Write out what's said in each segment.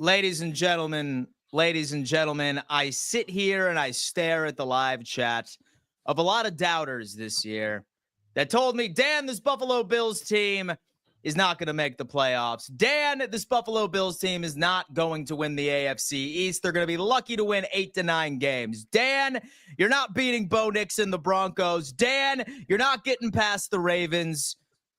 ladies and gentlemen, I sit here and I stare at the live chat of a lot of doubters this year that told me, Dan, this Buffalo Bills team is not going to make the playoffs. Dan, this Buffalo Bills team is not going to win the AFC East. They're going to be lucky to win 8 to 9 games. Dan, you're not beating Bo Nix and the Broncos. Dan, you're not getting past the Ravens.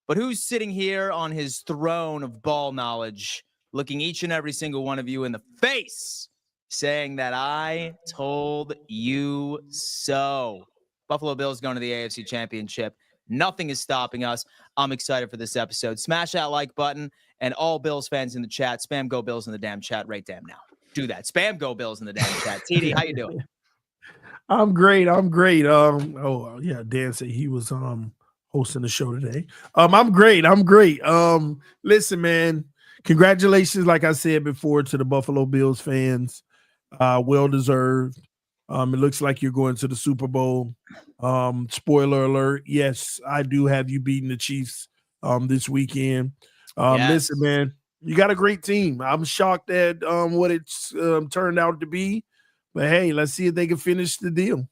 But who's sitting here on his throne of ball knowledge, looking each and every single one of you in the face, saying that I told you so? Buffalo Bills going to the AFC Championship. Nothing is stopping us. I'm excited for this episode. Smash that like button, and all Bills fans in the chat, spam Go Bills in the damn chat right damn now. Do that. Spam Go Bills in the damn chat. TD, how you doing? I'm great. Oh yeah, Dan said he was hosting the show today. I'm great. Listen, man, congratulations, like I said before, to the Buffalo Bills fans. Well deserved. It looks like you're going to the Super Bowl. Spoiler alert, yes, I do have you beating the Chiefs this weekend. Yes. Listen, man, you got a great team. I'm shocked at what it's turned out to be. But hey, let's see if they can finish the deal.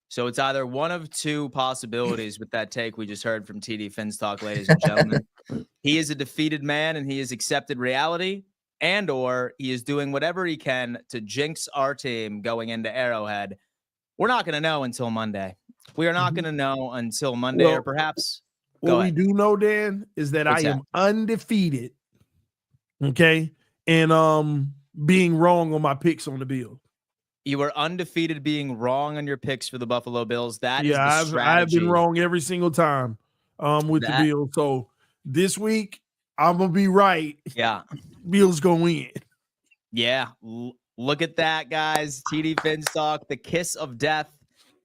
So it's either one of two possibilities with that take we just heard from TD Finstock, ladies and gentlemen. He is a defeated man and he has accepted reality, and or he is doing whatever he can to jinx our team going into Arrowhead. We're not going to know until Monday. We are not going to know until Monday, or perhaps. What we do know, Dan, is that I am undefeated. Okay, and being wrong on my picks on the Bills. You were undefeated being wrong on your picks for the Buffalo Bills. That is the strategy. I've been wrong every single time with the Bills. So this week, I'm going to be right. Yeah. Bills going to win. Yeah. Look at that, guys. TD Finstock, the kiss of death.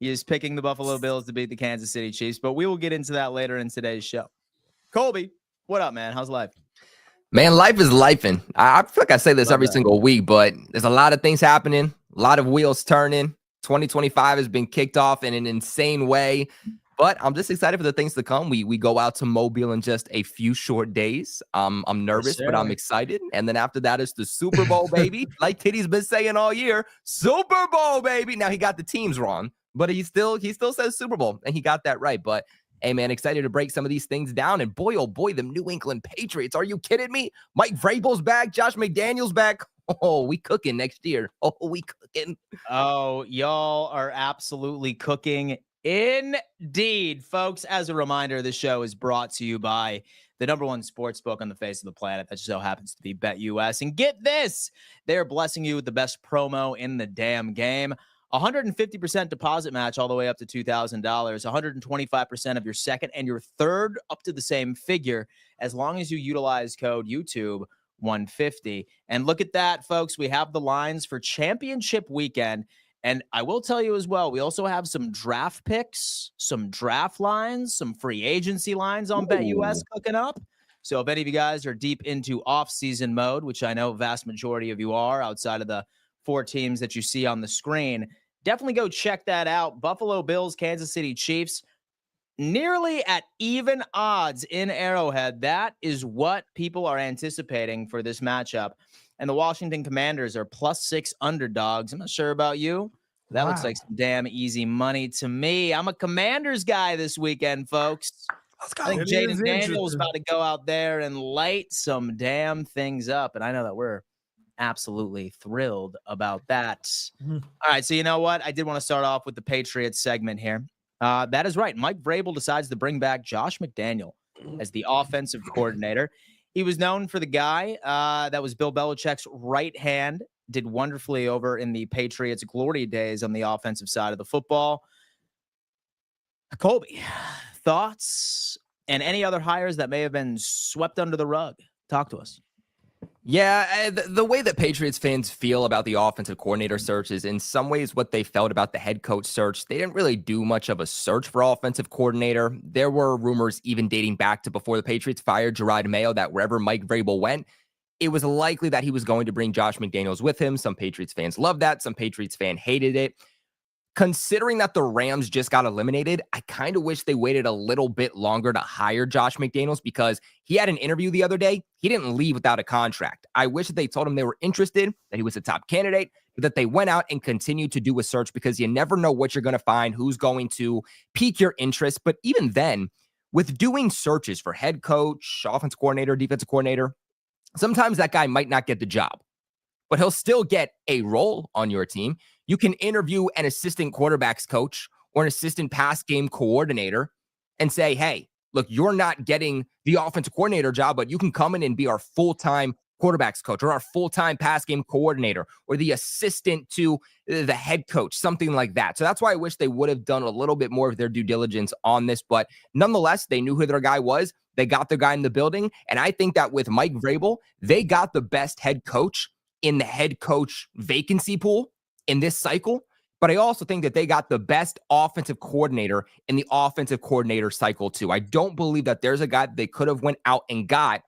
He is picking the Buffalo Bills to beat the Kansas City Chiefs, but we will get into that later in today's show. Colby, what up, man? How's life? Man, life is lifing. I feel like I say this every single week, but there's a lot of things happening, a lot of wheels turning. 2025 has been kicked off in an insane way, but I'm just excited for the things to come. We go out to Mobile in just a few short days. I'm nervous, but I'm excited. And then after that is the Super Bowl, baby. Like Kitty's been saying all year, Super Bowl, baby. Now he got the teams wrong, but he still says Super Bowl, and he got that right. But hey, man, excited to break some of these things down. And boy, oh boy, them New England Patriots. Are you kidding me? Mike Vrabel's back. Josh McDaniels back. Oh, we cooking next year. Oh, we cooking. Oh, y'all are absolutely cooking. Indeed, folks. As a reminder, the show is brought to you by the #1 sports book on the face of the planet. That just so happens to be BetUS. And get this, they're blessing you with the best promo in the damn game. 150% deposit match all the way up to $2,000, 125% of your second and your third up to the same figure, as long as you utilize code YouTube150. And look at that, folks. We have the lines for championship weekend. And I will tell you as well, we also have some draft picks, some draft lines, some free agency lines on BetUS cooking up. So if any of you guys are deep into off-season mode, which I know vast majority of you are outside of the 4 teams that you see on the screen, definitely go check that out. Buffalo Bills, Kansas City Chiefs, nearly at even odds in Arrowhead. That is what people are anticipating for this matchup. And the Washington Commanders are +6 underdogs. I'm not sure about you. That looks like some damn easy money to me. I'm a Commanders guy this weekend, folks. I think Jaden Daniels is about to go out there and light some damn things up. And I know that we're absolutely thrilled about that. All right, so you know what? I did want to start off with the Patriots segment here. That is right. Mike Vrabel decides to bring back Josh McDaniels as the offensive coordinator. He was known for the guy that was Bill Belichick's right hand, did wonderfully over in the Patriots' glory days on the offensive side of the football. Colby, thoughts and any other hires that may have been swept under the rug? Talk to us. Yeah, the way that Patriots fans feel about the offensive coordinator search is in some ways what they felt about the head coach search. They didn't really do much of a search for offensive coordinator. There were rumors even dating back to before the Patriots fired Gerard Mayo that wherever Mike Vrabel went, it was likely that he was going to bring Josh McDaniels with him. Some Patriots fans loved that. Some Patriots fans hated it. considering that the Rams just got eliminated, I kind of wish they waited a little bit longer to hire Josh McDaniels, because he had an interview the other day. He didn't leave without a contract. I wish that they told him they were interested, that he was a top candidate, but that they went out and continued to do a search, because you never know what you're going to find, who's going to pique your interest. But even then, with doing searches for head coach, offensive coordinator, defensive coordinator, sometimes that guy might not get the job, but he'll still get a role on your team. You can interview an assistant quarterbacks coach or an assistant pass game coordinator and say, hey, look, you're not getting the offensive coordinator job, but you can come in and be our full-time quarterbacks coach or our full-time pass game coordinator or the assistant to the head coach, something like that. So that's why I wish they would have done a little bit more of their due diligence on this. But nonetheless, they knew who their guy was. They got their guy in the building. And I think that with Mike Vrabel, they got the best head coach in the head coach vacancy pool in this cycle. But I also think that they got the best offensive coordinator in the offensive coordinator cycle too. I don't believe that there's a guy that they could have went out and got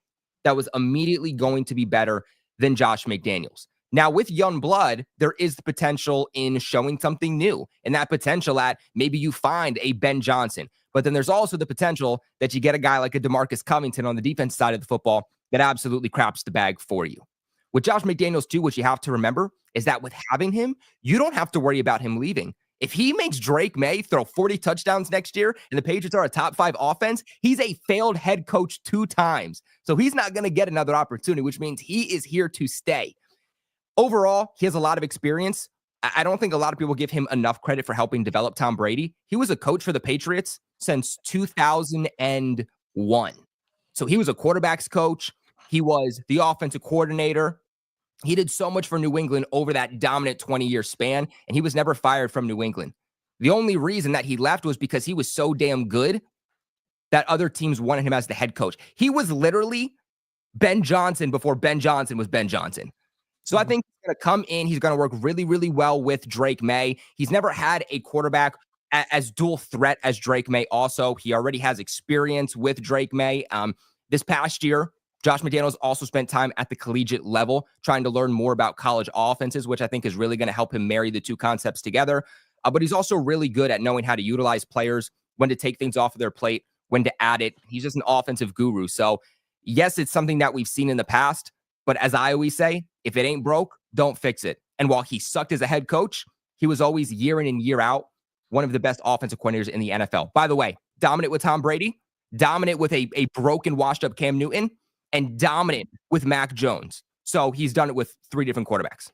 that was immediately going to be better than Josh McDaniels. Now, with young blood, there is the potential in showing something new, and that potential at maybe you find a Ben Johnson. But then there's also the potential that you get a guy like a DeMarcus Covington on the defense side of the football that absolutely craps the bag for you. With Josh McDaniels, too, what you have to remember is that with having him, you don't have to worry about him leaving. If he makes Drake May throw 40 touchdowns next year and the Patriots are a top 5 offense, he's a failed head coach 2 times. So he's not going to get another opportunity, which means he is here to stay. Overall, he has a lot of experience. I don't think a lot of people give him enough credit for helping develop Tom Brady. He was a coach for the Patriots since 2001. So he was a quarterback's coach. He was the offensive coordinator. He did so much for New England over that dominant 20-year span, and he was never fired from New England. The only reason that he left was because he was so damn good that other teams wanted him as the head coach. He was literally Ben Johnson before Ben Johnson was Ben Johnson. So I think he's going to come in. He's going to work really, really well with Drake May. He's never had a quarterback as dual threat as Drake May also. He already has experience with Drake May. This past year, Josh McDaniels also spent time at the collegiate level trying to learn more about college offenses, which I think is really going to help him marry the two concepts together. But he's also really good at knowing how to utilize players, when to take things off of their plate, when to add it. He's just an offensive guru. So yes, it's something that we've seen in the past, but as I always say, if it ain't broke, don't fix it. And while he sucked as a head coach, he was always year in and year out one of the best offensive coordinators in the NFL. By the way, dominant with Tom Brady, dominant with a broken, washed up Cam Newton, and dominant with Mac Jones. So he's done it with 3 different quarterbacks.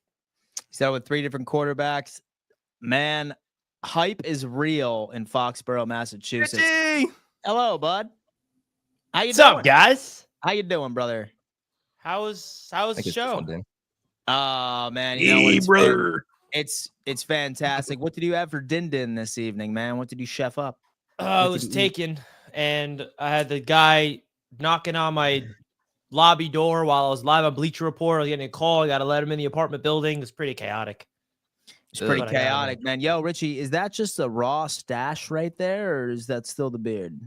He's done it with 3 different quarterbacks. Man, hype is real in Foxborough, Massachusetts. Richie! Hello, bud. How you What's doing? up, guys? How you doing, brother? How was the show? Oh, man. You know what? Hey, brother. It's fantastic. What did you have for din this evening, man? What did you chef up? I was taken, and I had the guy knocking on my lobby door while I was live on Bleacher Report. I was getting a call. I got to let him in the apartment building. It's pretty chaotic. It's pretty chaotic, man. Yo, Richie, is that just a raw stash right there, or is that still the beard?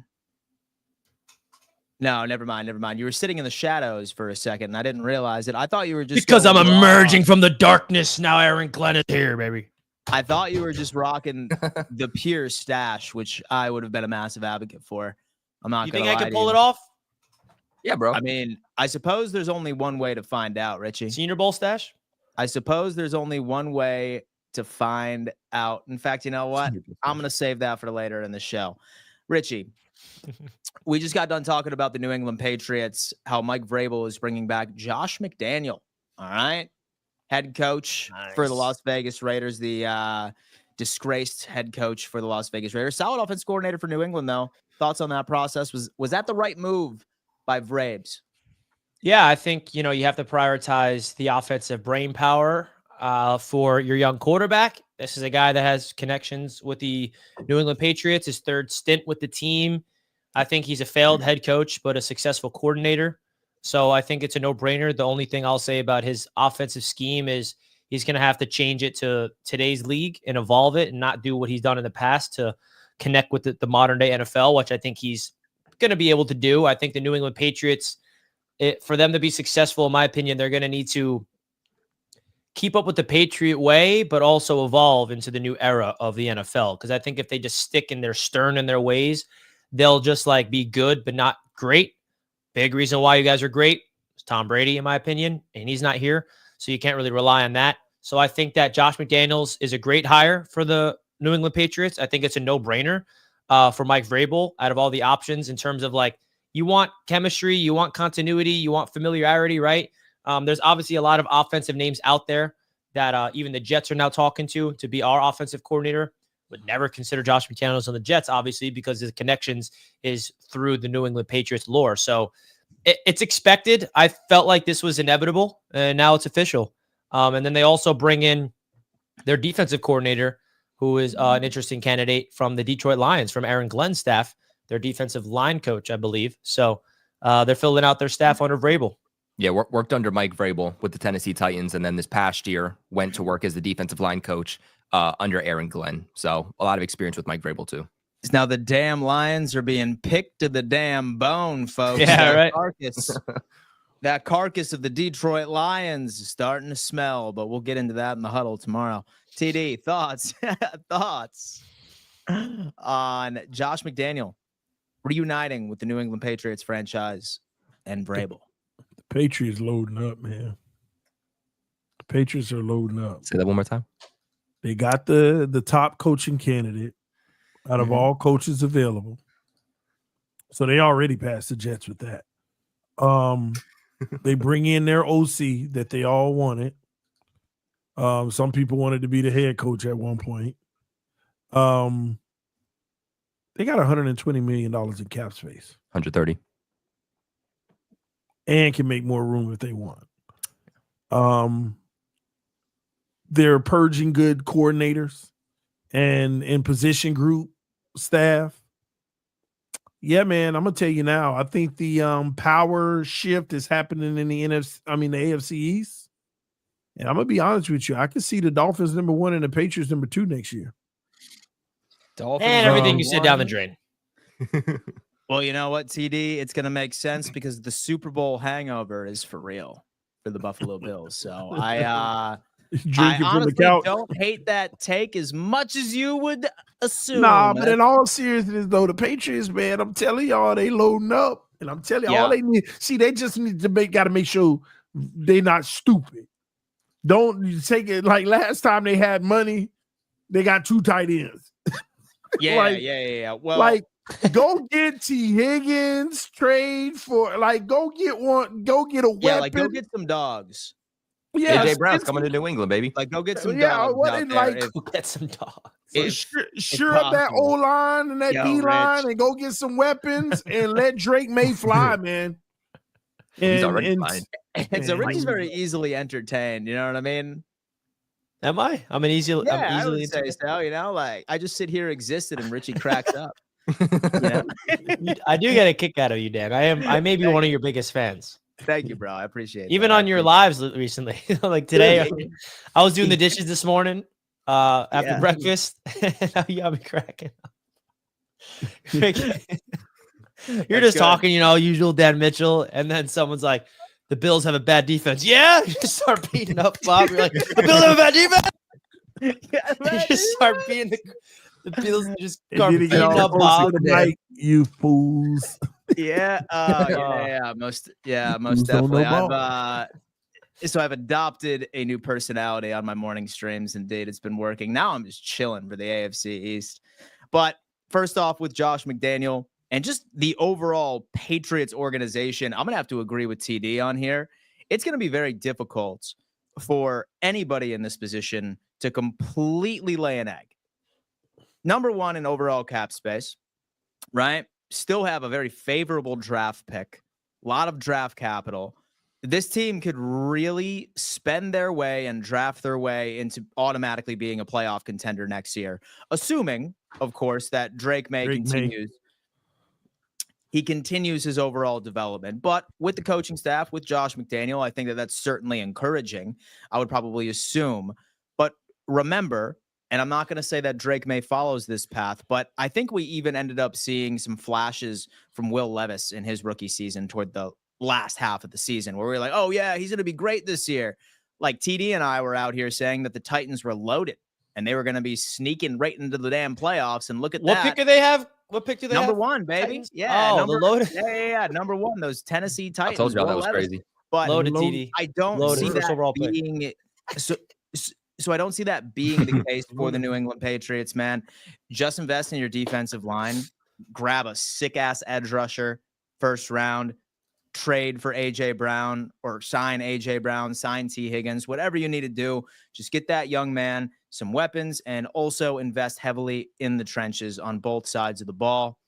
No, never mind. You were sitting in the shadows for a second, and I didn't realize it. I thought you were just because I'm going raw. emerging from the darkness now. Aaron Glenn is here, baby. I thought you were just rocking the pure stash, which I would have been a massive advocate for. I'm not. You gonna think I lie could to pull you. it off? Yeah, bro. I mean, I suppose there's only one way to find out, Richie. Senior Bowl stash? I suppose there's only one way to find out. In fact, you know what? I'm going to save that for later in the show. Richie, we just got done talking about the New England Patriots, how Mike Vrabel is bringing back Josh McDaniel. All right. Head coach for the Las Vegas Raiders, the disgraced head coach for the Las Vegas Raiders. Solid offense coordinator for New England, though. Thoughts on that process? Was that the right move by Vrabes? Yeah, I think, you have to prioritize the offensive brain power for your young quarterback. This is a guy that has connections with the New England Patriots, his 3rd stint with the team. I think he's a failed head coach, but a successful coordinator. So I think it's a no-brainer. The only thing I'll say about his offensive scheme is he's going to have to change it to today's league and evolve it and not do what he's done in the past to connect with the modern-day NFL, which I think he's going to be able to do. I think the New England Patriots, for them to be successful, in my opinion, they're going to need to keep up with the Patriot way, but also evolve into the new era of the NFL. Because I think if they just stick in their stern in their ways, they'll just like be good, but not great. Big reason why you guys are great is Tom Brady, in my opinion, and he's not here. So you can't really rely on that. So I think that Josh McDaniels is a great hire for the New England Patriots. I think it's a no-brainer for Mike Vrabel out of all the options in terms of like, you want chemistry, you want continuity, you want familiarity, right? There's obviously a lot of offensive names out there that even the Jets are now talking to be our offensive coordinator. Would never consider Josh McDaniels on the Jets, obviously, because his connections is through the New England Patriots lore. So it's expected. I felt like this was inevitable, and now it's official. And then they also bring in their defensive coordinator, who is an interesting candidate from the Detroit Lions, from Aaron Glenn's staff, their defensive line coach, I believe. So they're filling out their staff under Vrabel. Yeah, worked under Mike Vrabel with the Tennessee Titans, and then this past year went to work as the defensive line coach under Aaron Glenn. So a lot of experience with Mike Vrabel too. Now the damn Lions are being picked to the damn bone, folks. Yeah, right. That carcass of the Detroit Lions is starting to smell, but we'll get into that in the huddle tomorrow. TD, thoughts on Josh McDaniel reuniting with the New England Patriots franchise and Vrabel? The Patriots loading up, man. The Patriots are loading up. Say that one more time. They got the top coaching candidate out of all coaches available. So they already passed the Jets with that. They bring in their OC that they all wanted. Some people wanted to be the head coach at one point. They got $120 million in cap space. 130. And can make more room if they want. They're purging good coordinators and in position group staff. Yeah, man, I'm gonna tell you now. I think the power shift is happening in the AFC East. And I'm gonna be honest with you. I can see the Dolphins number 1 and the Patriots number 2 next year. Dolphins and everything you said down the drain. Well, you know what, TD? It's gonna make sense because the Super Bowl hangover is for real for the Buffalo Bills. So I honestly don't hate that take as much as you would assume. Nah, but in all seriousness, though, the Patriots, man, I'm telling y'all, they loading up, and I'm telling you, all they need. See, they just need to gotta make sure they're not stupid. Don't take it like last time they had money, they got 2 tight ends. Yeah. Well, like go get T. Higgins, trade for go get one, go get a weapon. Yeah, go get some dogs. Yeah, AJ Brown's coming to New England, baby. Go get some dogs. Go get some dogs. Sure up that O line and that D line and go get some weapons and let Drake May fly, man. He's already flying. And so Richie's very easily entertained. You know what I mean? Am I? I'm easily I would say so. You know, I just sit here existed and Richie cracks up. I do get a kick out of you, Dan. I may be one of your biggest fans. Thank you, bro. I appreciate it. Even on your lives recently. Like today, I was doing the dishes this morning after breakfast. You got me cracking up. You're just talking, usual Dan Mitchell, and then someone's like, the Bills have a bad defense. Yeah, you just start beating up Bob. You're like, the Bills have a bad defense. You just start beating the Bills just start beating up Bob. You fools. Most definitely. I've adopted a new personality on my morning streams. Indeed, it's been working. Now I'm just chilling for the AFC East. But first off, with Josh McDaniel and just the overall Patriots organization, I'm gonna have to agree with TD on here. It's gonna be very difficult for anybody in this position to completely lay an egg. Number 1 in overall cap space, right? Still have a very favorable draft pick, a lot of draft capital. This team could really spend their way and draft their way into automatically being a playoff contender next year, assuming, of course, that Drake May continues. He continues his overall development, but with the coaching staff, with Josh McDaniel, I think that that's certainly encouraging. I would probably assume, but remember, and I'm not going to say that Drake May follows this path, but I think we even ended up seeing some flashes from Will Levis in his rookie season toward the last half of the season where we're like, oh yeah, he's going to be great this year. like TD and I were out here saying that the Titans were loaded and they were going to be sneaking right into the damn playoffs. And look at What that. pick do they have? What pick do they Number have? one, baby. Titans? Yeah. Oh, number, the loaded. Yeah. Number one, those Tennessee I Titans. told y'all that was 1-11. crazy. But Loaded TD. I don't Loaded see first that overall pick. being so I don't see that being the case for the New England Patriots, man. Just invest in your defensive line, grab a sick-ass edge rusher first round, trade for A.J. Brown or sign A.J. Brown, sign T. Higgins, whatever you need to do. Just get that young man some weapons and also invest heavily in the trenches on both sides of the ball.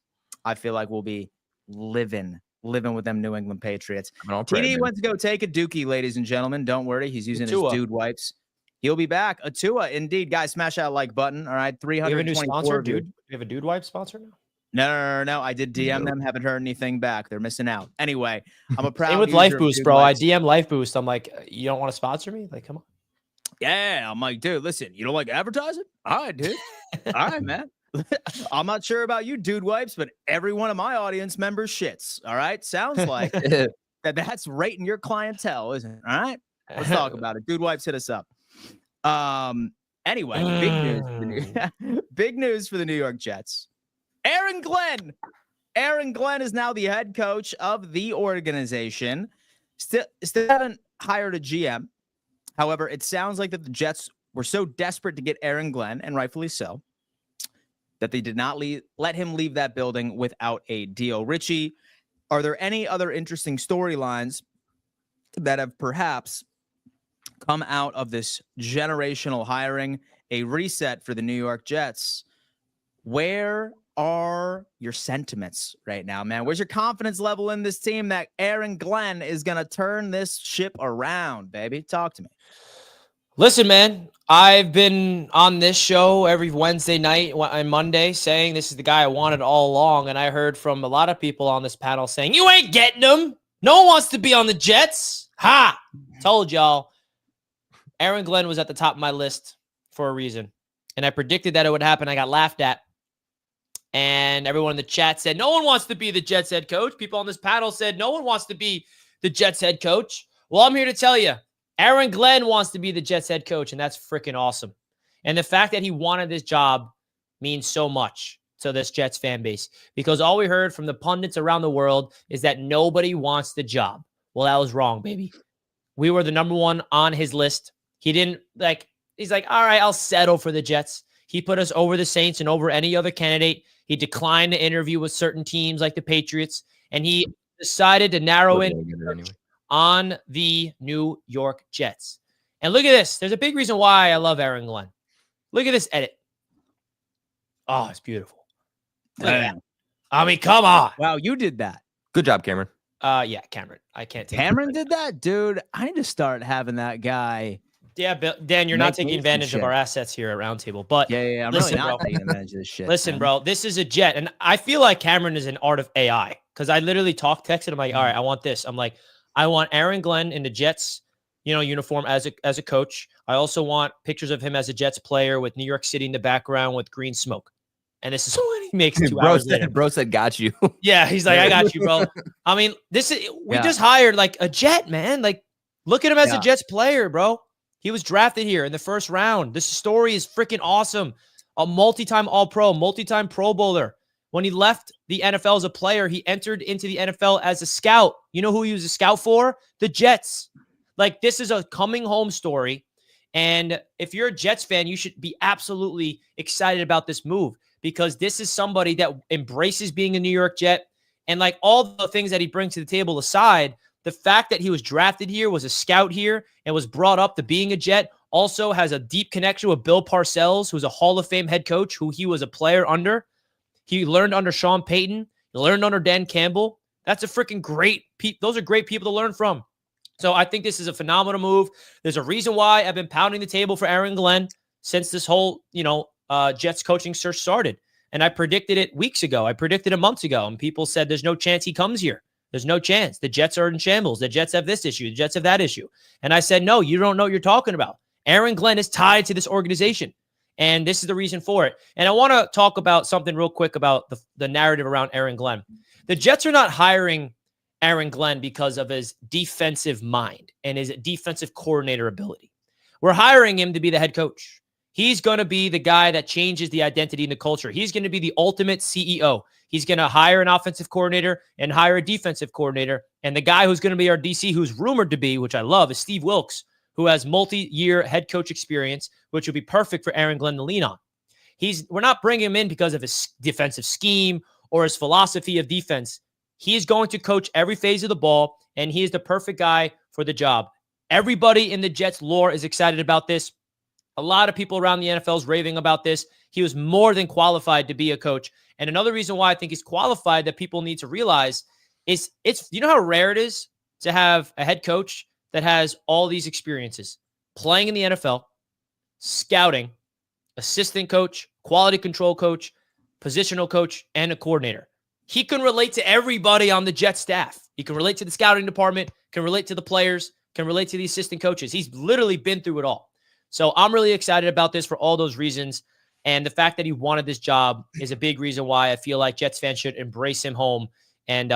I feel like we'll be living with them New England Patriots. TD went to go take a dookie, ladies and gentlemen. Don't worry. He's using his dude wipes. He'll be back. Atua, indeed. Guys, smash that like button. All right. 324. We have a new sponsor, dude. We have a dude wipe sponsor now? No. I did DM them. Haven't heard anything back. They're missing out. Anyway, I'm a proud Same with user Life of Boost, Dude bro. Wipes. I DM Life Boost. I'm like, you don't want to sponsor me? Like, come on. Yeah. I'm like, dude, listen, you don't like advertising? All right, dude. All right, man. I'm not sure about you, Dude Wipes, but every one of my audience members shits. All right. Sounds like that's right in your clientele, isn't it? All right. Let's talk about it. Dude Wipes, hit us up. Anyway, big news for the New York Jets. Aaron Glenn is now the head coach of the organization. Still haven't hired a GM. However, it sounds like that the Jets were so desperate to get Aaron Glenn, and rightfully so, that they did not let him leave that building without a deal. Richie, are there any other interesting storylines that have perhaps come out of this generational hiring, a reset for the New York Jets? Where are your sentiments right now, man? Where's your confidence level in this team that Aaron Glenn is going to turn this ship around, baby? Talk to me. Listen, man, I've been on this show every Wednesday night and Monday saying this is the guy I wanted all along. And I heard from a lot of people on this panel saying, you ain't getting him. No one wants to be on the Jets. Ha! Told y'all. Aaron Glenn was at the top of my list for a reason. And I predicted that it would happen. I got laughed at. And everyone in the chat said, no one wants to be the Jets head coach. People on this panel said, no one wants to be the Jets head coach. Well, I'm here to tell you, Aaron Glenn wants to be the Jets head coach, and that's freaking awesome. And the fact that he wanted this job means so much to this Jets fan base, because all we heard from the pundits around the world is that nobody wants the job. Well, that was wrong, baby. We were the number one on his list. He didn't he's like, all right, I'll settle for the Jets. He put us over the Saints and over any other candidate. He declined to interview with certain teams like the Patriots, and he decided to narrow in on the New York Jets. And look at this. There's a big reason why I love Aaron Glenn. Look at this edit. Oh, it's beautiful. Look at that. I mean, come on. Wow, you did that. Good job, Cameron. Yeah, Cameron. I can't take Cameron did that? Dude, I need to start having that guy. Yeah, Dan, you're not taking advantage of our assets here at Roundtable. But yeah, I'm listen, really not bro. taking advantage of this shit. Listen, man. bro, this is a Jet. And I feel like Cameron is an art of AI, because I literally texted him like, all right, I want this. I'm like, I want Aaron Glenn in the Jets, uniform as a coach. I also want pictures of him as a Jets player with New York City in the background with green smoke. And this is what he makes 2 hours later. Bro said, got you. Yeah, he's like, I got you, bro. I mean, we just hired like a Jet, man. Like, look at him as a Jets player, bro. He was drafted here in the first round. This story is freaking awesome. A multi-time All-Pro, multi-time Pro Bowler. When he left the NFL as a player, he entered into the NFL as a scout. You know who he was a scout for? The Jets. Like, this is a coming home story. And if you're a Jets fan, you should be absolutely excited about this move, because this is somebody that embraces being a New York Jet. And like all the things that he brings to the table aside, the fact that he was drafted here, was a scout here, and was brought up to being a Jet, also has a deep connection with Bill Parcells, who's a Hall of Fame head coach, who he was a player under. He learned under Sean Payton. He learned under Dan Campbell. That's a freaking great those are great people to learn from. So I think this is a phenomenal move. There's a reason why I've been pounding the table for Aaron Glenn since this whole, Jets coaching search started. And I predicted it weeks ago. I predicted it months ago. And people said there's no chance he comes here. There's no chance. The Jets are in shambles. The Jets have this issue. The Jets have that issue. And I said, no, you don't know what you're talking about. Aaron Glenn is tied to this organization. And this is the reason for it. And I want to talk about something real quick about the narrative around Aaron Glenn. The Jets are not hiring Aaron Glenn because of his defensive mind and his defensive coordinator ability. We're hiring him to be the head coach. He's going to be the guy that changes the identity and the culture. He's going to be the ultimate CEO. He's going to hire an offensive coordinator and hire a defensive coordinator. And the guy who's going to be our DC, who's rumored to be, which I love, is Steve Wilkes, who has multi-year head coach experience, which would be perfect for Aaron Glenn to lean on. We're not bringing him in because of his defensive scheme or his philosophy of defense. He is going to coach every phase of the ball, and he is the perfect guy for the job. Everybody in the Jets lore is excited about this. A lot of people around the NFL is raving about this. He was more than qualified to be a coach. And another reason why I think he's qualified that people need to realize is you know how rare it is to have a head coach that has all these experiences: playing in the NFL, scouting, assistant coach, quality control coach, positional coach, and a coordinator. He can relate to everybody on the Jets staff. He can relate to the scouting department, can relate to the players, can relate to the assistant coaches. He's literally been through it all. So I'm really excited about this for all those reasons. And the fact that he wanted this job is a big reason why I feel like Jets fans should embrace him home. And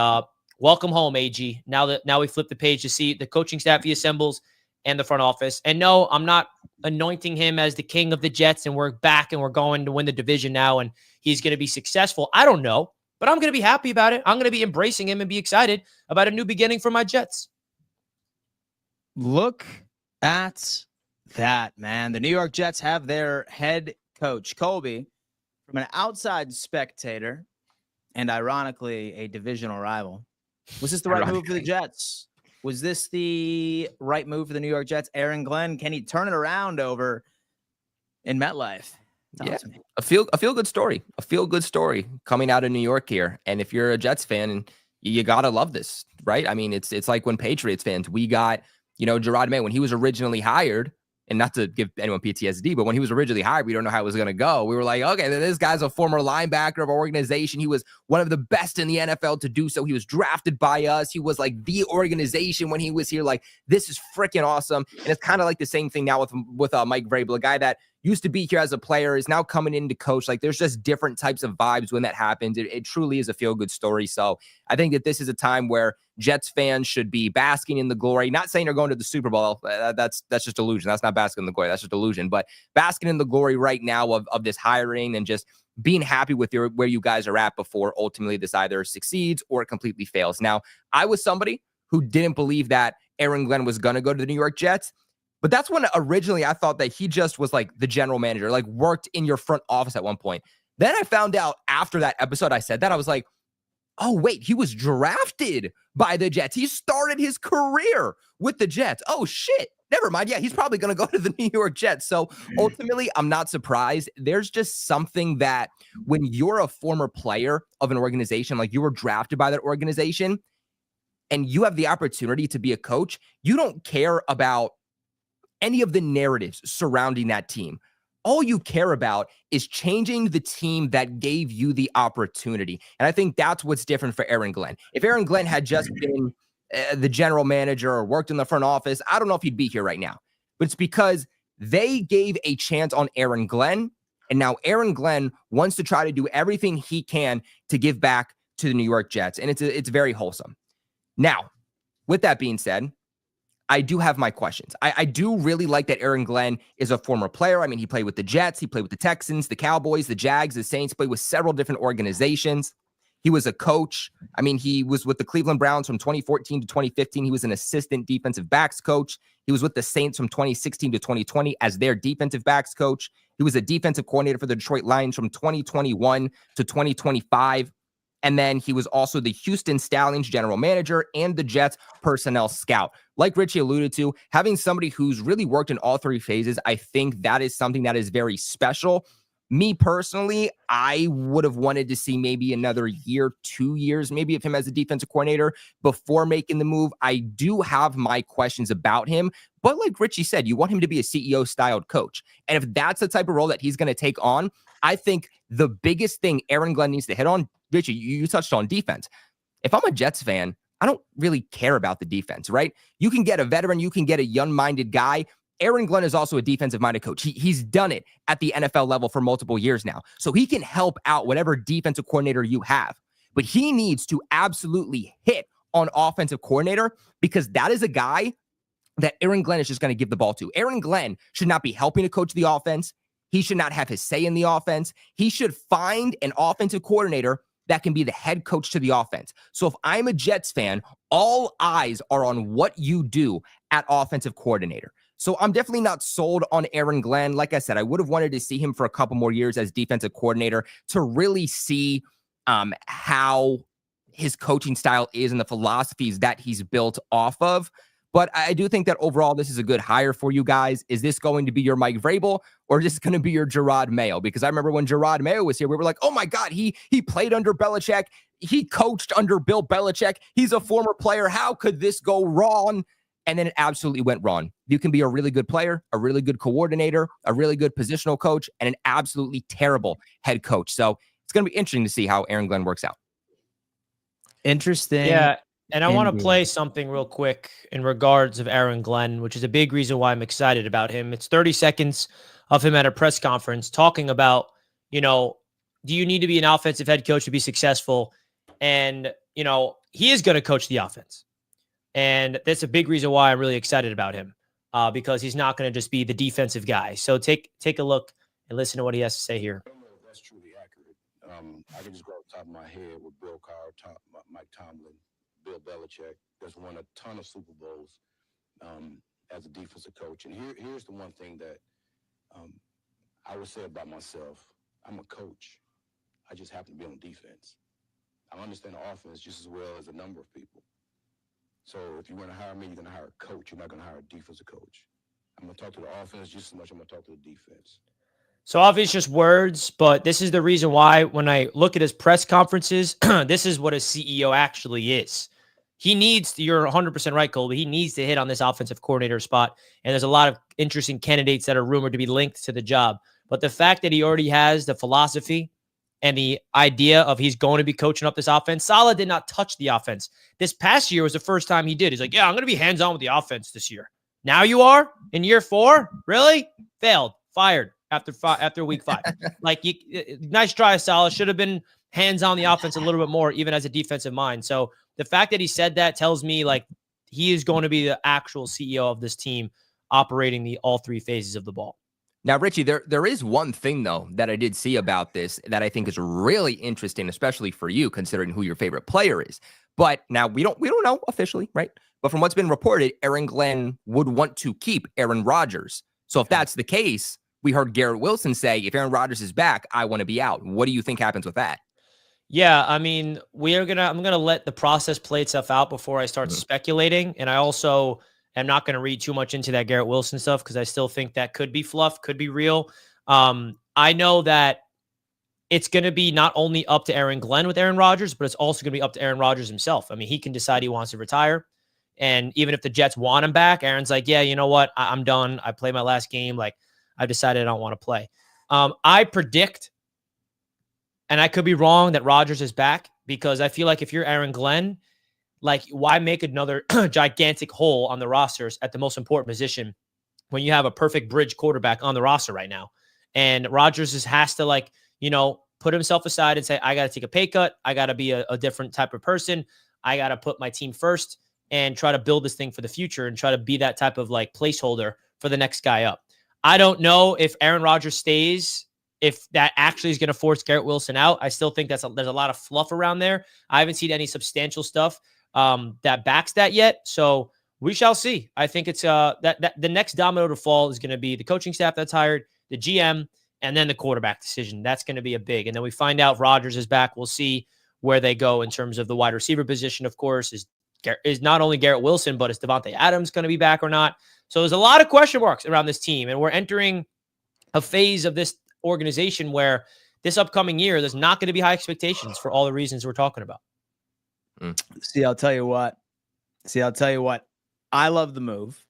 welcome home, AG. Now we flip the page to see the coaching staff he assembles and the front office. And no, I'm not anointing him as the king of the Jets and we're back and we're going to win the division now and he's going to be successful. I don't know, but I'm going to be happy about it. I'm going to be embracing him and be excited about a new beginning for my Jets. Look at that, man. The New York Jets have their head coach, Colby, from an outside spectator and ironically a divisional rival. Was this the right move for the Jets? Was this the right move for the New York Jets? Aaron Glenn, can he turn it around over in MetLife? Yeah, a feel good story. A feel good story coming out of New York here. And if you're a Jets fan, you gotta love this, right? I mean, it's like when Patriots fans, we got, Gerard May when he was originally hired. And not to give anyone PTSD, but when he was originally hired, we don't know how it was going to go. We were like, okay, this guy's a former linebacker of our organization. He was one of the best in the NFL to do so. He was drafted by us. He was like the organization when he was here. Like, this is freaking awesome. And it's kind of like the same thing now with Mike Vrabel, a guy that used to be here as a player, is now coming in to coach. Like, there's just different types of vibes when that happens. It truly is a feel-good story. So I think that this is a time where Jets fans should be basking in the glory. Not saying they're going to the Super Bowl. That's just illusion. That's not basking in the glory. That's just illusion. But basking in the glory right now of this hiring and just being happy with where you guys are at before ultimately this either succeeds or it completely fails. Now, I was somebody who didn't believe that Aaron Glenn was going to go to the New York Jets. But that's when originally I thought that he just was like the general manager, like worked in your front office at one point. Then I found out after that episode I said that, I was like, oh, wait, he was drafted by the Jets. He started his career with the Jets. Oh, shit. Never mind. Yeah, he's probably going to go to the New York Jets. So ultimately, I'm not surprised. There's just something that when you're a former player of an organization, like you were drafted by that organization, and you have the opportunity to be a coach, you don't care about any of the narratives surrounding that team. All you care about is changing the team that gave you the opportunity. And I think that's what's different for Aaron Glenn. If Aaron Glenn had just been the general manager or worked in the front office, I don't know if he'd be here right now. But it's because they gave a chance on Aaron Glenn. And now Aaron Glenn wants to try to do everything he can to give back to the New York Jets. And it's very wholesome. Now, with that being said, I do have my questions. I do really like that Aaron Glenn is a former player. I mean, he played with the Jets. He played with the Texans, the Cowboys, the Jags, the Saints, played with several different organizations. He was a coach. I mean, he was with the Cleveland Browns from 2014 to 2015. He was an assistant defensive backs coach. He was with the Saints from 2016 to 2020 as their defensive backs coach. He was a defensive coordinator for the Detroit Lions from 2021 to 2025. And then he was also the Houston Stallions general manager and the Jets personnel scout. Like Richie alluded to, having somebody who's really worked in all three phases, I think that is something that is very special. Me personally, I would have wanted to see maybe another year, 2 years, maybe of him as a defensive coordinator before making the move. I do have my questions about him, but like Richie said, you want him to be a CEO-styled coach. And if that's the type of role that he's going to take on, I think the biggest thing Aaron Glenn needs to hit on, Richie, you touched on defense. If I'm a Jets fan, I don't really care about the defense, right? You can get a veteran, you can get a young-minded guy. Aaron Glenn is also a defensive-minded coach. He's done it at the NFL level for multiple years now. So he can help out whatever defensive coordinator you have. But he needs to absolutely hit on offensive coordinator because that is a guy that Aaron Glenn is just going to give the ball to. Aaron Glenn should not be helping to coach the offense. He should not have his say in the offense. He should find an offensive coordinator that can be the head coach to the offense. So if I'm a Jets fan, all eyes are on what you do at offensive coordinator. So I'm definitely not sold on Aaron Glenn. Like I said, I would have wanted to see him for a couple more years as defensive coordinator to really see how his coaching style is and the philosophies that he's built off of. But I do think that overall, this is a good hire for you guys. Is this going to be your Mike Vrabel or is this going to be your Gerard Mayo? Because I remember when Gerard Mayo was here, we were like, oh my God, he played under Belichick. He coached under Bill Belichick. He's a former player. How could this go wrong? And then it absolutely went wrong. You can be a really good player, a really good coordinator, a really good positional coach, and an absolutely terrible head coach. So it's going to be interesting to see how Aaron Glenn works out. Interesting. Yeah. And I want to play something real quick in regards of Aaron Glenn, which is a big reason why I'm excited about him. It's 30 seconds of him at a press conference talking about, do you need to be an offensive head coach to be successful? And, he is going to coach the offense. And that's a big reason why I'm really excited about him because he's not going to just be the defensive guy. So take a look and listen to what he has to say here. I don't know if that's truly accurate. I can just go off the top of my head with Bill Cowher, Mike Tomlin, Bill Belichick, that's won a ton of Super Bowls as a defensive coach. And here's the one thing that I would say about myself. I'm a coach. I just happen to be on defense. I understand the offense just as well as a number of people. So if you're going to hire me, you're going to hire a coach. You're not going to hire a defensive coach. I'm going to talk to the offense just as much as I'm going to talk to the defense. So obviously just words, but this is the reason why when I look at his press conferences, this is what a CEO actually is. He needs, you're 100% right, Colby, he needs to hit on this offensive coordinator spot. And there's a lot of interesting candidates that are rumored to be linked to the job. But the fact that he already has the philosophy and the idea of he's going to be coaching up this offense, Saleh did not touch the offense. This past year was the first time he did. He's like, yeah, I'm going to be hands-on with the offense this year. Now you are? In year 4? Really? Failed. Fired after week 5. Nice try, Saleh. Should have been hands-on the offense a little bit more, even as a defensive mind. So the fact that he said that tells me he is going to be the actual CEO of this team operating all 3 phases of the ball. Now, Richie, there is one thing, though, that I did see about this that I think is really interesting, especially for you, considering who your favorite player is. But now we don't know officially, right? But from what's been reported, Aaron Glenn would want to keep Aaron Rodgers. So if that's the case, we heard Garrett Wilson say, if Aaron Rodgers is back, I want to be out. What do you think happens with that? Yeah, I mean, I'm going to let the process play itself out before I start speculating. And I also am not going to read too much into that Garrett Wilson stuff because I still think that could be fluff, could be real. I know that it's going to be not only up to Aaron Glenn with Aaron Rodgers, but it's also going to be up to Aaron Rodgers himself. I mean, he can decide he wants to retire. And even if the Jets want him back, Aaron's like, yeah, you know what? I'm done. I played my last game. I've decided I don't want to play. I predict, and I could be wrong, that Rodgers is back because I feel like if you're Aaron Glenn, why make another gigantic hole on the rosters at the most important position when you have a perfect bridge quarterback on the roster right now? And Rodgers has to put himself aside and say, I got to take a pay cut. I got to be a different type of person. I got to put my team first and try to build this thing for the future and try to be that type of placeholder for the next guy up. I don't know if Aaron Rodgers stays, if that actually is going to force Garrett Wilson out. I still think there's a lot of fluff around there. I haven't seen any substantial stuff that backs that yet. So we shall see. I think it's that the next domino to fall is going to be the coaching staff that's hired, the GM, and then the quarterback decision. That's going to be a big. And then we find out Rodgers is back. We'll see where they go in terms of the wide receiver position, of course. Is not only Garrett Wilson, but is Devontae Adams going to be back or not? So there's a lot of question marks around this team. And we're entering a phase of this organization where this upcoming year, there's not going to be high expectations for all the reasons we're talking about. See, I'll tell you what. I love the move.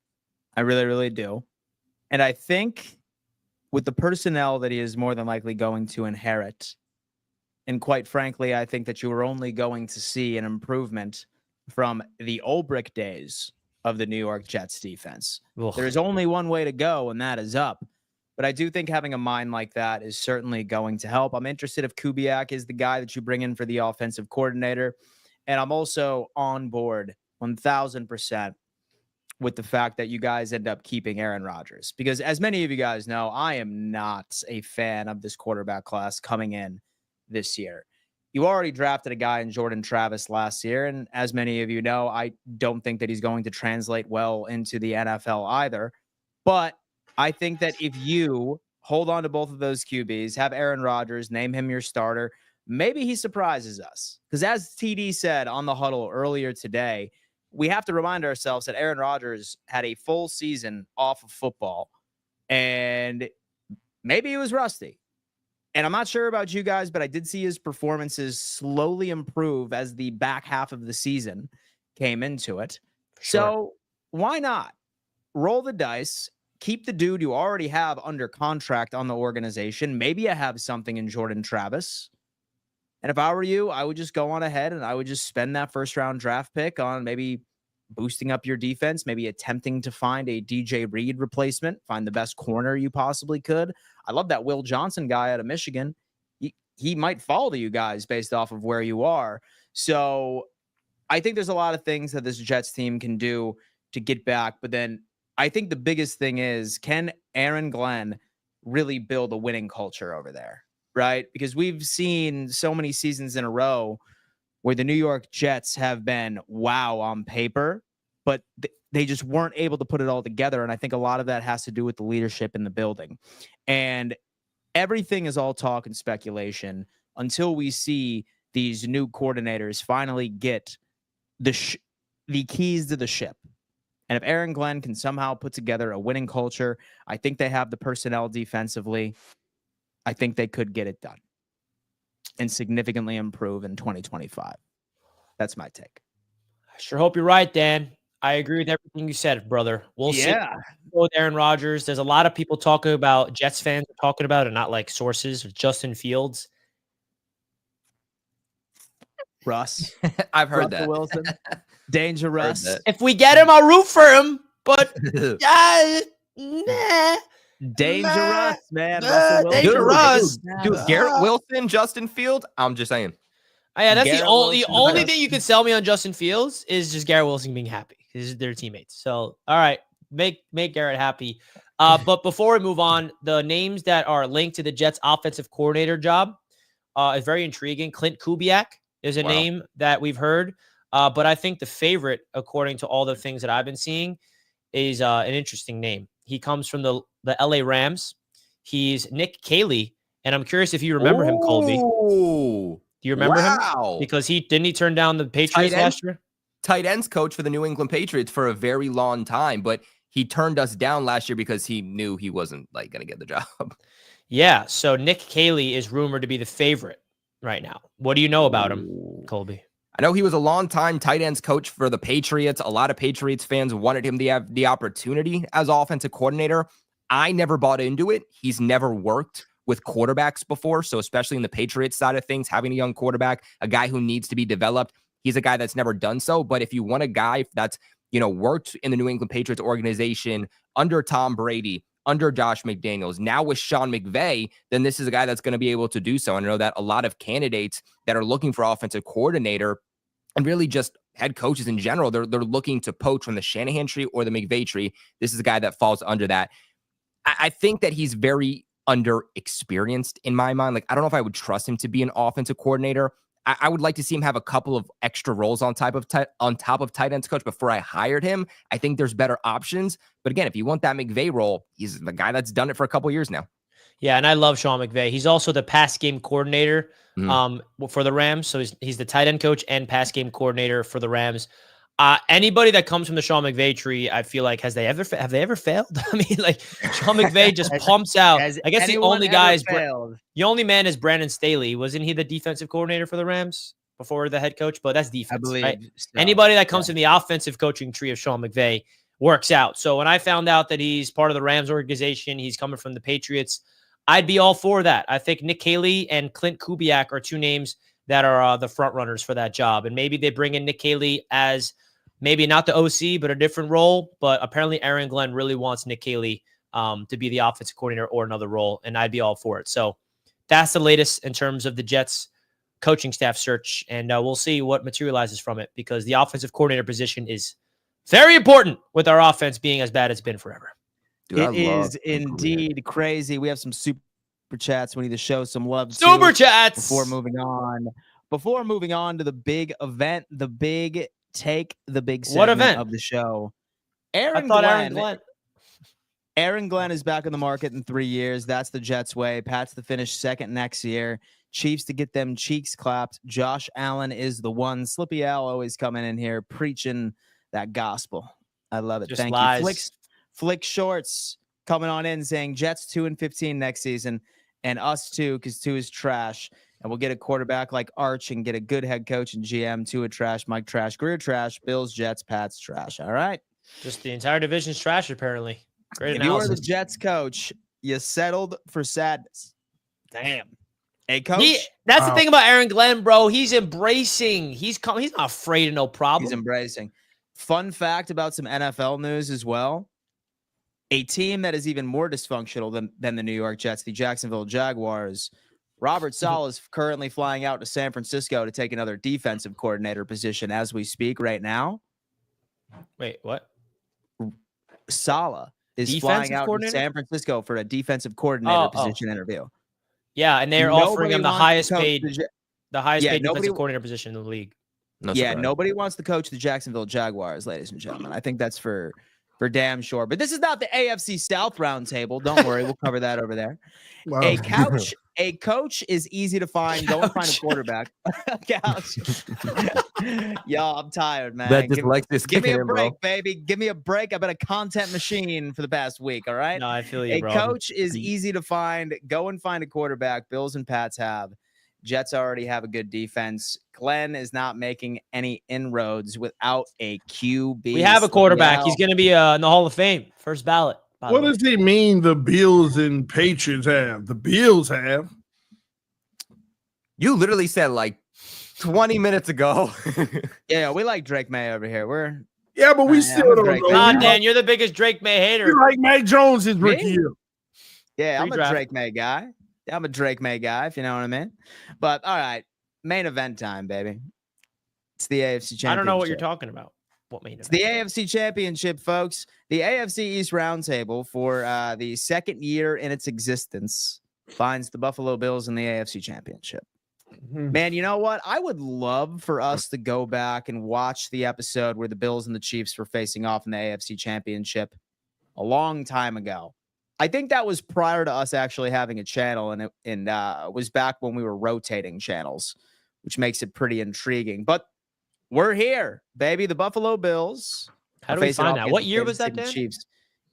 I really, really do. And I think with the personnel that he is more than likely going to inherit, and quite frankly, I think that you are only going to see an improvement from the Ulbrich days of the New York Jets defense. Ugh. There is only one way to go, and that is up. But I do think having a mind like that is certainly going to help. I'm interested if Kubiak is the guy that you bring in for the offensive coordinator. And I'm also on board 1000% with the fact that you guys end up keeping Aaron Rodgers, because as many of you guys know, I am not a fan of this quarterback class coming in this year. You already drafted a guy in Jordan Travis last year, and as many of you know, I don't think that he's going to translate well into the NFL either. But I think that if you hold on to both of those QBs, have Aaron Rodgers, name him your starter, maybe he surprises us. Because as TD said on the huddle earlier today, we have to remind ourselves that Aaron Rodgers had a full season off of football, and maybe he was rusty. And I'm not sure about you guys, but I did see his performances slowly improve as the back half of the season came into it. Sure. So why not roll the dice, keep the dude you already have under contract on the organization? Maybe you have something in Jordan Travis. And if I were you, I would just go on ahead and I would just spend that first round draft pick on maybe boosting up your defense, maybe attempting to find a DJ Reed replacement, find the best corner you possibly could. I love that Will Johnson guy out of Michigan. He might fall to you guys based off of where you are. So I think there's a lot of things that this Jets team can do to get back. But then I think the biggest thing is, can Aaron Glenn really build a winning culture over there? Right? Because we've seen so many seasons in a row where the New York Jets have been wow on paper, but they just weren't able to put it all together. And I think a lot of that has to do with the leadership in the building. And everything is all talk and speculation until we see these new coordinators finally get the keys to the ship. And if Aaron Glenn can somehow put together a winning culture, I think they have the personnel defensively. I think they could get it done and significantly improve in 2025. That's my take. I sure hope you're right, Dan. I agree with everything you said, brother. We'll see with Aaron Rodgers. There's a lot of people talking about, Jets fans are talking about, and not like sources, Justin Fields. Russ. I've heard Russell that. Wilson. Dangerous. If we get him, I'll root for him. But nah. Dangerous, man. Russell Wilson. Dangerous. Dude, Garrett Wilson, Justin Field. I'm just saying. Yeah, that's Garrett the only Wilson, thing you can sell me on Justin Fields is just Garrett Wilson being happy because they're teammates. So, all right, make Garrett happy. But before we move on, the names that are linked to the Jets offensive coordinator job is very intriguing. Clint Kubiak is a name that we've heard. But I think the favorite, according to all the things that I've been seeing, is an interesting name. He comes from the LA Rams. He's Nick Caley. And I'm curious if you remember him, Colby. Do you remember him? Because he turn down the Patriots last year? Tight ends coach for the New England Patriots for a very long time, but he turned us down last year because he knew he wasn't going to get the job. Yeah. So Nick Caley is rumored to be the favorite right now. What do you know about him, Colby? I know he was a long-time tight ends coach for the Patriots. A lot of Patriots fans wanted him to have the opportunity as offensive coordinator. I never bought into it. He's never worked with quarterbacks before. So especially in the Patriots side of things, having a young quarterback, a guy who needs to be developed, he's a guy that's never done so. But if you want a guy that's, worked in the New England Patriots organization under Tom Brady, under Josh McDaniels, now with Sean McVay, then this is a guy that's going to be able to do so. And I know that a lot of candidates that are looking for offensive coordinator and really just head coaches in general, they're looking to poach from the Shanahan tree or the McVay tree. This is a guy that falls under that. I think that he's very underexperienced in my mind. Like, I don't know if I would trust him to be an offensive coordinator. I would like to see him have a couple of extra roles on top of tight ends coach before I hired him. I think there's better options. But again, if you want that McVay role, he's the guy that's done it for a couple of years now. Yeah, and I love Sean McVay. He's also the pass game coordinator for the Rams. So he's the tight end coach and pass game coordinator for the Rams. Anybody that comes from the Sean McVay tree, I feel like, have they ever failed? I mean, like, Sean McVay just pumps out. I guess the only guy is the only man is Brandon Staley. Wasn't he the defensive coordinator for the Rams before the head coach? But that's defense. I believe right? So. Anybody that comes from the offensive coaching tree of Sean McVay works out. So when I found out that he's part of the Rams organization, he's coming from the Patriots, I'd be all for that. I think Nick Caley and Clint Kubiak are two names that are the front runners for that job. And maybe they bring in Nick Caley as maybe not the OC, but a different role. But apparently Aaron Glenn really wants Nick Caley to be the offensive coordinator or another role, and I'd be all for it. So that's the latest in terms of the Jets coaching staff search, and we'll see what materializes from it, because the offensive coordinator position is very important with our offense being as bad as it's been forever. Dude, It is indeed crazy. We have some super chats. We need to show some love. Super chats before moving on. Before moving on to the big event, the big take, the big segment What event of the show. Aaron Glenn is back on the market in 3 years. That's the Jets way. Pats to finish second next year. Chiefs to get them cheeks clapped. Josh Allen is the one. Slippy Al always coming in here preaching that gospel. I love it. Just Thank lies. you. Flick Shorts coming on in saying Jets 2-15 next season, and us too, because 2 is trash. And we'll get a quarterback like Arch and get a good head coach and GM. 2 trash, Mike trash, Greer trash, Bills, Jets, Pats trash. All right. Just the entire division's trash, apparently. Great If you are analysis. the Jets coach, you settled for sadness. Damn. Hey, coach. That's the thing about Aaron Glenn, bro. He's embracing. He's not afraid of no problem. He's embracing. Fun fact about some NFL news as well. A team that is even more dysfunctional than the New York Jets, the Jacksonville Jaguars. Robert Saleh is currently flying out to San Francisco to take another defensive coordinator position as we speak right now. Wait, what? Saleh is Defensive flying out to San Francisco for a defensive coordinator position interview. Yeah, and they're offering him the highest paid defensive nobody, coordinator position in the league. Nobody wants to coach the Jacksonville Jaguars, ladies and gentlemen. I think that's for damn sure. But this is not the AFC South Roundtable. Don't worry, we'll cover that over there. Wow. A coach is easy to find. Go and find a quarterback. Couch. Yo, I'm tired, man. Give me a break, baby. Give me a break. I've been a content machine for the past week. All right. No, I feel you, bro. A coach is easy to find. Go and find a quarterback. Bills and Pats have. Jets already have a good defense. Glenn is not making any inroads without a QB. We have a quarterback. He's going to be in the Hall of Fame. First ballot. What does he mean the Bills and Patriots have? The Bills have. You literally said like 20 minutes ago. Yeah, we like Drake May over here. But we still don't know. Nah, Dan, you're the biggest Drake May hater. You like Mac Jones' rookie year. Yeah, I'm a Drake May guy. I'm a Drake May guy, if you know what I mean. But all right, main event time, baby. It's the AFC Championship. I don't know what you're talking about. What main event? It's the AFC Championship, folks. The AFC East Roundtable for the second year in its existence finds the Buffalo Bills in the AFC Championship. Mm-hmm. Man, you know what? I would love for us to go back and watch the episode where the Bills and the Chiefs were facing off in the AFC Championship a long time ago. I think that was prior to us actually having a channel, and it was back when we were rotating channels, which makes it pretty intriguing. But we're here, baby. The Buffalo Bills. How do we find that? What year was that, Dan? Chiefs.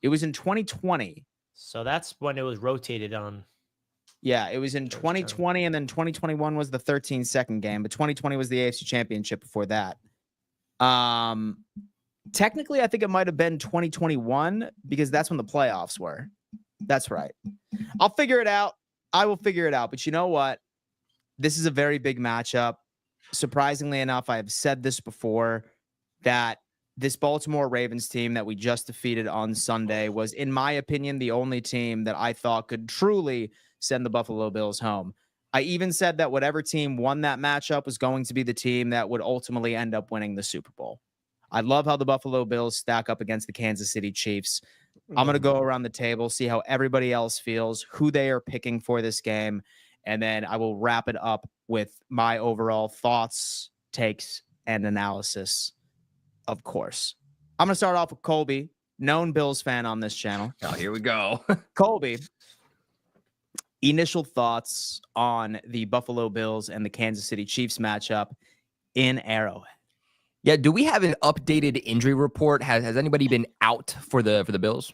It was in 2020. So that's when it was rotated on. Yeah, it was in 2020, and then 2021 was the 13-second game, but 2020 was the AFC Championship before that. Technically, I think it might have been 2021 because that's when the playoffs were. That's right. I'll figure it out. I will figure it out. But you know what? This is a very big matchup. Surprisingly enough, I have said this before, that this Baltimore Ravens team that we just defeated on Sunday was, in my opinion, the only team that I thought could truly send the Buffalo Bills home. I even said that whatever team won that matchup was going to be the team that would ultimately end up winning the Super Bowl. I love how the Buffalo Bills stack up against the Kansas City Chiefs. I'm going to go around the table, see how everybody else feels, who they are picking for this game, and then I will wrap it up with my overall thoughts, takes, and analysis, of course. I'm going to start off with Colby, known Bills fan on this channel. Oh, here we go. Colby, initial thoughts on the Buffalo Bills and the Kansas City Chiefs matchup in Arrowhead. Yeah, do we have an updated injury report? Has anybody been out for the Bills?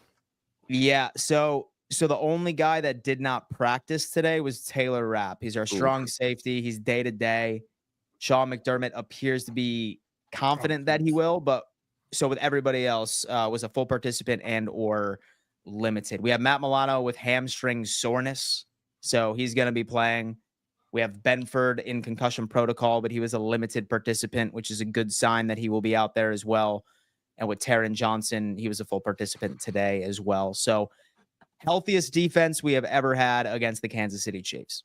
Yeah, so the only guy that did not practice today was Taylor Rapp. He's our strong safety. He's day-to-day. Sean McDermott appears to be confident that he will, but so with everybody else, was a full participant and or limited. We have Matt Milano with hamstring soreness, so he's going to be playing. We have Benford in concussion protocol, but he was a limited participant, which is a good sign that he will be out there as well. And with Taron Johnson, he was a full participant today as well. So healthiest defense we have ever had against the Kansas City Chiefs.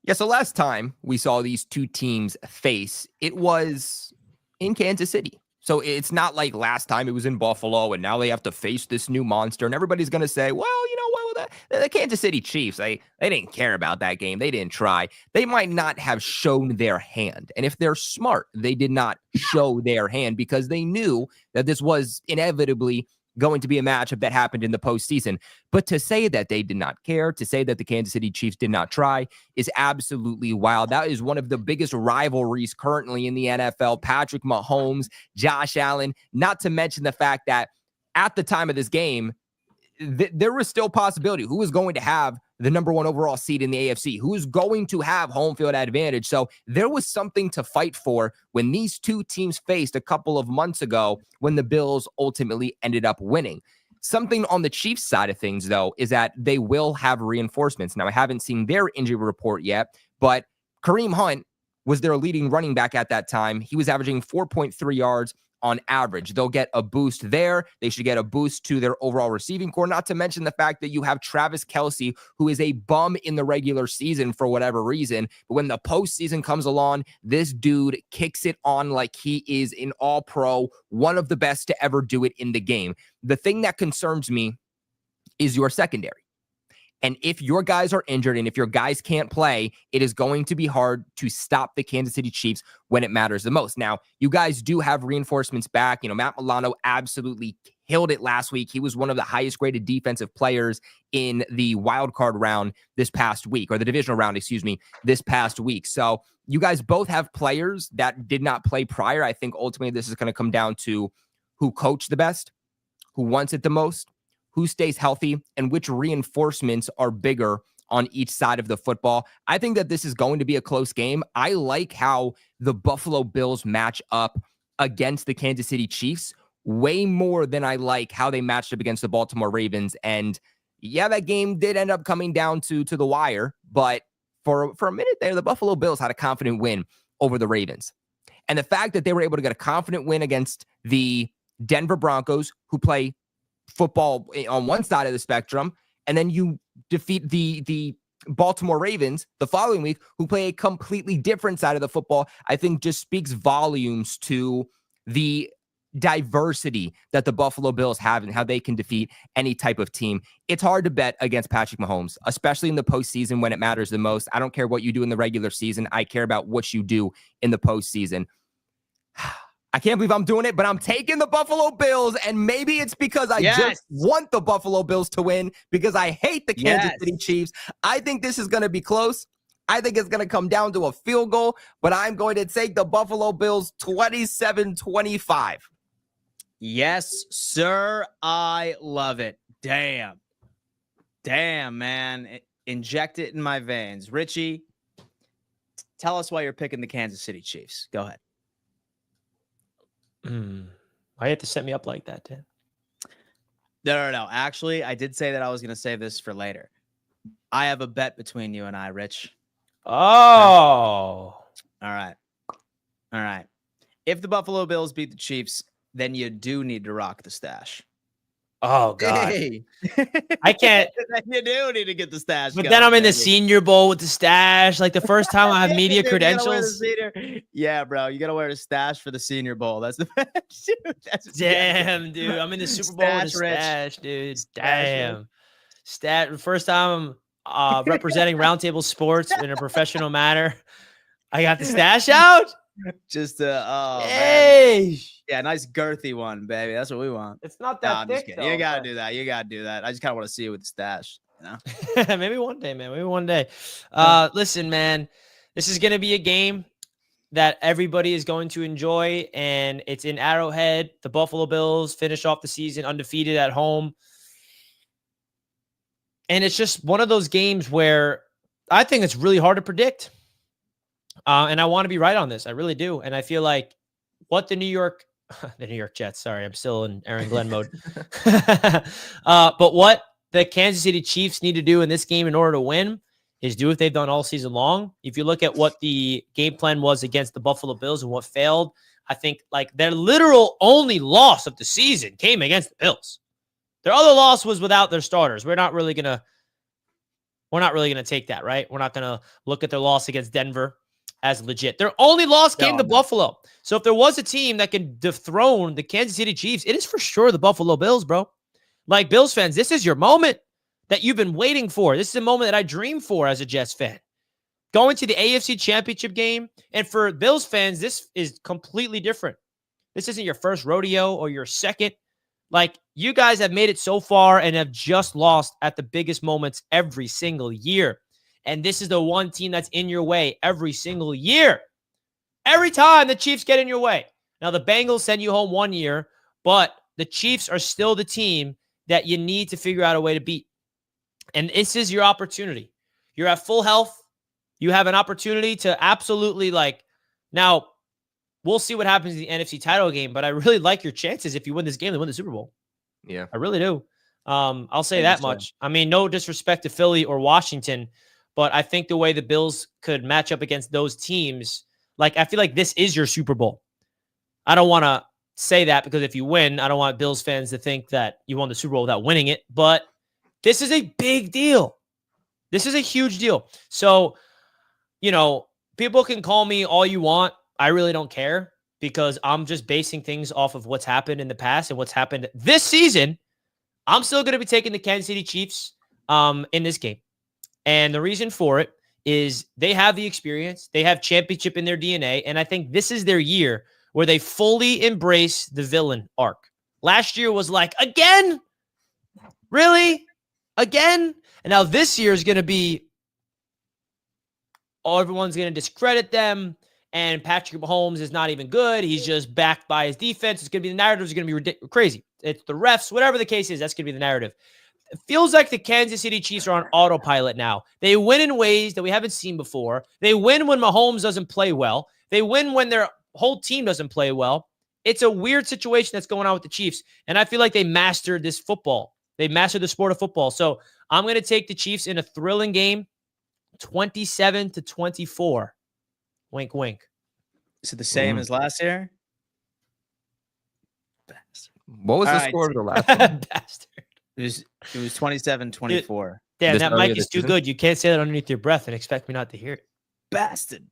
Yeah, so last time we saw these two teams face, it was in Kansas City. So it's not like last time it was in Buffalo and now they have to face this new monster. And everybody's going to say, well, you know what? The Kansas City Chiefs, they didn't care about that game. They didn't try. They might not have shown their hand. And if they're smart, they did not show their hand because they knew that this was inevitably going to be a matchup that happened in the postseason. But to say that they did not care, to say that the Kansas City Chiefs did not try is absolutely wild. That is one of the biggest rivalries currently in the NFL. Patrick Mahomes, Josh Allen, not to mention the fact that at the time of this game, there was still possibility who was going to have the number 1 overall seed in the AFC, who is going to have home field advantage. So there was something to fight for when these two teams faced a couple of months ago when the Bills ultimately ended up winning. Something on the Chiefs side of things, though, is that they will have reinforcements. Now, I haven't seen their injury report yet, but Kareem Hunt was their leading running back at that time. He was averaging 4.3 yards on average. They'll get a boost there. They should get a boost to their overall receiving core, not to mention the fact that you have Travis Kelce, who is a bum in the regular season for whatever reason. But when the postseason comes along, this dude kicks it on like he is an all-pro, one of the best to ever do it in the game. The thing that concerns me is your secondary. And if your guys are injured and if your guys can't play, it is going to be hard to stop the Kansas City Chiefs when it matters the most. Now, you guys do have reinforcements back. You know, Matt Milano absolutely killed it last week. He was one of the highest graded defensive players in the wild card round this past week, or the divisional round, this past week. So you guys both have players that did not play prior. I think ultimately this is going to come down to who coached the best, who wants it the most, who stays healthy, and which reinforcements are bigger on each side of the football. I think that this is going to be a close game. I like how the Buffalo Bills match up against the Kansas City Chiefs way more than I like how they matched up against the Baltimore Ravens. And yeah, that game did end up coming down to the wire, but for a minute there, the Buffalo Bills had a confident win over the Ravens. And the fact that they were able to get a confident win against the Denver Broncos, who play football on one side of the spectrum, and then you defeat the Baltimore Ravens the following week, who play a completely different side of the football, I think just speaks volumes to the diversity that the Buffalo Bills have and how they can defeat any type of team. It's hard to bet against Patrick Mahomes, especially in the postseason when it matters the most. I don't care what you do in the regular season. I care about what you do in the postseason. I can't believe I'm doing it, but I'm taking the Buffalo Bills, and maybe it's because I just want the Buffalo Bills to win because I hate the Kansas City Chiefs. I think this is going to be close. I think it's going to come down to a field goal, but I'm going to take the Buffalo Bills 27-25. Yes, sir. I love it. Damn, man. Inject it in my veins. Richie, tell us why you're picking the Kansas City Chiefs. Go ahead. Why you have to set me up like that, Dan? No. Actually, I did say that I was going to save this for later. I have a bet between you and I, Rich. Oh. All right. If the Buffalo Bills beat the Chiefs, then you do need to rock the stash. Oh, God. Hey. I can't. You do need to get the stash. But then I'm in the Senior Bowl with the stash. Like the first time I have media credentials. Yeah, bro. You got to wear a stash for the Senior Bowl. That's the best. Damn, dude. I'm in the Super Bowl with a stash, dude. Damn. First time I'm representing Roundtable Sports in a professional manner. I got the stash out. Just hey. Man. Yeah, nice girthy one, baby. That's what we want. It's not that thick, though. You gotta do that. I just kind of want to see you with the stash, you know? Maybe one day, man. Maybe one day. Listen, man, this is gonna be a game that everybody is going to enjoy, and it's in Arrowhead. The Buffalo Bills finish off the season undefeated at home. And it's just one of those games where I think it's really hard to predict. And I want to be right on this. I really do. And I feel like what the New York Jets, sorry, I'm still in Aaron Glenn mode. But what the Kansas City Chiefs need to do in this game in order to win is do what they've done all season long. If you look at what the game plan was against the Buffalo Bills and what failed, I think like their literal only loss of the season came against the Bills. Their other loss was without their starters. We're not really going to We're not really going to take that, right? We're not going to look at their loss against Denver as legit. Their only loss came to Buffalo. So if there was a team that can dethrone the Kansas City Chiefs, it is for sure the Buffalo Bills, bro. Like, Bills fans, this is your moment that you've been waiting for. This is a moment that I dream for as a Jets fan. Going to the AFC Championship game. And for Bills fans, this is completely different. This isn't your first rodeo or your second. Like, you guys have made it so far and have just lost at the biggest moments every single year. And this is the one team that's in your way every single year. Every time the Chiefs get in your way. Now, the Bengals send you home one year, but the Chiefs are still the team that you need to figure out a way to beat. And this is your opportunity. You're at full health. You have an opportunity to absolutely, like, now, we'll see what happens in the NFC title game, but I really like your chances if you win this game to win the Super Bowl. Yeah. I really do. I'll say that much. I mean, no disrespect to Philly or Washington, but I think the way the Bills could match up against those teams, like, I feel like this is your Super Bowl. I don't want to say that because if you win, I don't want Bills fans to think that you won the Super Bowl without winning it, but this is a big deal. This is a huge deal. So, you know, people can call me all you want. I really don't care because I'm just basing things off of what's happened in the past and what's happened this season. I'm still going to be taking the Kansas City Chiefs in this game. And the reason for it is they have the experience. They have championship in their DNA. And I think this is their year where they fully embrace the villain arc. Last year was like, again? Really? Again? And now this year is going to be, everyone's going to discredit them. And Patrick Mahomes is not even good. He's just backed by his defense. It's going to be, the narrative is going to be crazy. It's the refs, whatever the case is, that's going to be the narrative. It feels like the Kansas City Chiefs are on autopilot now. They win in ways that we haven't seen before. They win when Mahomes doesn't play well. They win when their whole team doesn't play well. It's a weird situation that's going on with the Chiefs. And I feel like they mastered this football. They mastered the sport of football. So I'm going to take the Chiefs in a thrilling game, 27-24. Wink, wink. Is it the same as last year? Bastard. What was the score of the last one? Bastard. It was 27-24. Damn, This that earlier mic is this too season? good. You can't say that underneath your breath and expect me not to hear it. Bastard.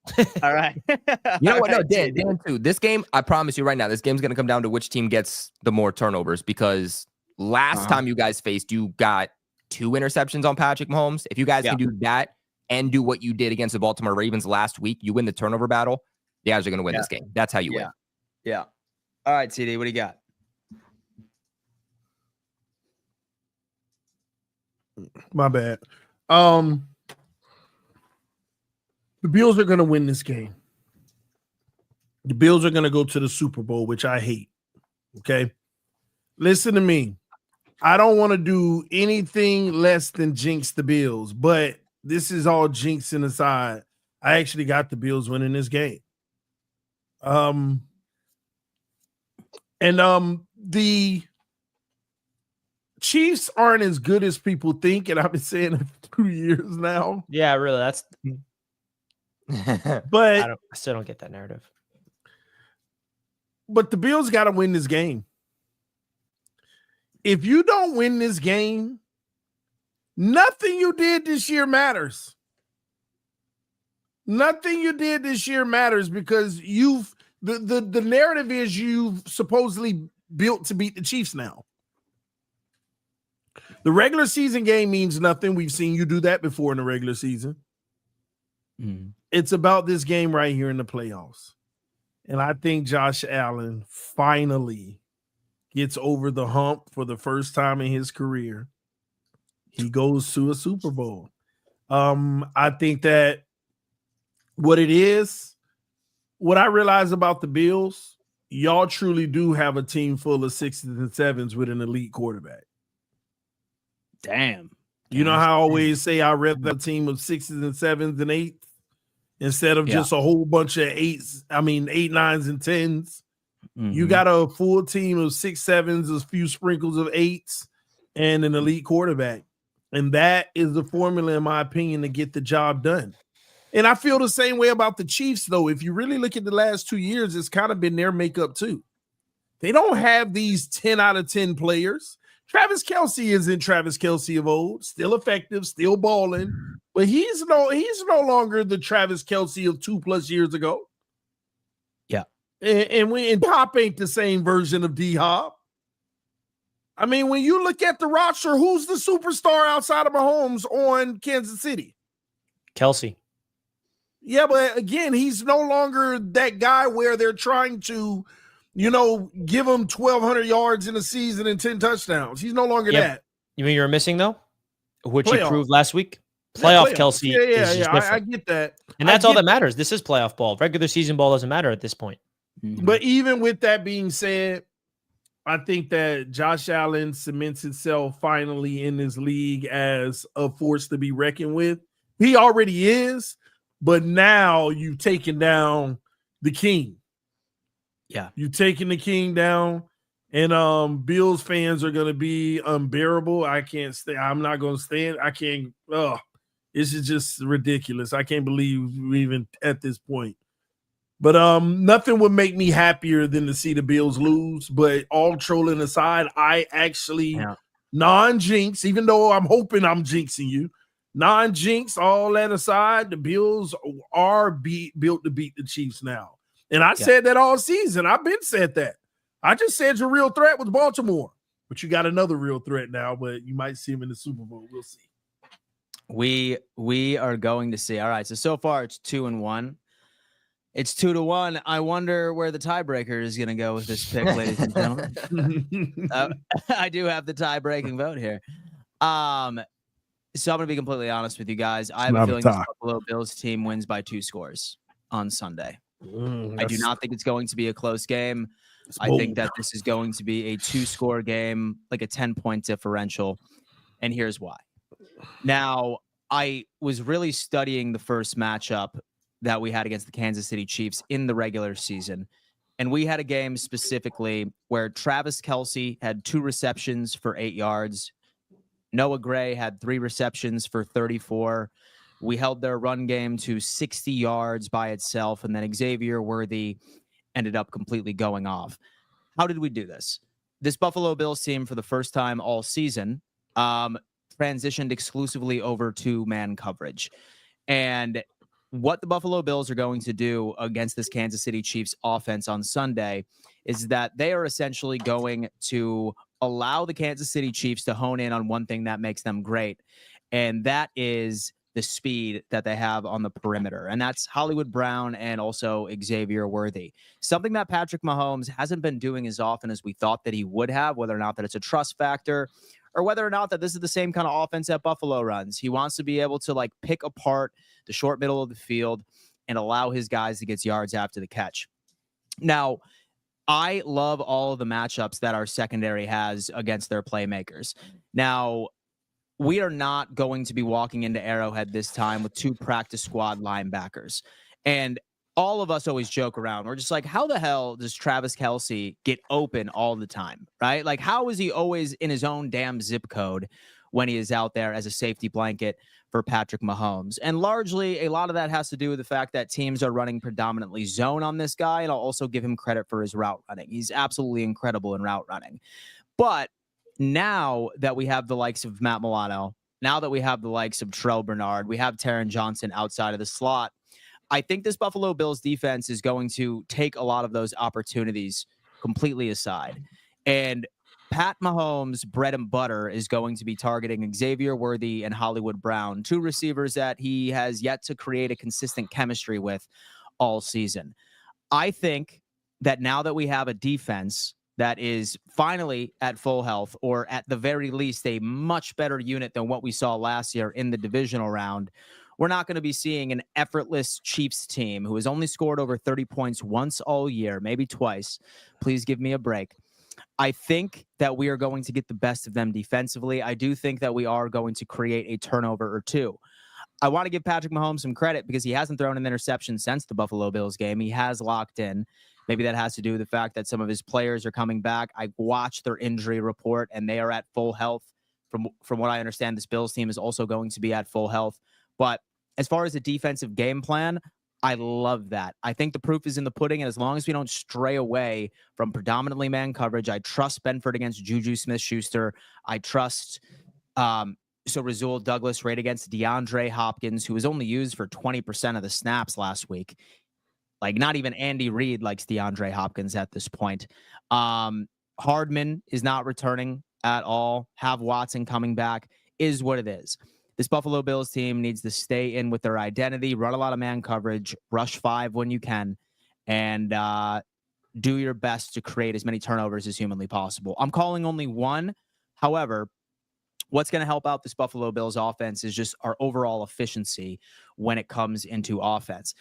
All right. You know what? No, All right, Dan, dude. Dan, too. This game, I promise you right now, this game's going to come down to which team gets the more turnovers because last time you guys faced, you got 2 interceptions on Patrick Mahomes. If you guys can do that and do what you did against the Baltimore Ravens last week, you win the turnover battle. You guys are going to win this game. That's how you win. Yeah. All right, TD, what do you got? My bad. The Bills are going to win this game. The Bills are going to go to the Super Bowl, which I hate. Okay? Listen to me. I don't want to do anything less than jinx the Bills, but this is all jinxing aside. I actually got the Bills winning this game. The Chiefs aren't as good as people think, and I've been saying it for 2 years now. Yeah, really. That's. But I still don't get that narrative. But the Bills got to win this game. If you don't win this game, nothing you did this year matters. Nothing you did this year matters because the narrative is you've supposedly built to beat the Chiefs now. The regular season game means nothing. We've seen you do that before in the regular season. It's about this game right here in the playoffs. And I think Josh Allen finally gets over the hump for the first time in his career. He goes to a Super Bowl. I think that what I realize about the Bills, y'all truly do have a team full of 6s and 7s with an elite quarterback. Damn. You know how I always say I rather have a team of 6s and 7s and 8s instead of just a whole bunch of 8s. I mean, 8, 9s, and 10s. You got a full team of 6, 7s, a few sprinkles of 8s, and an elite quarterback. And that is the formula, in my opinion, to get the job done. And I feel the same way about the Chiefs, though. If you really look at the last 2 years, it's kind of been their makeup, too. They don't have these 10 out of 10 players. Travis Kelce isn't Travis Kelce of old, still effective, still balling, but he's no longer the Travis Kelce of 2+ years ago. Yeah. And Pop ain't the same version of D-Hop. I mean, when you look at the roster, who's the superstar outside of Mahomes on Kansas City? Kelce. Yeah, but again, he's no longer that guy where they're trying to, give him 1,200 yards in a season and 10 touchdowns. He's no longer that. You mean you're missing, though? Which Playoff. he proved last week? Playoff Kelce is just different. I get that. And that's all that matters. This is playoff ball. Regular season ball doesn't matter at this point. Mm-hmm. But even with that being said, I think that Josh Allen cements himself finally in this league as a force to be reckoned with. He already is, but now you've taken down the king. Yeah. You've taken the king down, and Bills fans are going to be unbearable. I can't stay. I'm not going to stand. I can't. This is just ridiculous. I can't believe we're even at this point. But nothing would make me happier than to see the Bills lose. But all trolling aside, I actually non-jinx, even though I'm hoping I'm jinxing you, non-jinx, all that aside, the Bills are built to beat the Chiefs now. And I said that all season. I've been said that. I just said your real threat was Baltimore. But you got another real threat now, but you might see him in the Super Bowl. We'll see. We are going to see. All right, so far it's 2-1. It's 2-1. I wonder where the tiebreaker is going to go with this pick, ladies and gentlemen. I do have the tie-breaking vote here. So I'm going to be completely honest with you guys. I have a feeling this Buffalo Bills team wins by 2 scores on Sunday. I do not think it's going to be a close game. I think that this is going to be a 2-score game, like a 10-point differential. And here's why. Now, I was really studying the first matchup that we had against the Kansas City Chiefs in the regular season. And we had a game specifically where Travis Kelce had 2 receptions for 8 yards. Noah Gray had 3 receptions for 34. We held their run game to 60 yards by itself. And then Xavier Worthy ended up completely going off. How did we do this? This Buffalo Bills team, for the first time all season, transitioned exclusively over to man coverage. And what the Buffalo Bills are going to do against this Kansas City Chiefs offense on Sunday is that they are essentially going to allow the Kansas City Chiefs to hone in on one thing that makes them great, and that is the speed that they have on the perimeter. And that's Hollywood Brown and also Xavier Worthy. Something that Patrick Mahomes hasn't been doing as often as we thought that he would have, whether or not that it's a trust factor or whether or not that this is the same kind of offense that Buffalo runs. He wants to be able to pick apart the short middle of the field and allow his guys to get yards after the catch. Now, I love all of the matchups that our secondary has against their playmakers. Now, we are not going to be walking into Arrowhead this time with 2 practice squad linebackers. And all of us always joke around. We're just like, how the hell does Travis Kelce get open all the time, right? Like, how is he always in his own damn zip code when he is out there as a safety blanket for Patrick Mahomes? And largely, a lot of that has to do with the fact that teams are running predominantly zone on this guy, and I'll also give him credit for his route running. He's absolutely incredible in route running. But now that we have the likes of Matt Milano, now that we have the likes of Terrell Bernard, we have Taron Johnson outside of the slot, I think this Buffalo Bills defense is going to take a lot of those opportunities completely aside. And Pat Mahomes' bread and butter is going to be targeting Xavier Worthy and Hollywood Brown, 2 receivers that he has yet to create a consistent chemistry with all season. I think that now that we have a defense that is finally at full health, or at the very least a much better unit than what we saw last year in the divisional round, we're not going to be seeing an effortless Chiefs team who has only scored over 30 points once all year, maybe twice. Please give me a break. I think that we are going to get the best of them defensively. I do think that we are going to create a turnover or 2. I want to give Patrick Mahomes some credit because he hasn't thrown an interception since the Buffalo Bills game. He has locked in. Maybe that has to do with the fact that some of his players are coming back. I watched their injury report, and they are at full health. From what I understand, this Bills team is also going to be at full health. But as far as the defensive game plan, I love that. I think the proof is in the pudding, and as long as we don't stray away from predominantly man coverage, I trust Benford against Juju Smith-Schuster. I trust Rasul Douglas right against DeAndre Hopkins, who was only used for 20% of the snaps last week. Like, not even Andy Reid likes DeAndre Hopkins at this point. Hardman is not returning at all. Have Watson coming back is what it is. This Buffalo Bills team needs to stay in with their identity, run a lot of man coverage, rush 5 when you can, and do your best to create as many turnovers as humanly possible. I'm calling only one. However, what's going to help out this Buffalo Bills offense is just our overall efficiency when it comes into offense.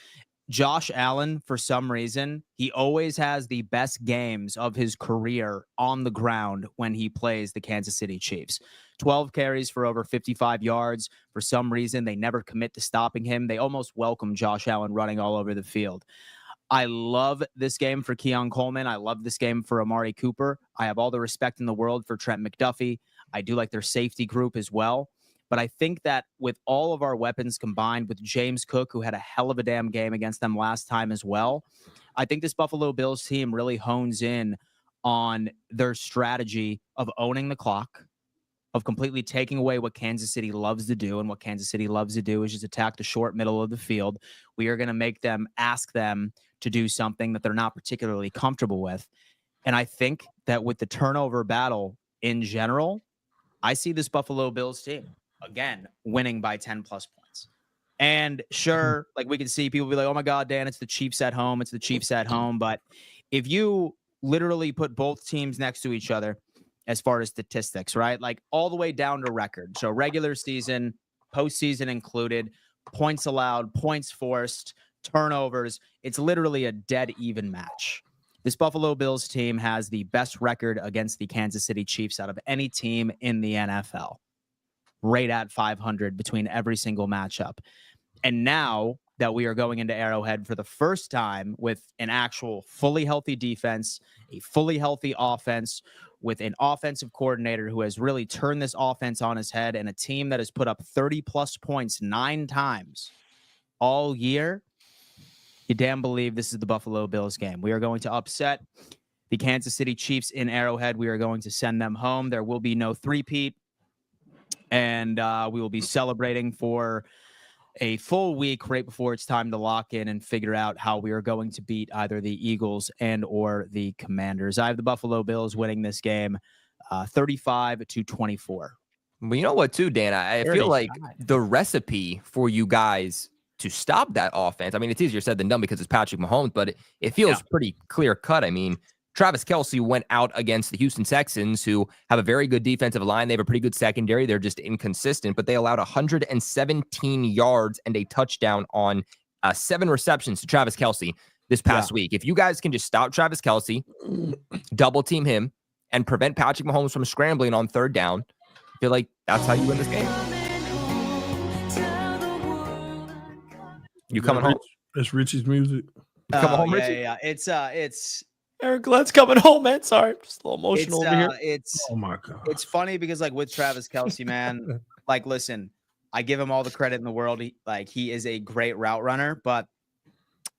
Josh Allen, for some reason, he always has the best games of his career on the ground when he plays the Kansas City Chiefs. 12 carries for over 55 yards. For some reason, they never commit to stopping him. They almost welcome Josh Allen running all over the field. I love this game for Keon Coleman. I love this game for Amari Cooper. I have all the respect in the world for Trent McDuffie. I do like their safety group as well. But I think that with all of our weapons combined with James Cook, who had a hell of a damn game against them last time as well, I think this Buffalo Bills team really hones in on their strategy of owning the clock, of completely taking away what Kansas City loves to do. And what Kansas City loves to do is just attack the short middle of the field. We are going to make them ask them to do something that they're not particularly comfortable with. And I think that with the turnover battle in general, I see this Buffalo Bills team again winning by 10 plus points. And sure, like, we can see people be like, oh my God, Dan, it's the Chiefs at home. It's the Chiefs at home. But if you literally put both teams next to each other as far as statistics, right? Like, all the way down to record. So regular season, postseason included, points allowed, points forced, turnovers. It's literally a dead even match. This Buffalo Bills team has the best record against the Kansas City Chiefs out of any team in the NFL. Right at 500 between every single matchup. And now that we are going into Arrowhead for the first time with an actual fully healthy defense, a fully healthy offense, with an offensive coordinator who has really turned this offense on his head, and a team that has put up 30-plus points 9 times all year, you damn believe this is the Buffalo Bills game. We are going to upset the Kansas City Chiefs in Arrowhead. We are going to send them home. There will be no three-peat. And we will be celebrating for a full week right before it's time to lock in and figure out how we are going to beat either the Eagles and or the Commanders. I have the Buffalo Bills winning this game 35-24. Well, you know what, too, Dan? I feel like the recipe for you guys to stop that offense, I mean, it's easier said than done because it's Patrick Mahomes, but it feels pretty clear cut. I mean, Travis Kelce went out against the Houston Texans, who have a very good defensive line. They have a pretty good secondary. They're just inconsistent, but they allowed 117 yards and a touchdown on 7 receptions to Travis Kelce this past week. If you guys can just stop Travis Kelce, double team him, and prevent Patrick Mahomes from scrambling on 3rd down, I feel like that's how you win this game. You coming home? That's Richie's music. Coming home, Richie? Yeah. It's Eric Glenn's coming home, man. Sorry, just a little emotional over here. Oh my God. It's funny because, like, with Travis Kelce, man, like, listen, I give him all the credit in the world. He is a great route runner, but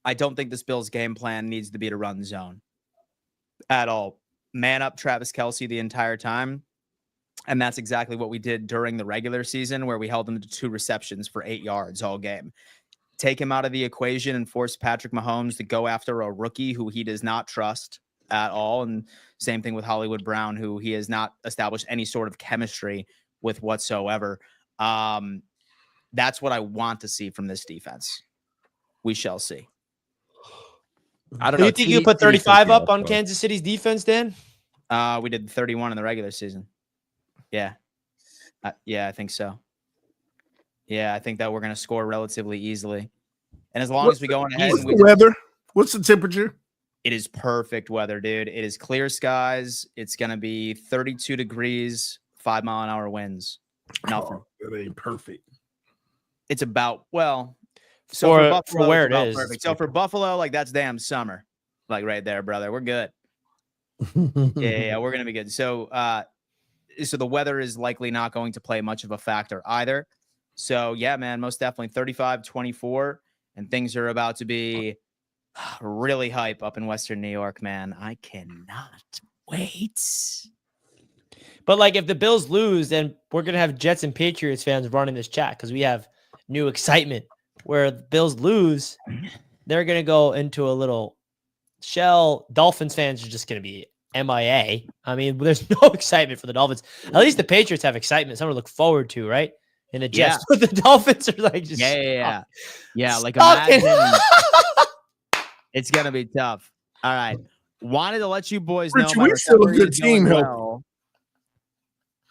I don't think this Bills game plan needs to be to run zone at all. Man up Travis Kelce the entire time. And that's exactly what we did during the regular season, where we held him to 2 receptions for 8 yards all game. Take him out of the equation and force Patrick Mahomes to go after a rookie who he does not trust at all. And same thing with Hollywood Brown, who he has not established any sort of chemistry with whatsoever. That's what I want to see from this defense. We shall see. I don't Do know. you think you put 35 up on Kansas City's defense, Dan? We did 31 in the regular season. Yeah. I think so. Yeah, I think that we're going to score relatively easily. And as long as we go on ahead. What's the weather? What's the temperature? It is perfect weather, dude. It is clear skies. It's going to be 32 degrees, 5-mile-an-hour winds. Nothing. Oh, that ain't perfect. It's about, well, so for Buffalo, for where it is. Perfect. So for Buffalo, like, that's damn summer. Like, right there, brother. We're good. Yeah, we're going to be good. So the weather is likely not going to play much of a factor either. So, yeah, man, most definitely 35-24. and things are about to be really hype up in Western New York, man. I cannot wait. But like, if the Bills lose, then we're gonna have Jets and Patriots fans running this chat because we have new excitement. Where the Bills lose, they're gonna go into a little shell. Dolphins fans are just gonna be MIA. I mean, there's no excitement for the Dolphins. At least the Patriots have excitement, something to look forward to, right? And the Jets, but the Dolphins are like just like imagine. It's gonna be tough. All right, wanted to let you boys know my recovery is going well.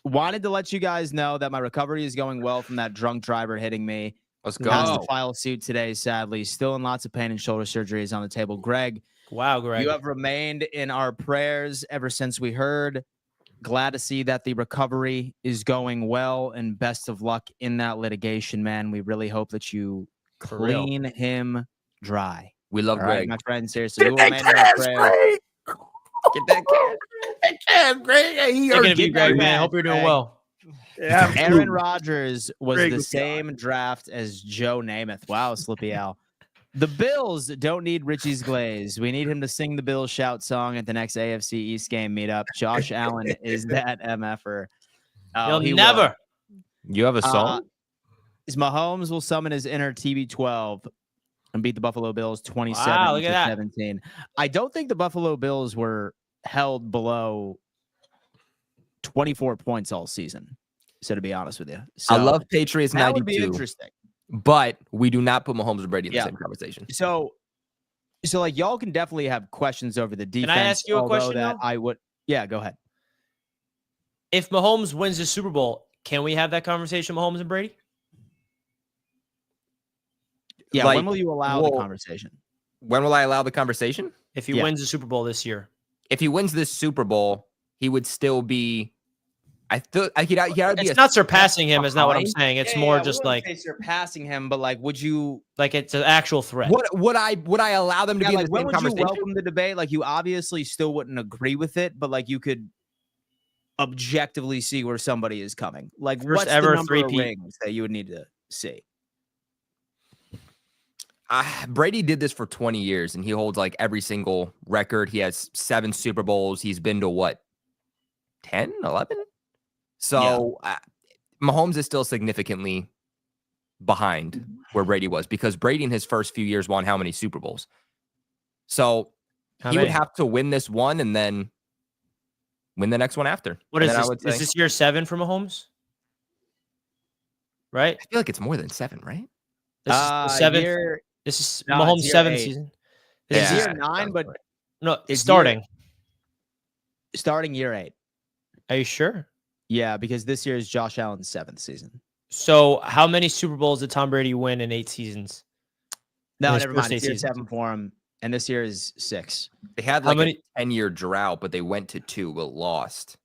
Wanted to let you guys know that my recovery is going well from that drunk driver hitting me. Let's go. Has to file suit today, sadly. Still in lots of pain and shoulder surgeries on the table. Greg, wow, Greg, you have remained in our prayers ever since we heard. Glad to see that the recovery is going well, and best of luck in that litigation, man. We really hope that you clean him dry. We love Greg. Right, my friend, seriously. Get that cash, Greg. Get that cash, Greg. Hey, Greg, man. I hope you're doing well. Yeah, Aaron Rodgers was the same draft as Joe Namath. Wow, Slippy Al. The Bills don't need Richie's glaze. We need him to sing the Bills shout song at the next AFC East game meetup. Josh Allen is that MFer. He'll never. You have a song? Mahomes will summon his inner TB12 and beat the Buffalo Bills 27-17. I don't think the Buffalo Bills were held below 24 points all season. So to be honest with you, I love Patriots 92. That would be interesting. But we do not put Mahomes and Brady in the same conversation. So like y'all can definitely have questions over the defense. Can I ask you a question? I would. Yeah, go ahead. If Mahomes wins the Super Bowl, can we have that conversation, Mahomes and Brady? Yeah. When will you allow the conversation? When will I allow the conversation? If he wins the Super Bowl this year. If he wins this Super Bowl, he would still be. I thought it's not surpassing him. Is not what I'm saying. It's more just like surpassing him. But like, would you like it's an actual threat? Would I allow them to be in the same conversation? You welcome the debate? Like, you obviously still wouldn't agree with it, but like you could objectively see where somebody is coming. Like, what's the number of rings that you would need to see? Brady did this for 20 years, and he holds like every single record. He has 7 Super Bowls. He's been to what, 10, 11? So Mahomes is still significantly behind where Brady was, because Brady in his first few years won how many Super Bowls? So he would have to win this one and then win the next one after. What is this? Is this year 7 for Mahomes? Right? I feel like it's more than 7, right? This is the 7th. This is Mahomes' 7th season. This is year 9, but no, it's starting year 8. Are you sure? Yeah, because this year is Josh Allen's 7th season. So how many Super Bowls did Tom Brady win in 8 seasons? No, never mind. It's year 7 for him, and this year is 6. They had like a 10-year drought, but they went to 2 but lost.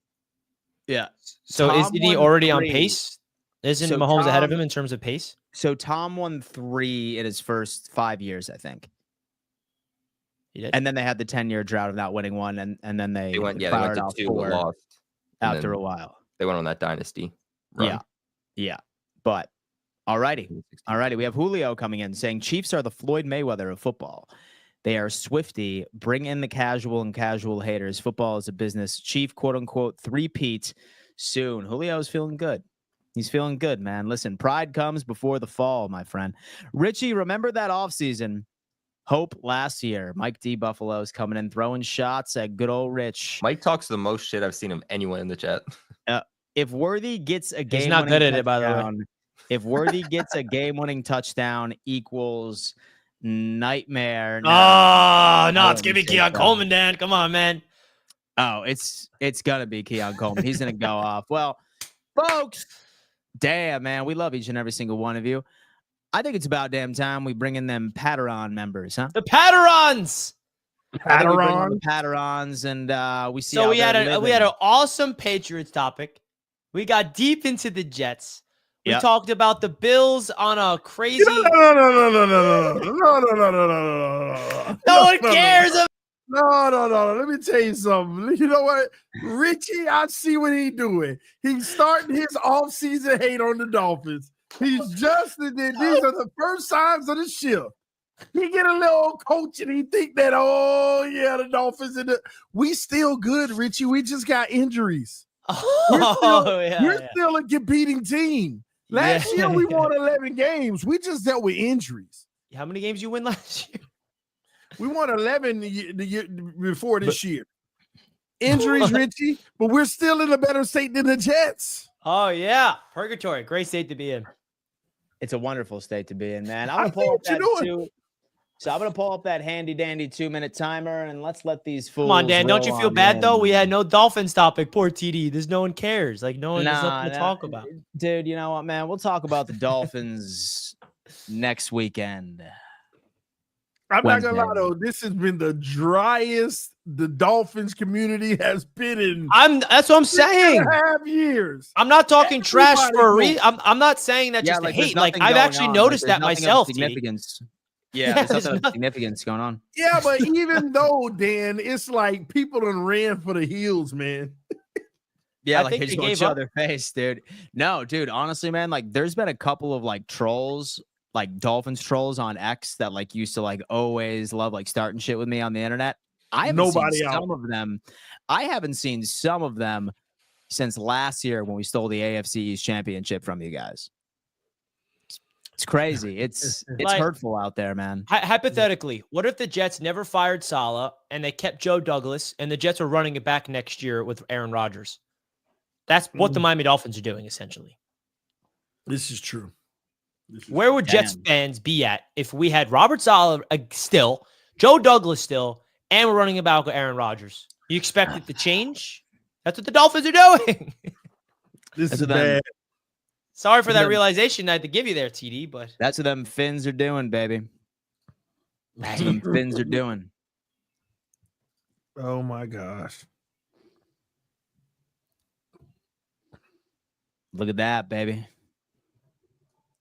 Yeah. So isn't he already on pace? Isn't Mahomes ahead of him in terms of pace? So Tom won 3 in his first 5 years, I think. He did? And then they had the 10-year drought of not winning one, and then they went to 2 but lost after a while. They went on that dynasty run. Yeah. But all righty. We have Julio coming in saying Chiefs are the Floyd Mayweather of football. They are Swifty. Bring in the casual and casual haters. Football is a business. Chief, quote unquote, 3-peat soon. Julio's feeling good. He's feeling good, man. Listen, pride comes before the fall, my friend. Richie, remember that offseason? Hope last year. Mike D. Buffalo's coming in, throwing shots at good old Rich. Mike talks the most shit I've seen of anyone in the chat. If Worthy gets a game, he's not good at it, by the way. If Worthy gets a game-winning touchdown equals nightmare. No, it's gonna be Keon Coleman, Dan. Come on, man. Oh, it's gonna be Keon Coleman. He's gonna go off. Well, folks, damn, man, we love each and every single one of you. I think it's about damn time we bring in them Patreon members, huh? The Patrons. Patrons, and we see. So we had an awesome Patriots topic. We got deep into the Jets. We talked about the Bills on a crazy. No. No one cares. No. Let me tell you something. You know what? Richie, I see what he's doing. He's starting his off-season hate on the Dolphins. These are the first signs of the shift. He get a little coach and he think that, oh yeah, the Dolphins we still good, Richie. We just got injuries. We're still a competing team. Last year we won 11 games. We just dealt with injuries. How many games you win last year? We won 11 the year before this year. Injuries, Richie, but we're still in a better state than the Jets. Oh yeah, purgatory, great state to be in. It's a wonderful state to be in, man. I'm gonna pull up that So I'm gonna pull up that handy dandy 2-minute timer and let's let these fools. Come on, Dan. Don't you feel bad though? We had no Dolphins topic. Poor TD. There's no one cares. Like no one has nothing to talk about. Dude, you know what, man? We'll talk about the Dolphins next weekend. I'm not gonna lie though. This has been the driest the Dolphins community has been in. That's what I'm saying. 2.5 years. I'm not talking trash for a reason. I'm not saying that just to hate. Like I've actually noticed that myself. Significance. Yeah, there's nothing of significance going on. Yeah, but even though, Dan, it's like people done ran for the hills, man. Yeah, like they just won't show their face, dude. No, dude, honestly, man, like there's been a couple of like trolls, like Dolphins trolls on X that like used to like always love like starting shit with me on the internet. I haven't seen some of them. I haven't seen some of them since last year when we stole the AFC East Championship from you guys. It's crazy. It's like, hurtful out there, man. Hypothetically, what if the Jets never fired Saleh and they kept Joe Douglas and the Jets are running it back next year with Aaron Rodgers? That's what the Miami Dolphins are doing, essentially. This is true. Where would Jets fans be at if we had Robert Saleh still, Joe Douglas still, and we're running it back with Aaron Rodgers? You expect it to change? That's what the Dolphins are doing. This is bad. Sorry for that realization I had to give you there, TD, but that's what them Finns are doing, baby. That's what them Finns are doing. Oh my gosh. Look at that, baby.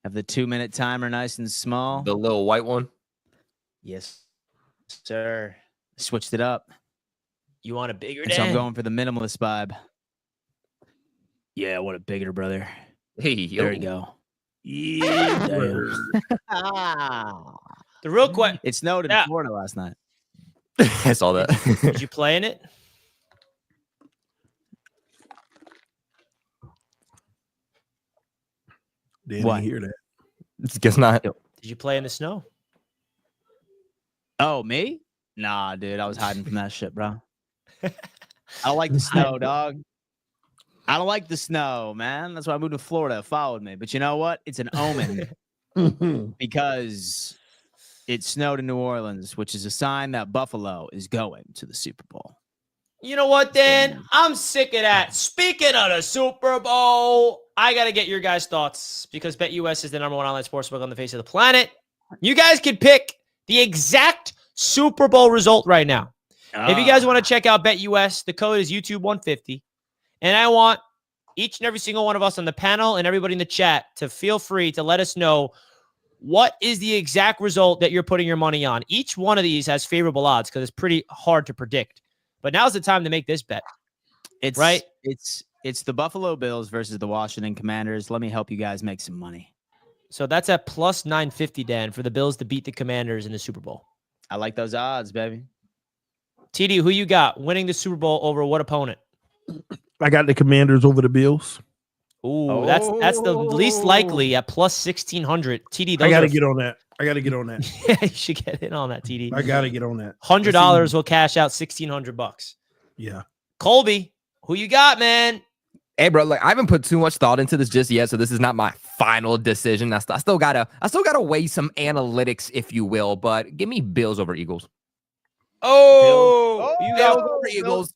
Have the 2-minute timer nice and small. The little white one. Yes, sir. Switched it up. You want a bigger? So I'm going for the minimalist vibe. Yeah, I want it bigger, brother. Hey, there you go. Yeah. The real question. It snowed in Florida last night. I saw that. Did you play in it? Didn't hear that. Guess not. Did you play in the snow? Oh, me? Nah, dude. I was hiding from that shit, bro. I don't like the snow, dog. I don't like the snow, man. That's why I moved to Florida. It followed me. But you know what? It's an omen because it snowed in New Orleans, which is a sign that Buffalo is going to the Super Bowl. You know what, Dan? I'm sick of that. Speaking of the Super Bowl, I got to get your guys' thoughts because BetUS is the #1 online sportsbook on the face of the planet. You guys can pick the exact Super Bowl result right now. If you guys want to check out BetUS, the code is YouTube150. And I want each and every single one of us on the panel and everybody in the chat to feel free to let us know what is the exact result that you're putting your money on. Each one of these has favorable odds because it's pretty hard to predict. But now's the time to make this bet. It's right. It's the Buffalo Bills versus the Washington Commanders. Let me help you guys make some money. So that's at plus 950, Dan, for the Bills to beat the Commanders in the Super Bowl. I like those odds, baby. TD, who you got winning the Super Bowl over what opponent? I got the Commanders over the Bills. Ooh, that's the least likely at plus 1,600. TD, I got to get on that. Yeah, you should get in on that, TD. I got to get on that. $100 will cash out $1,600. Yeah. Colby, who you got, man? Hey, bro, like I haven't put too much thought into this just yet, so this is not my final decision. I still gotta weigh some analytics, if you will. But give me Bills over Eagles. Oh, you got Bills over Eagles.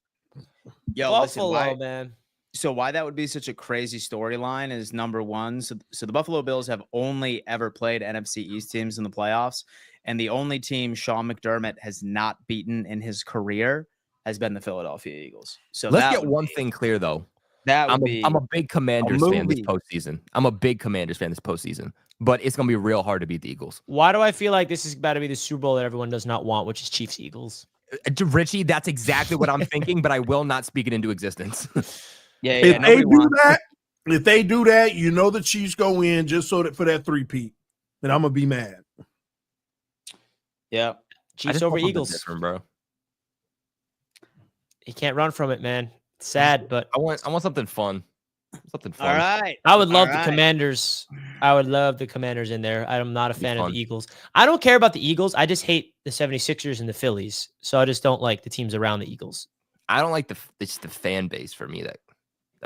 Yo, Buffalo, listen, man. So why that would be such a crazy storyline is number one. So the Buffalo Bills have only ever played NFC East teams in the playoffs. And the only team Sean McDermott has not beaten in his career has been the Philadelphia Eagles. So let's get one thing clear, though. I'm a big Commanders fan this postseason. But it's going to be real hard to beat the Eagles. Why do I feel like this is about to be the Super Bowl that everyone does not want, which is Chiefs-Eagles? Richie, that's exactly what I'm thinking, but I will not speak it into existence. If they do that, you know the Chiefs go in just so that for that 3-peat, and I'm gonna be mad. Yeah. I Chiefs just over want something Eagles. different, bro. You can't run from it, man. It's sad, but I want something fun. Something fun. All right. I would love All the right. Commanders. I would love the Commanders in there. I'm not a fan of fun. the Eagles. I don't care about the Eagles. I just hate the 76ers and the Phillies. So I just don't like the teams around the Eagles. I don't like it's the fan base for me that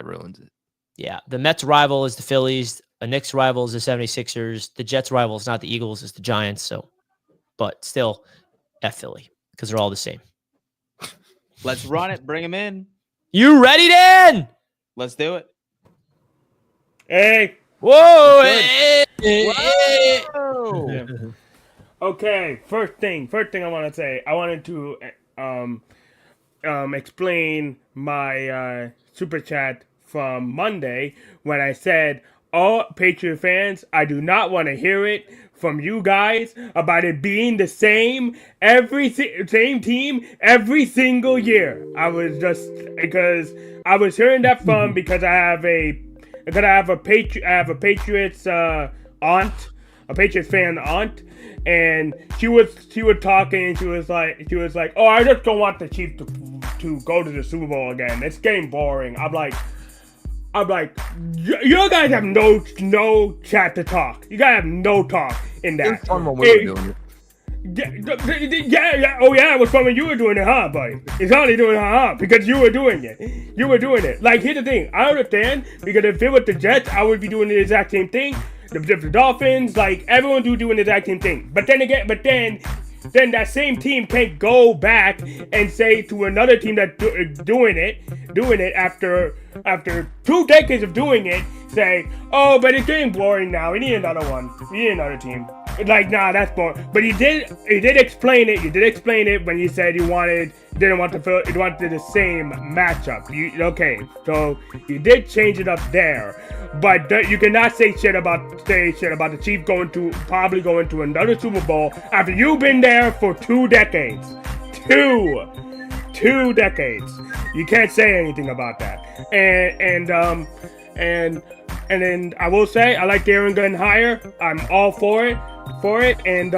ruins it. Yeah. The Mets rival is the Phillies. The Knicks rival is the 76ers. The Jets rival is not the Eagles, it's the Giants. So, but still, F Philly because they're all the same. Let's run it. Bring him in. You ready, Dan? Let's do it. Hey. Whoa. Good. Hey. Whoa. Okay. First thing I want to say. I wanted to explain my super chat from Monday when I said, "Oh, Patriot fans, I do not want to hear it from you guys about it being the same same team every single year." I was just because I was hearing that from because I have a Patriots aunt, a Patriots fan aunt, and she was talking and she was like, "Oh, I just don't want the Chiefs to go to the Super Bowl again. It's getting boring." I'm like, you guys have no chat to talk. You guys have no talk in that. It was fun when we were doing it. Yeah. Oh yeah, it was fun when you were doing it, huh, buddy? It's only doing it, huh? Because you were doing it. Like, here's the thing. I understand because if it was the Jets, I would be doing the exact same thing. The Dolphins, like everyone doing the exact same thing. But then that same team can't go back and say to another team that doing it after 2 decades of doing it, say, "Oh, but it's getting boring now. We need another one. We need another team." Like, nah, that's boring. But you did explain it. You did explain it when you said you wanted the same matchup. Okay, so you did change it up there. But you cannot say shit about the Chiefs probably going to another Super Bowl after you've been there for 2 decades. Two decades. You can't say anything about that. And then I will say I like Darren getting higher. I'm all for it. And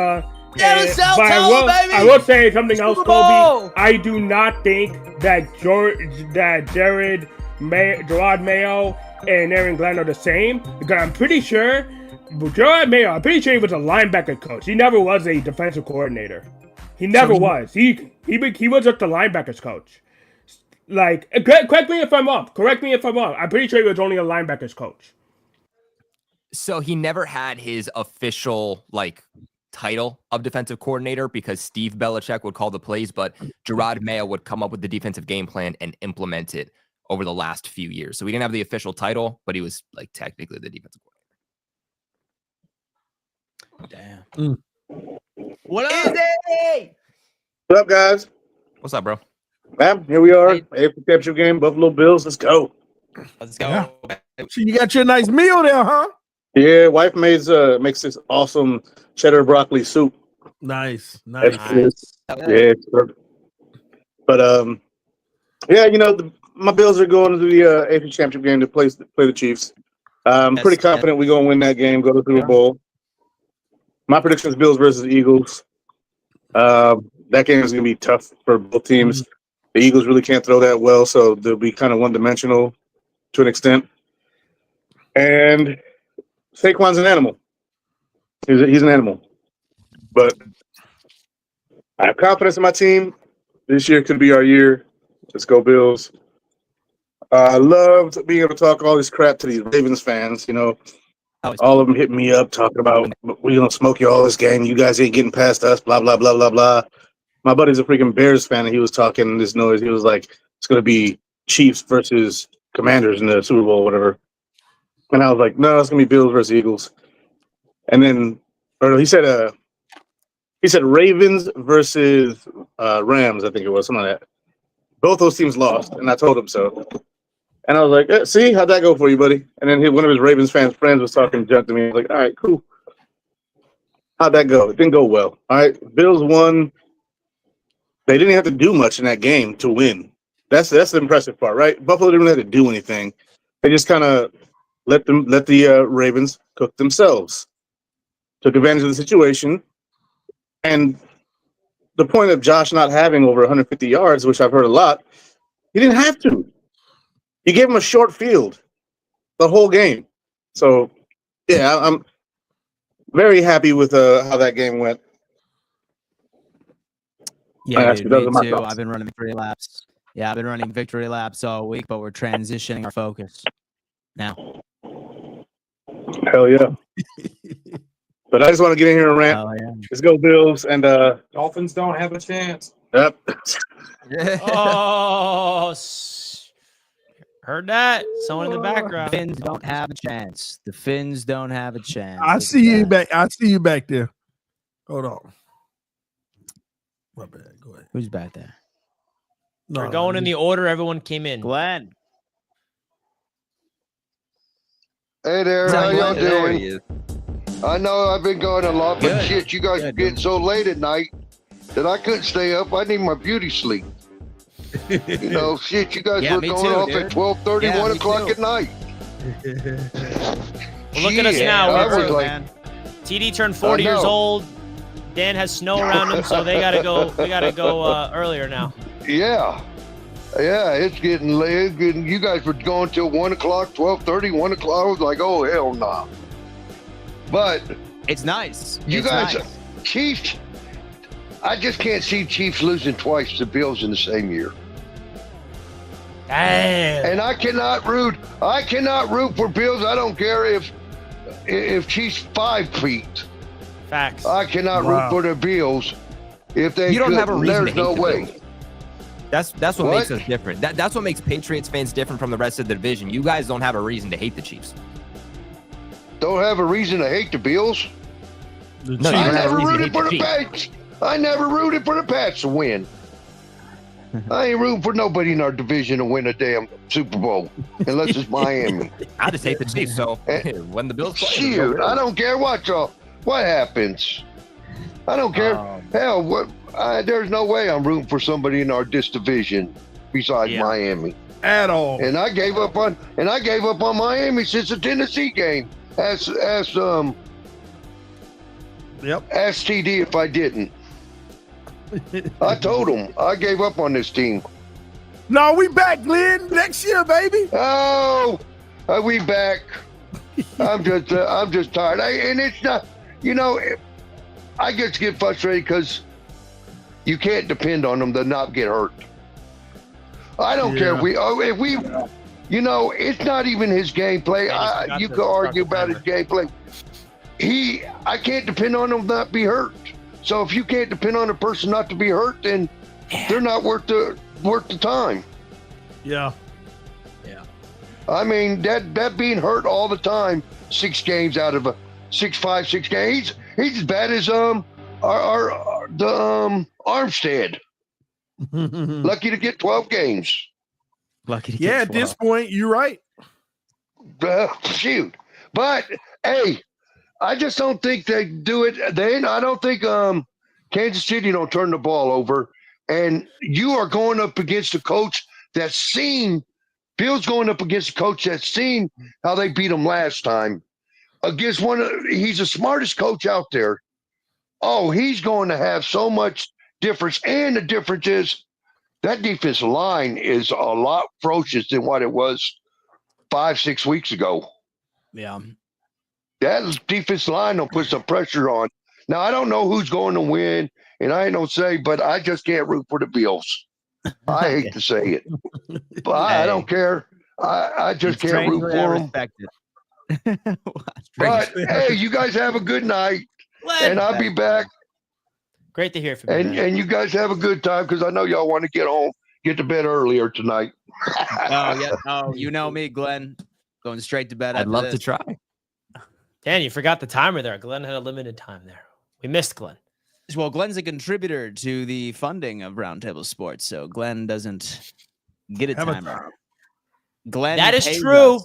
Yeah, let's sell, but baby. I will say something else, Super Bowl. Kobe. I do not think that Gerard Mayo and Aaron Glenn are the same, because I'm pretty sure Gerard Mayo, he was a linebacker coach. He never was a defensive coordinator. He never was. He was just a linebackers coach. Like, correct me if I'm wrong. I'm pretty sure he was only a linebackers coach. So he never had his official title of defensive coordinator because Steve Belichick would call the plays, but Gerard Mayo would come up with the defensive game plan and implement it over the last few years. So he didn't have the official title, but he was technically the defensive coordinator. Damn. What up? What up, guys? What's up, bro? Man, here we are. Hey. AFC Championship game, Buffalo Bills. Let's go. Let's go. Yeah. So you got your nice meal there, huh? Yeah, wife makes this awesome cheddar broccoli soup. Nice. It's it's perfect. But yeah, my Bills are going to the AFC Championship game to play the Chiefs. I'm pretty confident we're going to win that game, go to the Super Bowl. My prediction is Bills versus Eagles. That game is going to be tough for both teams. The Eagles really can't throw that well, so they'll be kind of one-dimensional to an extent. And Saquon's an animal. He's an animal. But I have confidence in my team. This year could be our year. Let's go, Bills. I loved being able to talk all this crap to these Ravens fans. All of them hitting me up talking about, we're going to smoke you all this game. You guys ain't getting past us, blah, blah, blah, blah, blah. My buddy's a freaking Bears fan, and he was talking this noise. He was like, it's going to be Chiefs versus Commanders in the Super Bowl or whatever. And I was like, no, it's going to be Bills versus Eagles. And then he said Ravens versus Rams, I think it was, something like that. Both those teams lost, and I told him so. And I was like, see, how'd that go for you, buddy? And then one of his Ravens fans' friends was talking junk to me. I was like, all right, cool. How'd that go? It didn't go well. All right, Bills won. They didn't have to do much in that game to win. That's the impressive part, right? Buffalo didn't have to do anything. They just kind of let the Ravens cook themselves. Took advantage of the situation. And the point of Josh not having over 150 yards, which I've heard a lot, he didn't have to. You gave him a short field the whole game. So, yeah, I'm very happy with how that game went. Yeah, dude, me too. I've been running victory laps. Yeah, I've been running victory laps all week, but we're transitioning our focus now. Hell yeah. But I just want to get in here and rant. Oh, yeah. Let's go, Bills. And Dolphins don't have a chance. Yep. Oh, heard that? Someone in the background. The Fins don't have a chance. The Fins don't have a chance. I see you back. I see you back there. Hold on. My bad. Go ahead. Who's back there? We're going in the order everyone came in. Glenn. Hey there, how y'all There he doing? is. I know I've been going a lot, but Good. shit, you guys are getting so late at night that I couldn't stay up. I need my beauty sleep. You know, shit, you guys Yeah, were me going too, off dude. at 12:30, Yeah, 1 me o'clock too. at night. Well, look at us Shit, now. I We're- was like, man. TD turned 40 years know. old. Dan has snow around him, so they gotta go. We gotta go earlier now. yeah. Yeah, it's getting late. You guys were going till 1 o'clock, 12:30, 1 o'clock. I was like, oh, hell no. Nah. But It's nice. you It's guys, nice. Chiefs, I just can't see Chiefs losing twice to Bills in the same year. Damn. And I cannot root for Bills. I don't care if Chiefs 5 feet. Facts. I cannot root for the Bills if they You don't have a couldn't. reason There's to hate no the way. Bills. That's what What? makes us different. That's what makes Patriots fans different from the rest of the division. You guys don't have a reason to hate the Chiefs. Don't have a reason to hate the Bills. No, you I don't have a never reason to rooted hate for the the Chiefs. Pats. I never rooted for the Pats to win. I ain't rooting for nobody in our division to win a damn Super Bowl unless it's Miami. I just hate the Chiefs. So when the Bills play, there's no Shoot, I don't care what happens. I don't care. Hell, there's no way I'm rooting for somebody in this division besides Miami. At all. And I gave up on Miami since the Tennessee game. Ask TD if I didn't. I told him I gave up on this team. No, we back, Glenn. Next year, baby. Oh, are we back? I'm just tired. And it's not, I just get frustrated because you can't depend on them to not get hurt. I don't care if we, it's not even his gameplay. You could argue about his gameplay. I can't depend on him not be hurt. So if you can't depend on a person not to be hurt, then they're not worth the time. Yeah. I mean, that being hurt all the time, 6 games out of 6 games. He's as bad as Armstead. Lucky to get 12 games. Lucky to get At this point, you're right. Shoot. But hey, I just don't think they do it. I don't think Kansas City don't turn the ball over. And you are going up against a coach that's seen. Bill's going up against a coach that's seen how they beat him last time. Against he's the smartest coach out there. Oh, he's going to have so much difference. And the difference is that defensive line is a lot ferocious than what it was 5-6 weeks ago. Yeah. That defensive line will put some pressure on. Now, I don't know who's going to win, and I ain't no say, but I just can't root for the Bills. I hate to say it, but I don't care. I just can't root for them. But hey, you guys have a good night, and I'll be back. Great to hear from you. And you guys have a good time because I know y'all want to get to bed earlier tonight. Oh yeah. Oh, you know me, Glenn. Going straight to bed. I'd love to try. Dan, you forgot the timer there. Glenn had a limited time there. We missed Glenn. Well, Glenn's a contributor to the funding of Roundtable Sports, so Glenn doesn't get a timer. Glenn, that is true.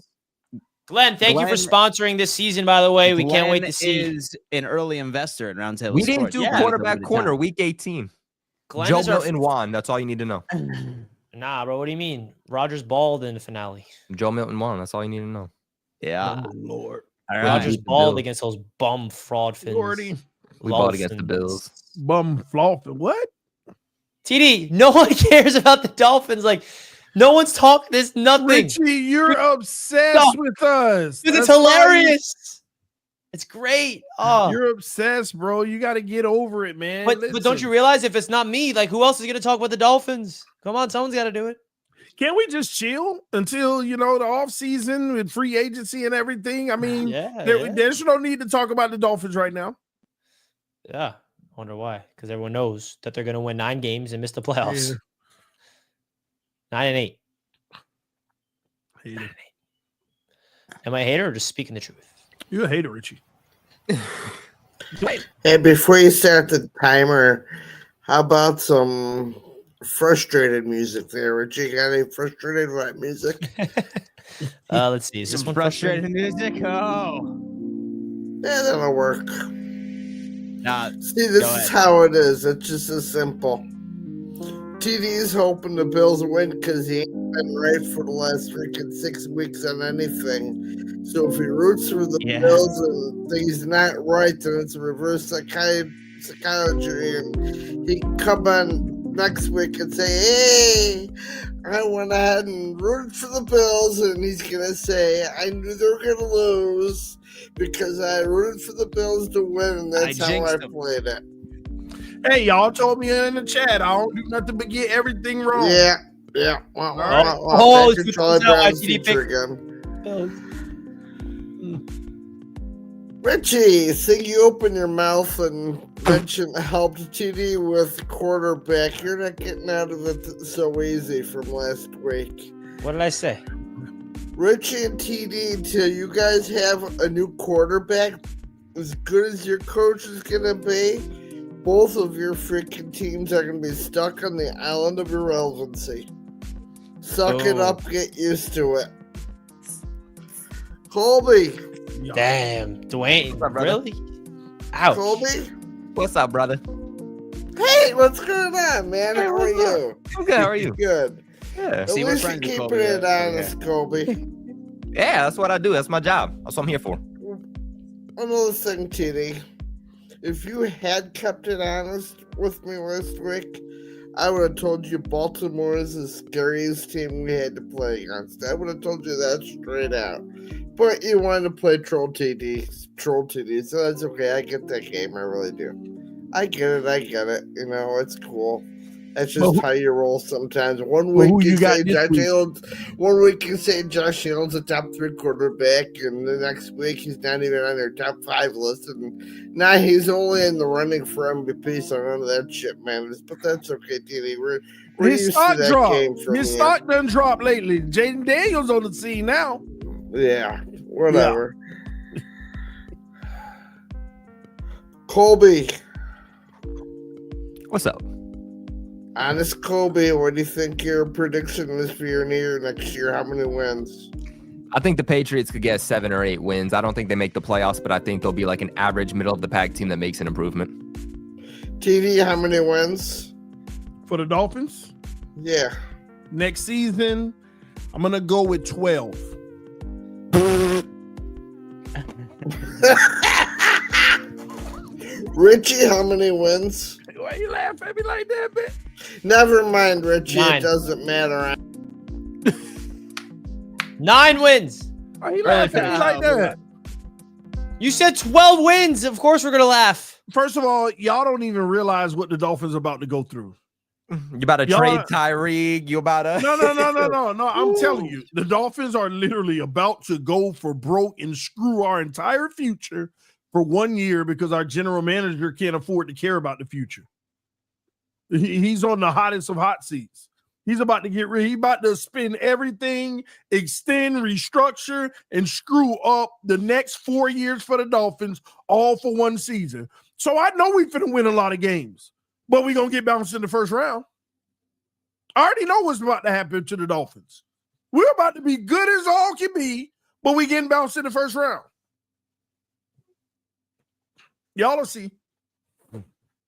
Glenn, thank you for sponsoring this season, by the way. We can't wait to see. Is an early investor in Roundtable We Sports. didn't do quarterback corner week 18. Glenn Joe Milton won. That's all you need to know. Nah, bro. What do you mean? Rogers balled in the finale. Joe Milton won. That's all you need to know. Yeah. Oh, Lord. Rogers balled against those bum fraud fins. We bought against the Bills. Bum flawful. What? TD, no one cares about the Dolphins. Like, no one's talking. There's nothing. Richie, you're obsessed with us. It's That's why hilarious. It's great. Oh, you're obsessed, bro. You got to get over it, man. but don't you realize if it's not me, like who else is going to talk about the Dolphins? Come on, someone's got to do it. Can't we just chill until, the off season with free agency and everything? I mean, there's no need to talk about the Dolphins right now. Yeah. I wonder why. Because everyone knows that they're going to win 9 games and miss the playoffs. Yeah. 9-8. 9-8. Am I a hater or just speaking the truth? You're a hater, Richie. Hey, before you start the timer, how about some frustrated music there, Richie? Got any frustrated rap music? Let's see. Is this one frustrated music? Oh. Yeah, that'll work. See, this is how it is. It's just as simple. TD's hoping the Bills win because he ain't been right for the last freaking 6 weeks on anything. So if he roots for the Bills and he's not right, then it's a reverse psychology, and he can come on next week and say, "Hey, I went ahead and rooted for the Bills," and he's gonna say, "I knew they were gonna lose because I rooted for the Bills to win, and that's how I played it." Hey, y'all told me in the chat I don't do nothing but get everything wrong. Yeah. It's Charlie Brown's teacher again. Richie, think you open your mouth and mention helped TD with quarterback. You're not getting out of it so easy from last week. What did I say? Richie and TD, until you guys have a new quarterback, as good as your coach is going to be, both of your freaking teams are going to be stuck on the island of irrelevancy. Suck it up, get used to it. Colby. Damn, Dwayne, really? Ouch. Colby? What's up, brother? Hey, what's going on, man? How are you? I'm good. How are you? Good. Yeah. At least you're keeping it honest, Colby. Yeah, that's what I do. That's my job. That's what I'm here for. Another thing, TD. If you had kept it honest with me last week, I would have told you Baltimore is the scariest team we had to play against. I would have told you that straight out. But you wanted to play Troll TD, so that's okay. I get that game. I really do. I get it. It's cool. That's just how you roll sometimes. One week you say Josh Allen's a top 3 quarterback, and the next week he's not even on their top 5 list, and now he's only in the running for MVP. So none of that shit matters. But that's okay, TD. We're used to that game from His stock done dropped lately. Jaden Daniels on the scene now. Yeah, whatever. Yeah. Colby. What's up? Honest Colby, what do you think your prediction is for your year next year? How many wins? I think the Patriots could get 7 or 8 wins. I don't think they make the playoffs, but I think they'll be like an average middle of the pack team that makes an improvement. TD, how many wins? For the Dolphins? Yeah. Next season, I'm going to go with 12. Richie, how many wins? Why you laugh at me like that, man? Never mind, Richie. 9. It doesn't matter. 9 wins. Why you laughing at me like that? You said 12 wins. Of course we're going to laugh. First of all, y'all don't even realize what the Dolphins are about to go through. You about to trade Tyreek? You about to? No. I'm telling you, the Dolphins are literally about to go for broke and screw our entire future for 1 year because our general manager can't afford to care about the future. He's on the hottest of hot seats. He's about to get rid. He's about to spend everything, extend, restructure, and screw up the next 4 years for the Dolphins, all for one season. So I know we're finna win a lot of games, but we're going to get bounced in the first round. I already know what's about to happen to the Dolphins. We're about to be good as all can be, but we getting bounced in the first round. Y'all will see.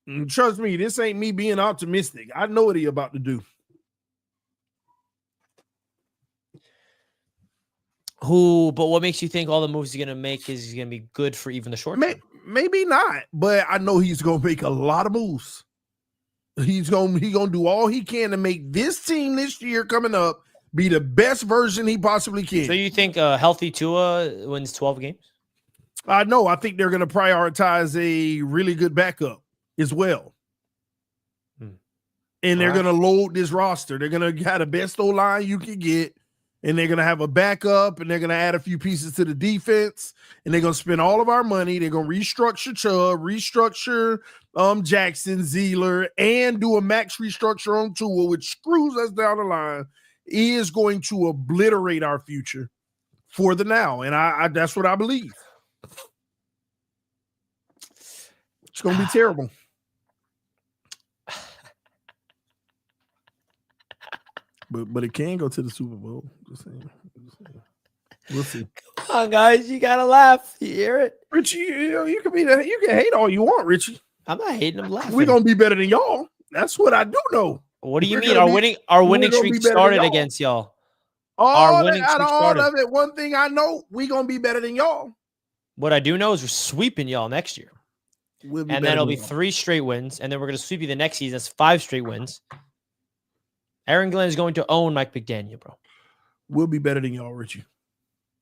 And trust me, this ain't me being optimistic. I know what he about to do. But what makes you think all the moves he's going to make is going to be good for even the short term? Maybe not, but I know he's going to make a lot of moves. He's gonna do all he can to make this team this year coming up be the best version he possibly can. So you think a healthy Tua wins 12 games? No, I think they're going to prioritize a really good backup as well. And they're going to load this roster. They're going to have the best O-line you can get, and they're going to have a backup, and they're going to add a few pieces to the defense, and they're going to spend all of our money. They're going to restructure Chubb, restructure Jackson, Zeeler, and do a max restructure on Tua, which screws us down the line, is going to obliterate our future for the now. And I that's what I believe. It's going to be terrible. But it can go to the Super Bowl. Just saying. We'll see. Come on, guys, you gotta laugh. You hear it, Richie? You can hate all you want, Richie. I'm not hating. I'm laughing. We're gonna be better than y'all. That's what I do know. What do you mean? Our winning streak started against y'all. Out of all of it, one thing I know, we're gonna be better than y'all. What I do know is we're sweeping y'all next year. And then it'll be 3 straight wins, and then we're going to sweep you the next season. That's 5 straight wins. Aaron Glenn is going to own Mike McDaniel, bro. We'll be better than y'all, Richie.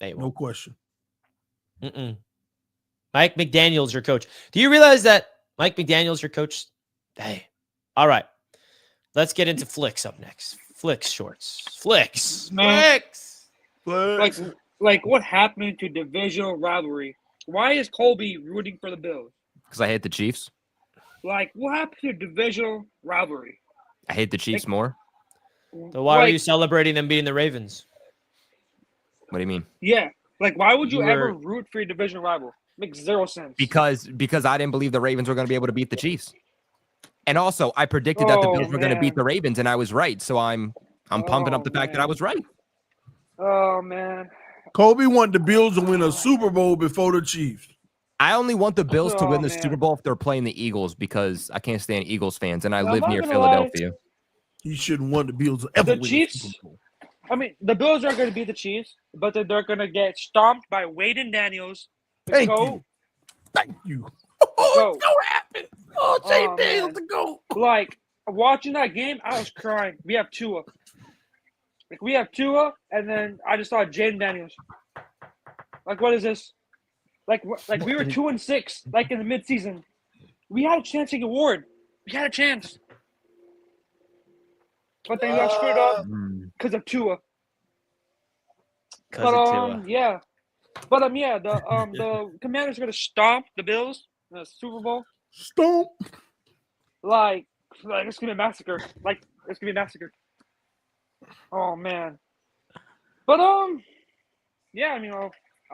No question. Mike McDaniel's your coach. Do you realize that Mike McDaniel's your coach? Hey. All right. Let's get into flicks up next. Flicks shorts. Flicks. Man. Flicks. Like what happened to divisional rivalry? Why is Colby rooting for the Bills? Because I hate the Chiefs. Like, what happened to divisional rivalry? I hate the Chiefs more. So why are you celebrating them beating the Ravens? What do you mean? Yeah. Like, why would you ever root for your divisional rival? Makes 0 sense. Because I didn't believe the Ravens were going to be able to beat the Chiefs. And also, I predicted that the Bills were going to beat the Ravens, and I was right. So I'm pumping up the fact that I was right. Oh, man. Kobe wanted the Bills to win a Super Bowl before the Chiefs. I only want the Bills to win the Super Bowl if they're playing the Eagles because I can't stand Eagles fans, and I live near Philadelphia. He shouldn't want the Bills to ever win Chiefs, the Super Bowl. I mean, the Bills are going to beat the Chiefs, but then they're going to get stomped by Wade and Daniels. Thank you. Oh, it's going to happen. Oh, Jay Daniels to go. Like, watching that game, I was crying. We have Tua. And then I just saw Jaden Daniels. Like, what is this? Like we were 2-6, like in the midseason. We had a chance to get award. We had a chance, but they got screwed up because of Tua. Yeah. But yeah, the Commanders are gonna stomp the Bills in the Super Bowl. Stomp. Like it's gonna be a massacre. It's gonna be a massacre. Oh man. But yeah, I mean,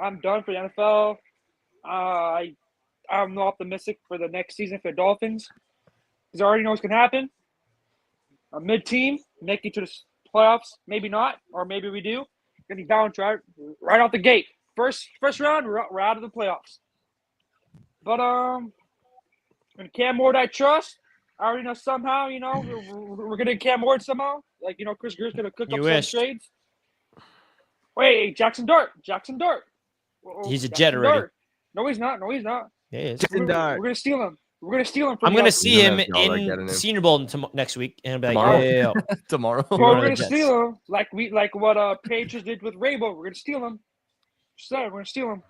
I'm done for the NFL. I'm optimistic for the next season for the Dolphins because I already know what's gonna happen. A mid-team make it to the playoffs, maybe not, or maybe we do. Gonna be bounced right out the gate. First round, we're out of the playoffs. But when Cam Ward I trust, I already know somehow, we're gonna Cam Ward somehow. Like, Chris Grier's gonna cook up some trades. Wait, Jackson Dart. He's a jet already. No, he's not. He is. We're gonna steal him. I'm gonna see him in Senior Bowl next week, and be like, tomorrow. Well, we're gonna steal him like what Patriots did with Rabo. We're gonna steal him. We're gonna steal him.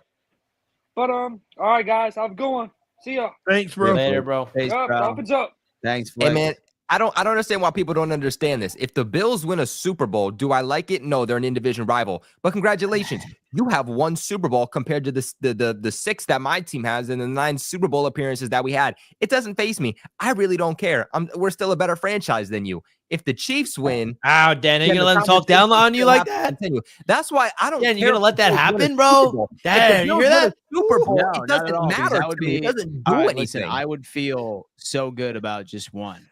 But all right, guys, have a good one. See ya. Thanks, bro. Later, bro. Dolphins up. Thanks, Flex. Hey, man. I don't understand why people don't understand this. If the Bills win a Super Bowl, do I like it? No, they're an in-division rival. But congratulations, you have 1 Super Bowl compared to the 6 that my team has and the 9 Super Bowl appearances that we had. It doesn't faze me. I really don't care. We're still a better franchise than you. If the Chiefs win, Dan, are you gonna let them talk down on you like that? Continue. That's why I don't. Dan, you're gonna let that happen, bro? Dan, you hear that? Super Bowl. No, it doesn't matter to me. It doesn't do anything. Listen, I would feel so good about just 1.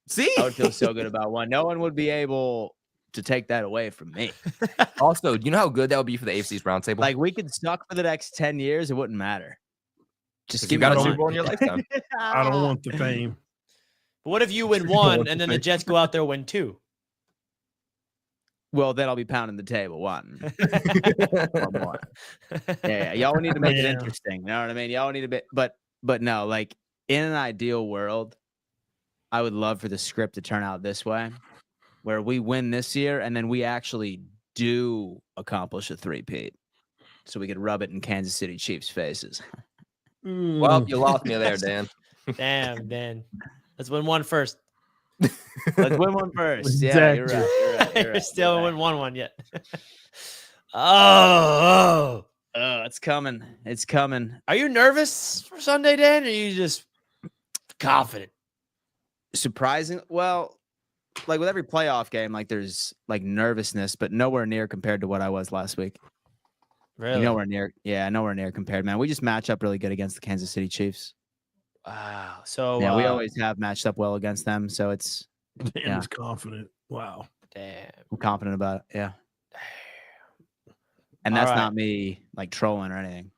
See, I would feel so good about 1. No one would be able to take that away from me. Also, you know how good that would be for the AFC East Roundtable? Like, we could suck for the next 10 years. It wouldn't matter. Just you got a Super Bowl in your lifetime. I don't want the fame. But what if you win 1 and then the Jets go out there and win 2? Well, then I'll be pounding the table. 1 more. Yeah, y'all need to make it interesting. You know what I mean? Y'all need a bit, but no, like in an ideal world, I would love for the script to turn out this way, where we win this year and then we actually do accomplish a three-peat, so we could rub it in Kansas City Chiefs' faces. Well, you lost me there, Dan. Damn, Dan. Let's win one first. Let's win one first. Yeah, Exactly. you're right. You're right. Still haven't won one yet. Oh, it's coming. It's coming. are you nervous for Sunday, Dan? Or are you just confident? Surprising. Well, like with every playoff game, like there's like nervousness, but nowhere near compared to what I was last week. Really? Nowhere near. Yeah, nowhere near compared, man. We just match up really good against the Kansas City Chiefs. Wow. So Yeah, we always have matched up well against them, so it's Dan is confident. Wow. damn. I'm confident about it. Yeah. And that's All right. not me like trolling or anything.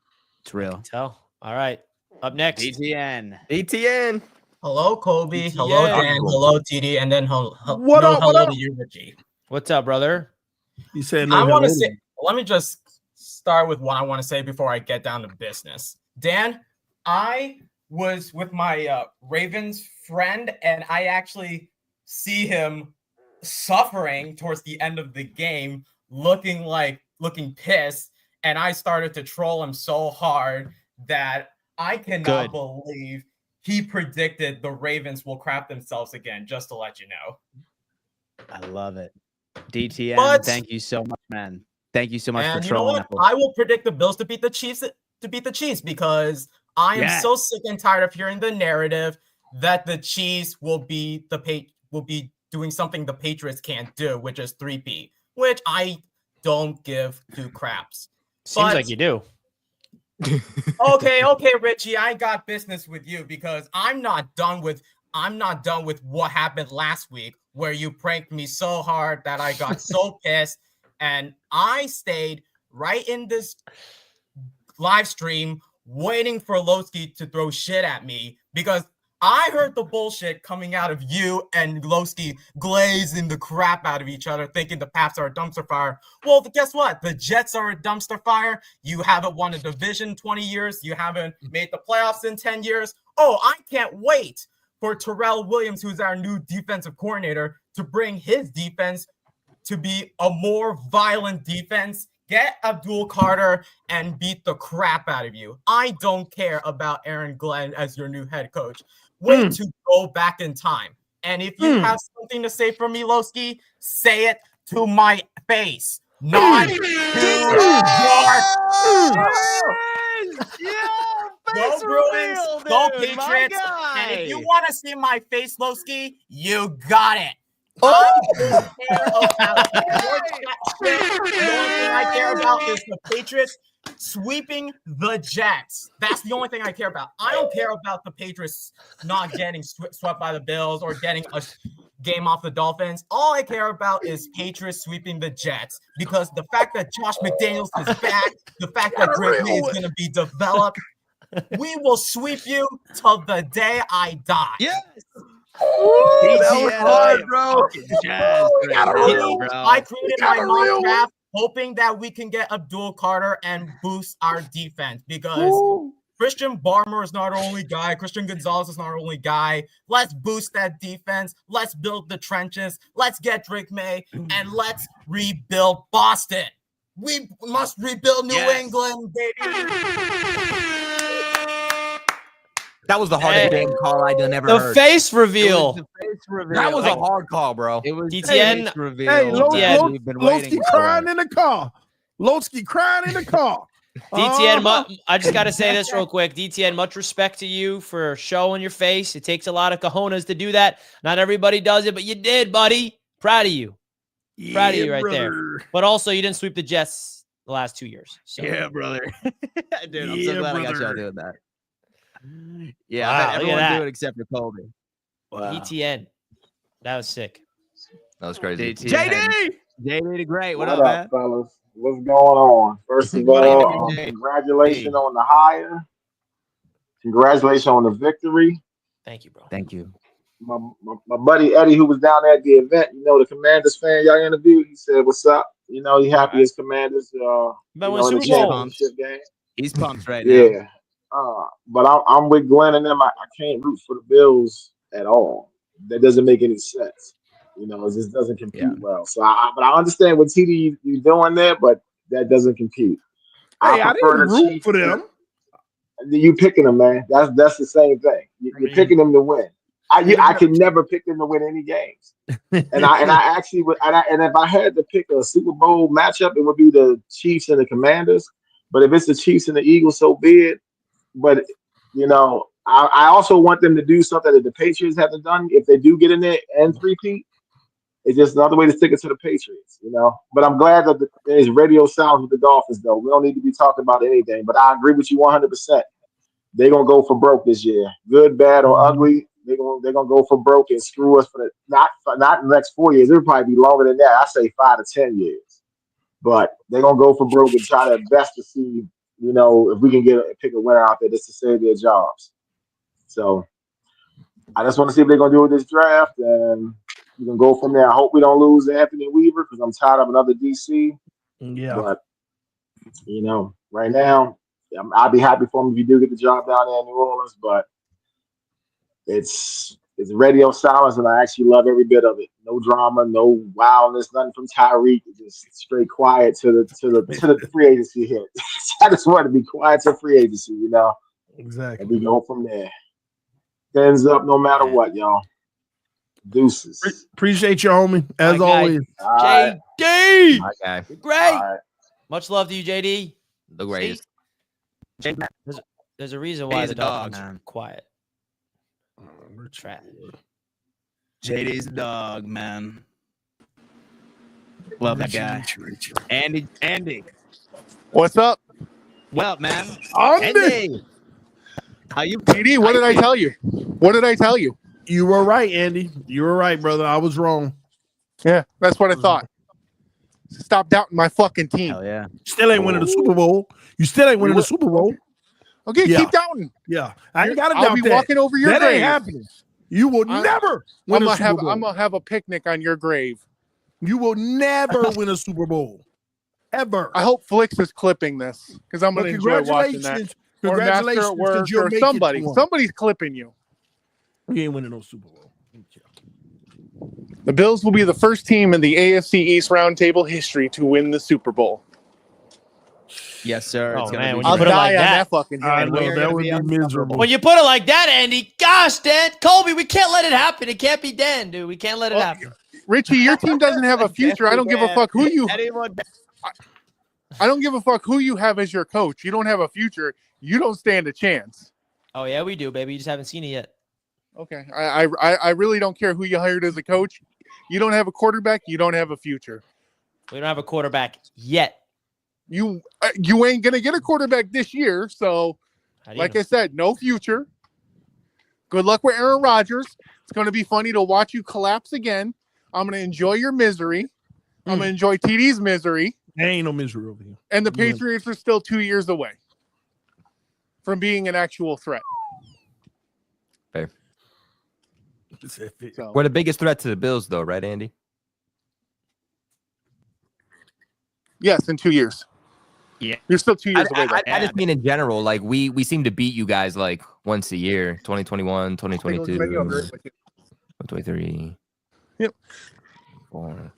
It's real. Tell. All right. Up next. ETN. Hello, Kobe. Yeah. Hello, Dan. Hello, TD. And then What hello up, what up? to you, Richie. What's up, brother? He said, I no, want to hello. say, let me just start with what I want to say before I get down to business. Dan, I was with my Ravens friend, and I actually see him suffering towards the end of the game, looking pissed. And I started to troll him so hard that I cannot believe he predicted the Ravens will crap themselves again, just to let you know. I love it. DTN, But- thank you so much, man. Thank you so much And for you know trolling. what? I will predict the Bills to beat the Chiefs because I am so sick and tired of hearing the narrative that the Chiefs will be doing something the Patriots can't do, which is 3P, which I don't give two craps. Seems like you do. Okay, Richie, I got business with you because I'm not done with what happened last week, where you pranked me so hard that I got so pissed, and I stayed right in this live stream waiting for Lowski to throw shit at me because I heard the bullshit coming out of you and Lowski glazing the crap out of each other, thinking the Pats are a dumpster fire. Well, guess what? The Jets are a dumpster fire. You haven't won a division in 20 years. You haven't made the playoffs in 10 years. Oh, I can't wait for Terrell Williams, who's our new defensive coordinator, to bring his defense to be a more violent defense. Get Abdul Carter and beat the crap out of you. I don't care about Aaron Glenn as your new head coach. Wait to go back in time. And if you have something to say for me, Lowski, say it to my face, not to your Go Bruins, go Patriots. And if you want to see my face, Lowski, you got it. I don't care about your shit. The only thing I care about is the Patriots sweeping the Jets. That's the only thing I care about. I don't care about the Patriots not getting swept by the Bills or getting a game off the Dolphins. All I care about is Patriots sweeping the Jets, because the fact that Josh McDaniels is back, the fact that Drake May is going to be developed, we will sweep you till the day I die. Yes. That was hard, bro. I created my mock draft hoping that we can get Abdul Carter and boost our defense, because Christian Barmer is not our only guy. Christian Gonzalez is not our only guy. Let's boost that defense. Let's build the trenches. Let's get Drake May, and let's rebuild Boston. We must rebuild New England, baby. That was the hardest game call I've ever The heard. face reveal. That was a hard call, bro. It was DTN. Hey, we've been waiting Lowski crying in the car. Lowski crying in the car. DTN, I just got to say this real quick. DTN, much respect to you for showing your face. It takes a lot of cojones to do that. Not everybody does it, but you did, buddy. Proud of you. Proud of you right there. But also, you didn't sweep the Jets the last 2 years. So. Yeah, brother. Dude, I'm so glad I got y'all doing that. Yeah, Wow, I bet look at everyone that. do it except for Colby. Wow. DTN. That was sick. That was crazy. JD the Great. What up, up, man? fellas? What's going on? First of all, congratulations on the hire. Congratulations on the victory. Thank you, bro. Thank you. My buddy Eddie, who was down there at the event, the Commanders fan y'all interviewed, he said, "What's up?" He happy as Commanders. But in the Super Bowl. championship game. He's pumped right now. Yeah. But I'm with Glenn and them. I can't root for the Bills at all. that doesn't make any sense. You know, it just doesn't compute well. So, but I understand what TD you doing there, but that doesn't compute. Hey, I prefer didn't the root Chiefs for them. You picking them, man. That's the same thing. You're picking them to win. I can never pick them to win any games. And I actually would. And if I had to pick a Super Bowl matchup, it would be the Chiefs and the Commanders. But if it's the Chiefs and the Eagles, so be it. But you know, I also want them to do something that the Patriots haven't done. If they do get in there and three-peat, it's just another way to stick it to the Patriots, you know. But I'm glad that there's radio sounds with the Dolphins, though. We don't need to be talking about anything. But I agree with you 100%. They're gonna go for broke this year, good, bad, or ugly. They're gonna go for broke and screw us for the not the next 4 years. It'll probably be longer than that. I say 5 to 10 years. But they're gonna go for broke and try their best to see, you know, if we can pick a winner out there just to save their jobs. So I just want to see what they're gonna do with this draft, and you can go from there. I hope we don't lose Anthony Weaver because I'm tired of another DC. Yeah. But you know, right now, I'll be happy for him if you do get the job down there in New Orleans. But it's radio silence, and I actually love every bit of it. No drama, no wildness, nothing from Tyreek. Just straight quiet to the free agency hit. I just want to be quiet to free agency, you know. Exactly. And we go from there. Ends up no matter what, y'all. Deuces. Appreciate you, homie. As always. JD. My guy. You're great. Right. Much love to you, JD. The greatest. There's a reason why He's the a dog, Dolphins are man. quiet. Trash. JD's the dog, man. Love that guy. Andy. What's up? What up, man? Andy. How you? PD, what did I tell you? What did I tell you? You were right, Andy. You were right, brother. I was wrong. Yeah, that's what I thought. Stop doubting my fucking team. Hell yeah. Still ain't winning the Super Bowl. You still ain't winning the Super Bowl. Okay, keep doubting. Yeah, I ain't got to I'll doubt be that. walking over your that grave. ain't happening. You will never win a Super Bowl. I'm gonna have a picnic on your grave. You will never win a Super Bowl, ever. I hope Flix is clipping this because I'm gonna enjoy watching that. Or Master at Work or somebody. Somebody's clipping you. You ain't winning no Super Bowl. The Bills will be the first team in the AFC East Roundtable history to win the Super Bowl. Yes, sir. Oh, it's gonna man, be when you I'll put it die like on that. that fucking hill. I know we're that gonna would be be uncomfortable. miserable. When you put it like that, Andy, gosh, Dan, Colby, we can't let it happen. It can't be Dan, dude. We can't let it happen. Richie, your team doesn't have a future. I don't give a fuck who you. Anyone? I don't give a fuck who you have as your coach. You don't have a future. You don't stand a chance. Oh yeah, we do, baby. You just haven't seen it yet. Okay, I really don't care who you hired as a coach. You don't have a quarterback. You don't have a future. We don't have a quarterback yet. You ain't gonna get a quarterback this year. So, like I said, no future. Good luck with Aaron Rodgers. It's gonna be funny to watch you collapse again. I'm gonna enjoy your misery. I'm gonna enjoy TD's misery. There ain't no misery over here. And the Patriots are still 2 years away from being an actual threat. Fair. So, We're the biggest threat to the Bills, though, right, Andy? yes, in 2 years. Yeah. You're still 2 years away. Though. I just mean in general, like we seem to beat you guys like once a year, 2021, 2022, 2023. Yep. 4.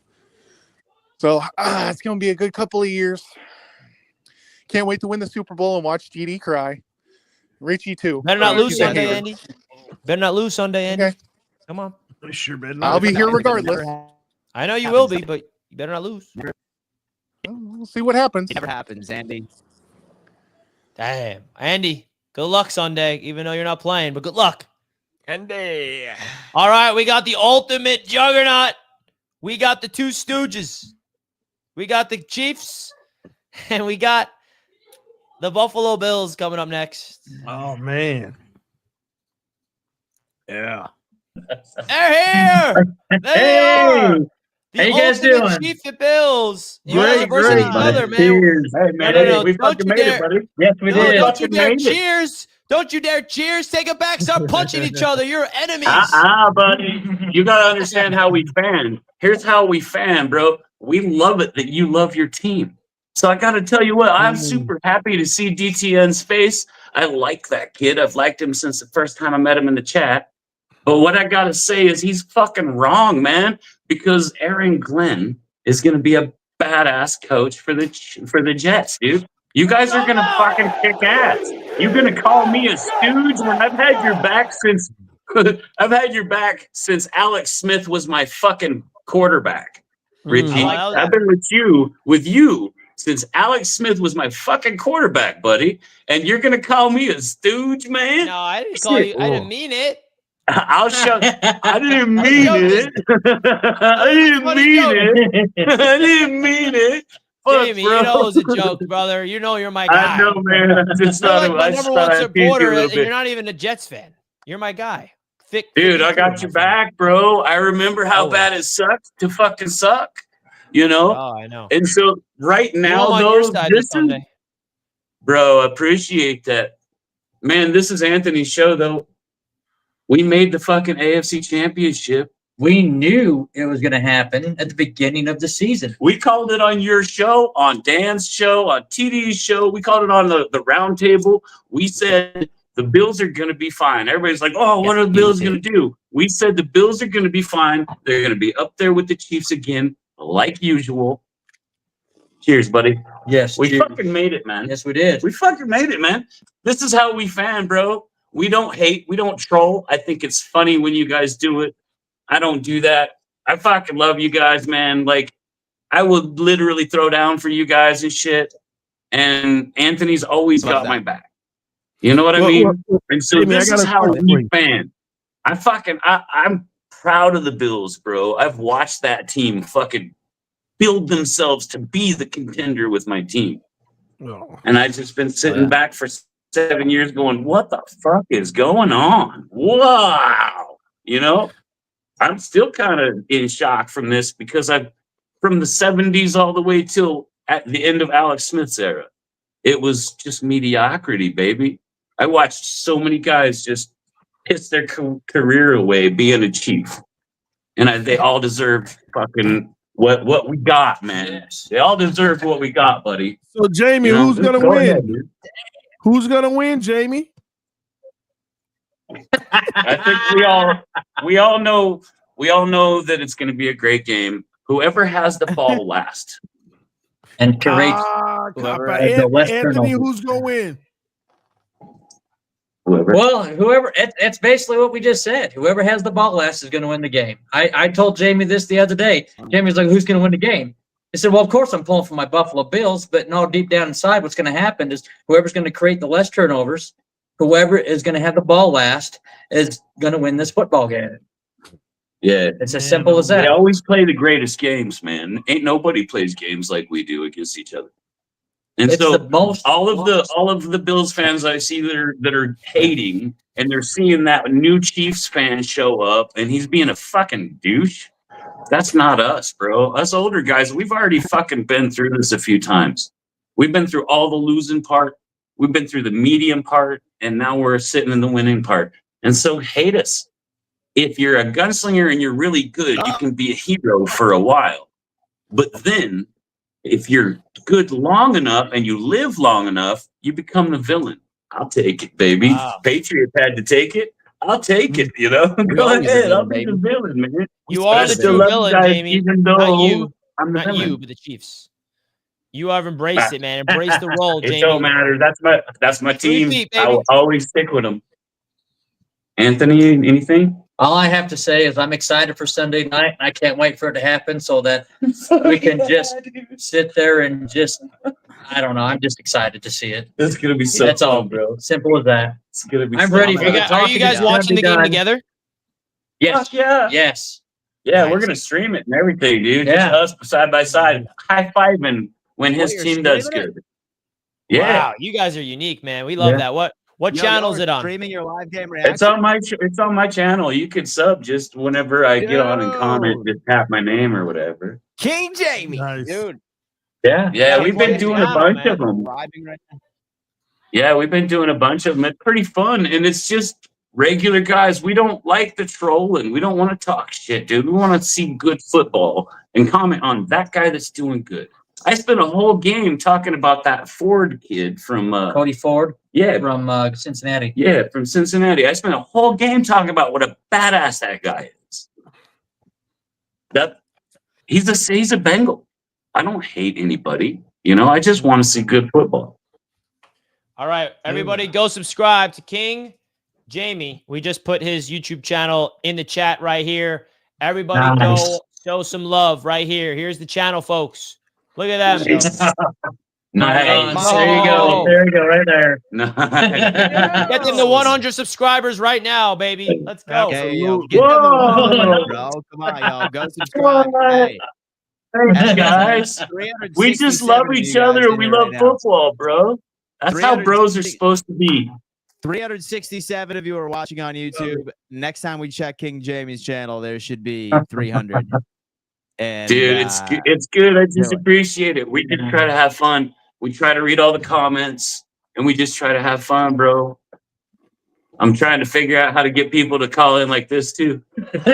So it's going to be a good couple of years. Can't wait to win the Super Bowl and watch GD cry. Richie, too. Better not lose Sunday, Andy. Better not lose Sunday, Andy. Okay. Come on. Sure, man. I'll be here regardless. I know you will be, but you better not lose. We'll see what happens. It never happens, Andy. Damn. Andy, good luck Sunday, even though you're not playing, but good luck. Andy. All right, we got the ultimate juggernaut. We got the two Stooges. We got the Chiefs, and we got the Buffalo Bills coming up next. Oh, man. Yeah. They're here. They are. The How you guys ultimate doing? Chiefs and Bills. You Great, versus great, each other, buddy. man. Cheers. Hey, man, No, we don't fucking you made dare. it, buddy. Yes, we No, did. don't you Fucking dare made it. cheers. Don't you dare cheers. Take it back. Start punching each other. You're enemies. Buddy. You got to understand how we fan. Here's how we fan, bro. We love it that you love your team. So I got to tell you what, I'm super happy to see DTN's face. I like that kid. I've liked him since the first time I met him in the chat. But what I gotta say is he's fucking wrong, man. Because Aaron Glenn is gonna be a badass coach for the Jets, dude. You guys are gonna fucking kick ass. You're gonna call me a stooge when I've had your back since Alex Smith was my fucking quarterback. Richie, I've been with you since Alex Smith was my fucking quarterback, buddy. And you're gonna call me a stooge, man? No, I didn't call you. I didn't mean it. I'll show. I didn't mean it. I didn't mean it. Jamie, you know it was a joke, brother. You know you're my guy. I know, man. I just you're thought like my number one supporter, and bit. you're not even a Jets fan. You're my guy. Dude, I got your back, bro. I remember how bad it sucked to fucking suck. You know? Oh, I know. And so right now, though, bro, appreciate that. Man, this is Anthony's show, though. We made the fucking AFC Championship. We knew it was going to happen at the beginning of the season. We called it on your show, on Dan's show, on TD's show. We called it on the roundtable. We said the Bills are going to be fine. Everybody's like, oh, what are the Bills going to do? We said the Bills are going to be fine. They're going to be up there with the Chiefs again, like usual. Cheers, buddy. Yes. We fucking made it, man. Yes, we did. We fucking made it, man. This is how we fan, bro. We don't hate. We don't troll. I think it's funny when you guys do it. I don't do that. I fucking love you guys, man. Like, I would literally throw down for you guys and shit. And Anthony's always got my back. You know what I mean? And so this is how we fan. I'm proud of the Bills, bro. I've watched that team fucking build themselves to be the contender with my team. And I've just been sitting back for 7 years going, what the fuck is going on? Wow. You know? I'm still kind of in shock from this because from the 70s all the way till at the end of Alex Smith's era, it was just mediocrity, baby. I watched so many guys just piss their career away being a Chief. And they all deserved fucking what we got, man. They all deserved what we got, buddy. So, Jamie, who's going to win? Who's going to win, Jamie? I think we all know that it's going to be a great game. Whoever has the ball last and creates Anthony, who's going to win? Whoever. It's basically what we just said. Whoever has the ball last is going to win the game. I told Jamie this the other day. Jamie's like, "Who's going to win the game?" I said, "Well, of course I'm pulling for my Buffalo Bills, but no, deep down inside, what's going to happen is whoever's going to create the less turnovers." Whoever is going to have the ball last is going to win this football game. Yeah. It's as simple as that. They always play the greatest games, man. Ain't nobody plays games like we do against each other. And it's so all of the Bills fans I see that are hating, and they're seeing that new Chiefs fan show up and he's being a fucking douche. That's not us, bro. Us older guys, we've already fucking been through this a few times. We've been through all the losing part. We've been through the medium part, and now we're sitting in the winning part. And so hate us. If you're a gunslinger and you're really good, you can be a hero for a while. But then, if you're good long enough and you live long enough, you become the villain. I'll take it, baby. Wow. Patriot had to take it. I'll take it, you know? Go ahead. I'll be the villain, man. You are the true villain, Jamie. Even though not you, but the Chiefs. You have embraced it, man. Embrace the role, Jamie. It don't matter. That's my team. Repeat, I will always stick with them. Anthony, anything? All I have to say is I'm excited for Sunday night, and I can't wait for it to happen so that we can just sit there and just, I don't know. I'm just excited to see it. It's going to be so That's fun, all, bro. Simple as that. It's going to be I'm so ready fun. for the talk. Are you guys watching the game together? Yes. Fuck yeah. Yes. Yeah, Nice. we're going to stream it and everything, dude. Yeah. Just us side by side, high-fiving when his team does good. Yeah. Wow, you guys are unique, man. We love that. What channel is it on? Streaming your live game reaction. It's on my channel. You could sub just whenever I get on and comment, just tap my name or whatever. King Jamie, Nice. dude. Yeah, we've been doing a bunch of them. Driving right now. Yeah, we've been doing a bunch of them. It's pretty fun, and it's just regular guys. We don't like the trolling. We don't want to talk shit, dude. We want to see good football and comment on that guy that's doing good. I spent a whole game talking about that Ford kid from Cody Ford. Yeah, from Cincinnati. Yeah, from Cincinnati. I spent a whole game talking about what a badass that guy is. He's a Bengal. I don't hate anybody. I just want to see good football. All right, everybody, go subscribe to King Jamie. We just put his YouTube channel in the chat right here. Everybody, go show some love right here. Here's the channel, folks. Look at them. Nice. There you go. There you go, right there. Get them to 100 subscribers right now, baby. Let's go. Okay, yo, get them to 100, bro. Come on, y'all. Go subscribe. Hey. Thanks, guys. We just love each other. We love football, bro. That's how bros are supposed to be. 367 of you are watching on YouTube. Next time we check King Jamie's channel, there should be 300. And, dude, it's good. I just appreciate it. We just try to have fun. We try to read all the comments, and we just try to have fun, bro. I'm trying to figure out how to get people to call in like this too. We'll teach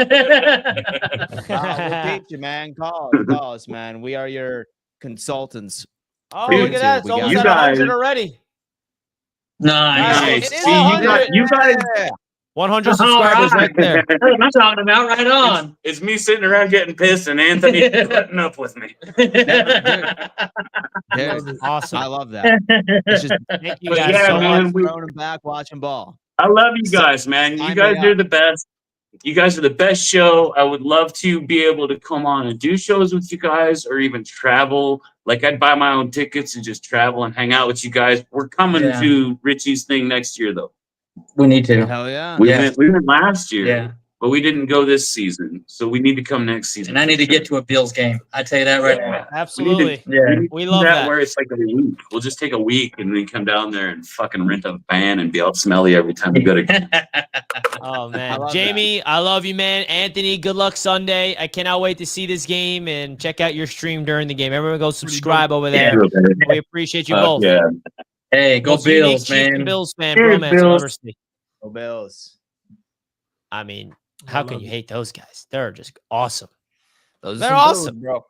you, man. Call us, man. We are your consultants. Oh, look at that. It's almost at 100 already. Nice. It is 100. You guys, 100 subscribers right there. That's what I'm talking about. Right on. It's me sitting around getting pissed and Anthony putting up with me. Dude, awesome. I love that. It's just, thank you guys so much for throwing them back, watching ball. I love you guys, man. You guys are the best. You guys are the best show. I would love to be able to come on and do shows with you guys or even travel. Like I'd buy my own tickets and just travel and hang out with you guys. We're coming to Richie's thing next year, though. We need to. Hell yeah. We went last year, but we didn't go this season. So we need to come next season. And I need to get to a Bills game. I tell you that right now. Absolutely. We love that. Where it's like a week. We'll just take a week and then come down there and fucking rent a van and be all smelly every time we go to. Oh man, Jamie, I love you, man. Anthony, good luck Sunday. I cannot wait to see this game and check out your stream during the game. Everyone, go subscribe over there. We appreciate you both. Yeah. Hey, go Bills, man. Bills fan, bromance I'll ever see. Go Bills. I mean, how can you hate those guys? They're just awesome. They're awesome, bro.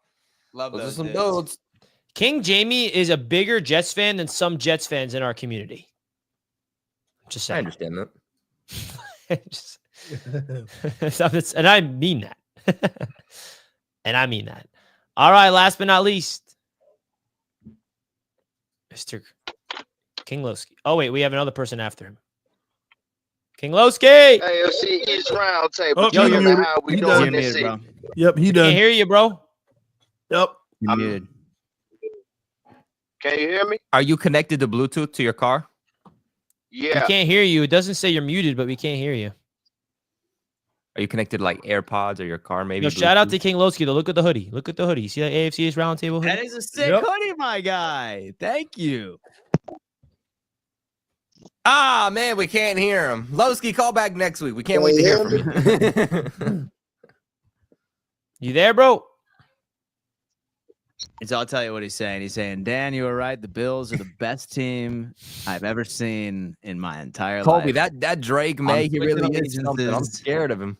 Love those those are some dudes. dudes. King Jamie is a bigger Jets fan than some Jets fans in our community. Just saying. I understand that. And I mean that. And I mean that. All right, last but not least, Mr. Kinglowski. Oh, wait, we have another person after him. Kinglowski! AFC East Roundtable. Oh, Gentlemen, how we doing this muted, bro. evening? Yep, he done. Can't hear you, bro. Yep. You're muted. Can you hear me? Are you connected to Bluetooth to your car? Yeah. We can't hear you. It doesn't say you're muted, but we can't hear you. Are you connected to like AirPods or your car? Maybe. Yo, shout out to Kinglowski, though. Look at the hoodie. Look at the hoodie. You see that AFC East Roundtable hoodie? That is a sick hoodie, my guy. Thank you. Ah, man, we can't hear him. Lowski, call back next week. We can't wait to hear from you. You there, bro? I'll tell you what he's saying. He's saying, Dan, you were right. The Bills are the best team I've ever seen in my entire Colby, life. that Drake May, he really is something. I'm scared of him.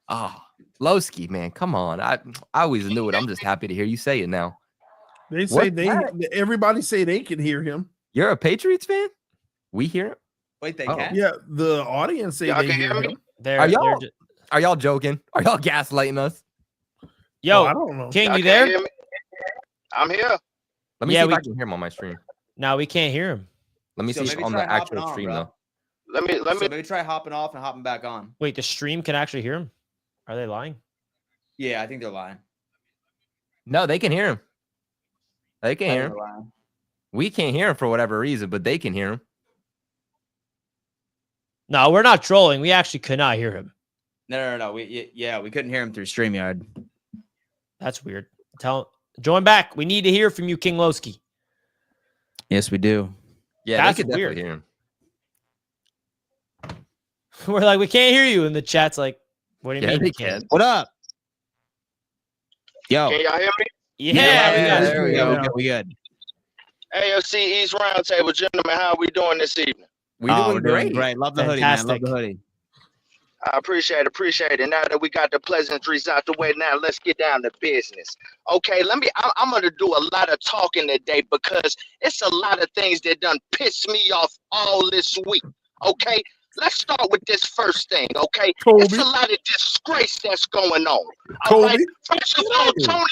Oh, Lowski, man, come on. I always knew it. I'm just happy to hear you say it now. They say everybody say they can hear him. You're a Patriots fan? We hear him? Wait, they can? Yeah, the audience say they hear him. Are y'all joking? Are y'all gaslighting us? Yo, I don't know. King, you there? I'm here. Let me see if I can hear him on my stream. No, we can't hear him. Let me see on the actual stream, though. Let me maybe try hopping off and hopping back on. Wait, the stream can actually hear him? Are they lying? Yeah, I think they're lying. No, they can hear him. They can hear him. We can't hear him for whatever reason, but they can hear him. No, we're not trolling. We actually could not hear him. No. We couldn't hear him through StreamYard. That's weird. Join back. We need to hear from you, Kinglowski. Yes, we do. Yeah, that's they could weird. definitely hear him. We're like, we can't hear you. And the chat's like, what do you mean? They can. What up? Yo. Can y'all hear me? Yeah, there we go. We good. AFC East Roundtable, gentlemen, how we doing this evening? We're doing great. Love the hoodie, man. Love the hoodie. I appreciate it. Now that we got the pleasantries out the way, now let's get down to business. Okay, I'm going to do a lot of talking today because it's a lot of things that done pissed me off all this week. Okay, let's start with this first thing. Okay, it's a lot of disgrace that's going on. All right, first of all, Tony,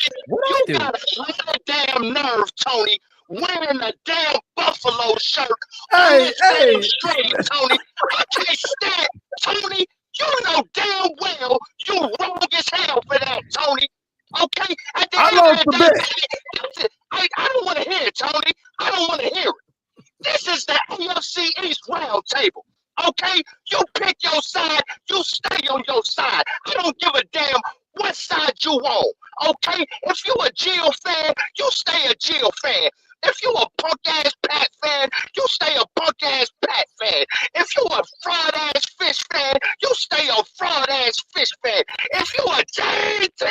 you got a lot of damn nerve, Tony, wearing a damn Buffalo shirt on this damn street, Tony. I can't stand, Tony. You know damn well you wrong as hell for that, Tony. Okay? I lost the bet. I don't want to hear it, Tony. I don't want to hear it. This is the AFC East Roundtable. Okay? You pick your side. You stay on your side. I don't give a damn what side you on. Okay? If you a Jill fan, you stay a Jill fan. If you a punk-ass Pat fan, you stay a punk-ass Pat fan. If you a fraud-ass Fish fan, you stay a fraud-ass Fish fan. If you a Jets,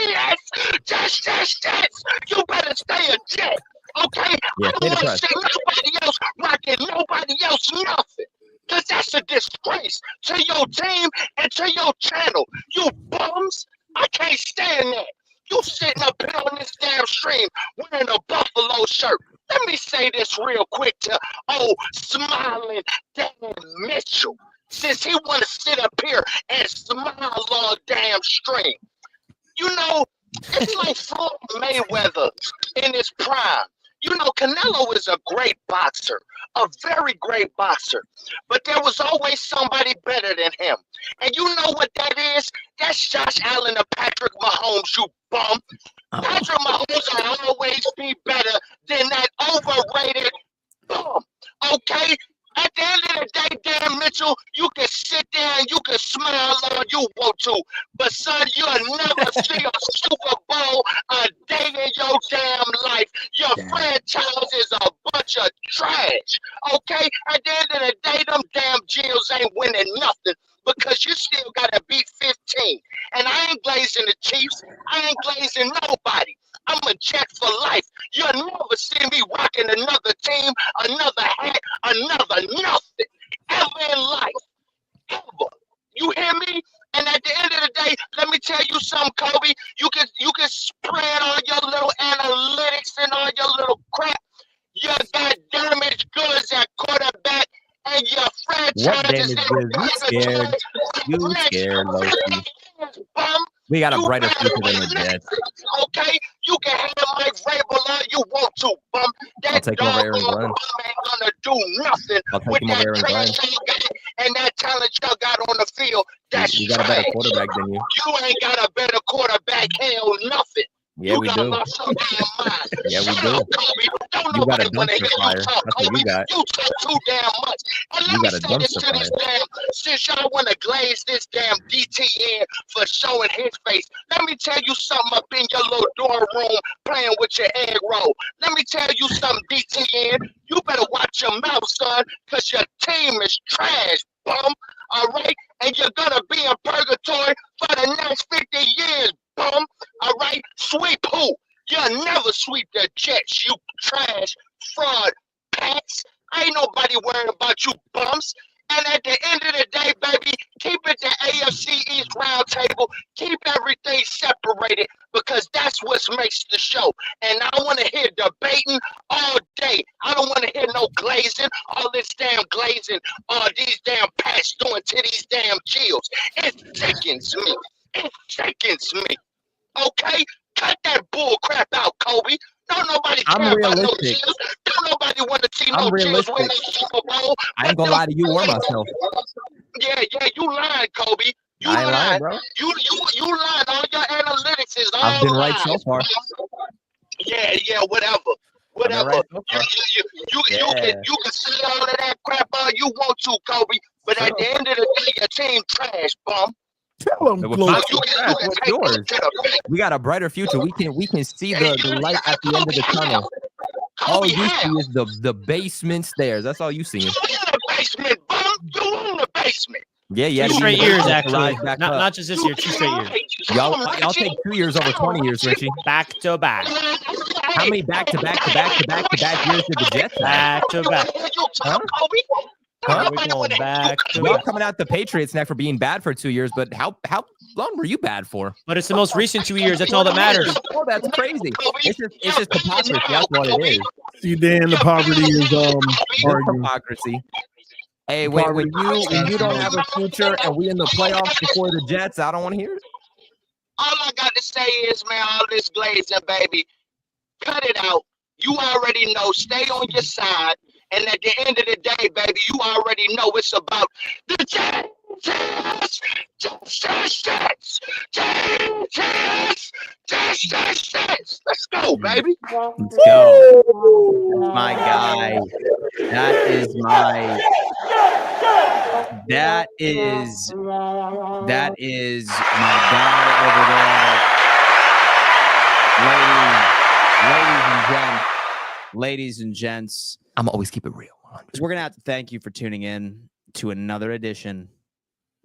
you better stay a Jet. Okay? Yeah, I don't want to see nobody else rocking nobody else nothing. Because that's a disgrace to your team and to your channel. You bums, I can't stand that. You sitting up here on this damn stream wearing a Buffalo shirt. Let me say this real quick to smiling Dan Mitchell, since he want to sit up here and smile on damn stream. You know, it's like Floyd Mayweather in his prime. You know, Canelo is a great boxer, a very great boxer, but there was always somebody better than him. And you know what that is? That's Josh Allen or Patrick Mahomes, you bum. Patrick Mahomes will always be better than that overrated bum, okay? At the end of the day, Dan Mitchell, you can sit there and you can smile all you want to, but son, you'll never see a Super Bowl a day in your damn life. Your franchise is a bunch of trash, okay? At the end of the day, them damn Jills ain't winning nothing because you still got to beat 15. And I ain't glazing the Chiefs. I ain't glazing nobody. I'm a Jet for life. You'll never see me rocking another team, another hat, another nothing ever in life. Ever. You hear me? And at the end of the day, let me tell you something, Kobe. You can spread all your little analytics and all your little crap. You got damaged goods at quarterback, and your franchise is scared. You scared, Loki. We got a brighter future than the Jets. Okay, you can have Mike Vrabel all you want to, bum. That dog ain't gonna do nothing with that trash you got and that talent you got on the field. That's you got a better quarterback than you. You ain't got a better quarterback. Hell, nothing. Yeah, we do. Yeah, we do. You got a dumpster fire. That's what you got. You talk too damn much. And you got a dumpster fire. Since y'all want to glaze this damn DTN for showing his face, let me tell you something up in your little dorm room playing with your egg roll. Let me tell you something, DTN. You better watch your mouth, son, because your team is trash, bum. All right? And you're going to be in purgatory for the next 50 years, bum. All right? Sweep who? You'll never sweep the Jets, you trash, fraud, pats. Ain't nobody worrying about you bums. And at the end of the day, baby, keep it the AFC East Roundtable. Keep everything separated because that's what makes the show. And I want to hear debating all day. I don't want to hear no glazing, all this damn glazing, these damn pats doing to these damn Jills. It sickens me. It sickens me. Okay? Cut that bull crap out, Kobe. Don't nobody care about no Jills. Don't nobody want to see no Jills win the Super Bowl. I ain't gonna lie to you or myself. Yeah, you lying, Kobe. You I ain't lying, lying, bro. You lying. All your analytics is all I've been right lies. so far. Yeah, whatever. Right so far. You can say all of that crap all you want to, Kobe. But at the end of the day, your team trash, bum. Tell them, what's yours? We got a brighter future. We can see the light at the end of the tunnel. All you see is the basement stairs. That's all you see. You in the basement, bum. You in the basement. Yeah. 2 straight years, actually. Not just this year, 2 straight years. Y'all take 2 years over 20 years, Richie. Back to back. How many back to back years did the Jets have? Back to back. Huh? Huh? We're going back. Y'all coming out the Patriots neck for being bad for 2 years, but how long were you bad for? But it's the most recent 2 years. That's all that matters. Oh, that's crazy. It's just hypocrisy. That's what it is. See, Dan, the poverty is It's arguing. hypocrisy. Hey, when you don't have a future and we in the playoffs before the Jets, I don't want to hear it. All I got to say is, man, all this glazing, baby, cut it out. You already know. Stay on your side. And at the end of the day, baby, you already know it's about the Jets. Let's go, baby. Let's go. That's my guy. That is my guy over there. Ladies and gents. I'm always keep it real. We're going to have to thank you for tuning in to another edition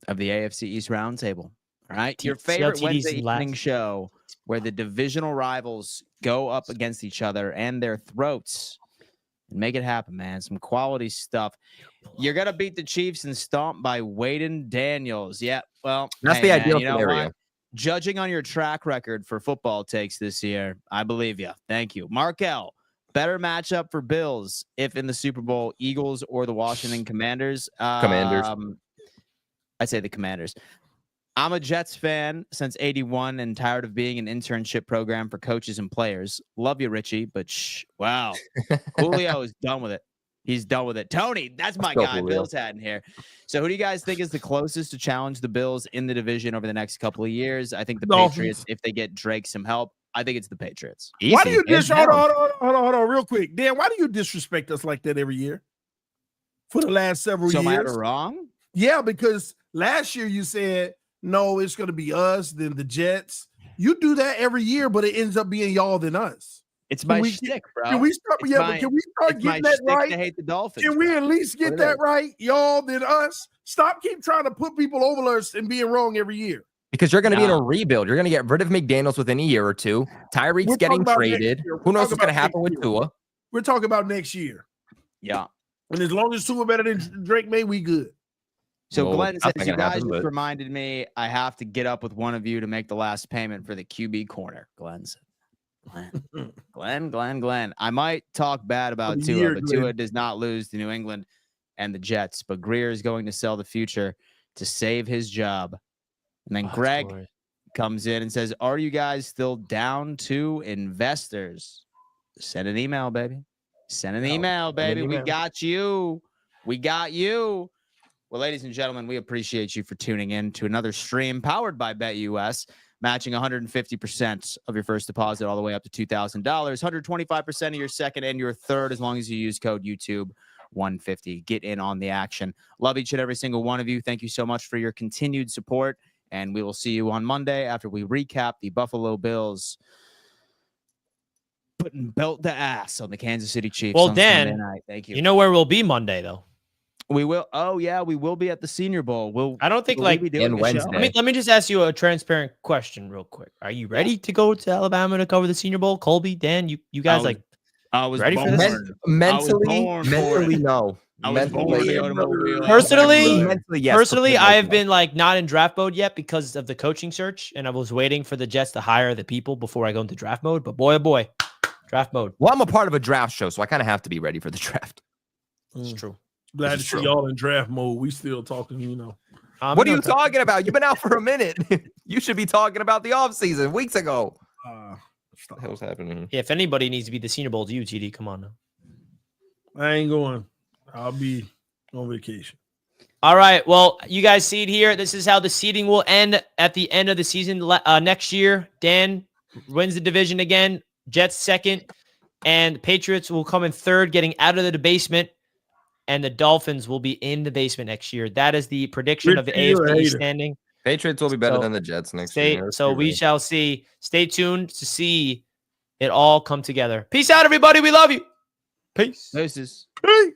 of the AFC East Roundtable. All right. Your favorite Wednesday evening show where the divisional rivals go up against each other and their throats. And make it happen, man. Some quality stuff. You're going to beat the Chiefs and stomp by Waden Daniels. Yeah. Well, that's the ideal scenario. What? Judging on your track record for football takes this year, I believe you. Thank you. Markel. Better matchup for Bills if in the Super Bowl, Eagles or the Washington Commanders. Commanders. I'd say the Commanders. I'm a Jets fan since 81 and tired of being an internship program for coaches and players. Love you, Richie, but wow. Julio is done with it. He's done with it. Tony, that's my guy. Julio. Bills hat in here. So who do you guys think is the closest to challenge the Bills in the division over the next couple of years? I think the Patriots, if they get Drake some help. I think it's the Patriots. Easy. Why do you hold on, real quick, Dan? Why do you disrespect us like that every year? For the last several years. So am I wrong? Yeah, because last year you said no, it's going to be us, then the Jets. You do that every year, but it ends up being y'all than us. It's my shtick, bro. Can we start? Can we start getting that right? I hate the Dolphins. Can we at least get that right, y'all than us? Stop keep trying to put people over us and being wrong every year. Because you're going to be in a rebuild. You're going to get rid of McDaniels within a year or two. Tyreek's getting traded. Who knows what's going to happen with Tua? We're talking about next year. Yeah. And as long as Tua better than Drake May, we good. So Glenn says, you guys just reminded me I have to get up with one of you to make the last payment for the QB corner. Glenn said. Glenn. I might talk bad about Tua, but Tua does not lose to New England and the Jets. But Greer is going to sell the future to save his job. And then Greg comes in and says, are you guys still down to investors? Send an email, baby. Send an email, baby. We got you. We got you. Well, ladies and gentlemen, we appreciate you for tuning in to another stream powered by BetUS, matching 150% of your first deposit all the way up to $2,000, 125% of your second and your third, as long as you use code YouTube 150. Get in on the action. Love each and every single one of you. Thank you so much for your continued support. And we will see you on Monday after we recap the Buffalo Bills putting belt to ass on the Kansas City Chiefs. Well, on Dan, Sunday night. Thank you. You know where we'll be Monday, though. We will. Oh, yeah, we will be at the Senior Bowl. I don't think like Wednesday. Let me just ask you a transparent question real quick. Are you ready to go to Alabama to cover the Senior Bowl? Colby, Dan, you guys I was ready for this? Mentally, no. Personally, I have been like not in draft mode yet because of the coaching search, and I was waiting for the Jets to hire the people before I go into draft mode. But boy, oh boy, draft mode. Well, I'm a part of a draft show, so I kind of have to be ready for the draft. It's true. Glad to see y'all in draft mode. We still talking, What are you talking about? You've been out for a minute. You should be talking about the offseason weeks ago. What the hell's happening? Yeah, if anybody needs to be the Senior Bowl, it's you, TD. Come on now. I ain't going. I'll be on vacation. All right. Well, you guys see it here. This is how the seeding will end at the end of the season next year. Dan wins the division again. Jets second. And Patriots will come in third, getting out of the basement. And the Dolphins will be in the basement next year. That is the prediction of the AFC standing. Patriots will be better than the Jets next year. So we shall see. Stay tuned to see it all come together. Peace out, everybody. We love you. Peace. Peace. Peace.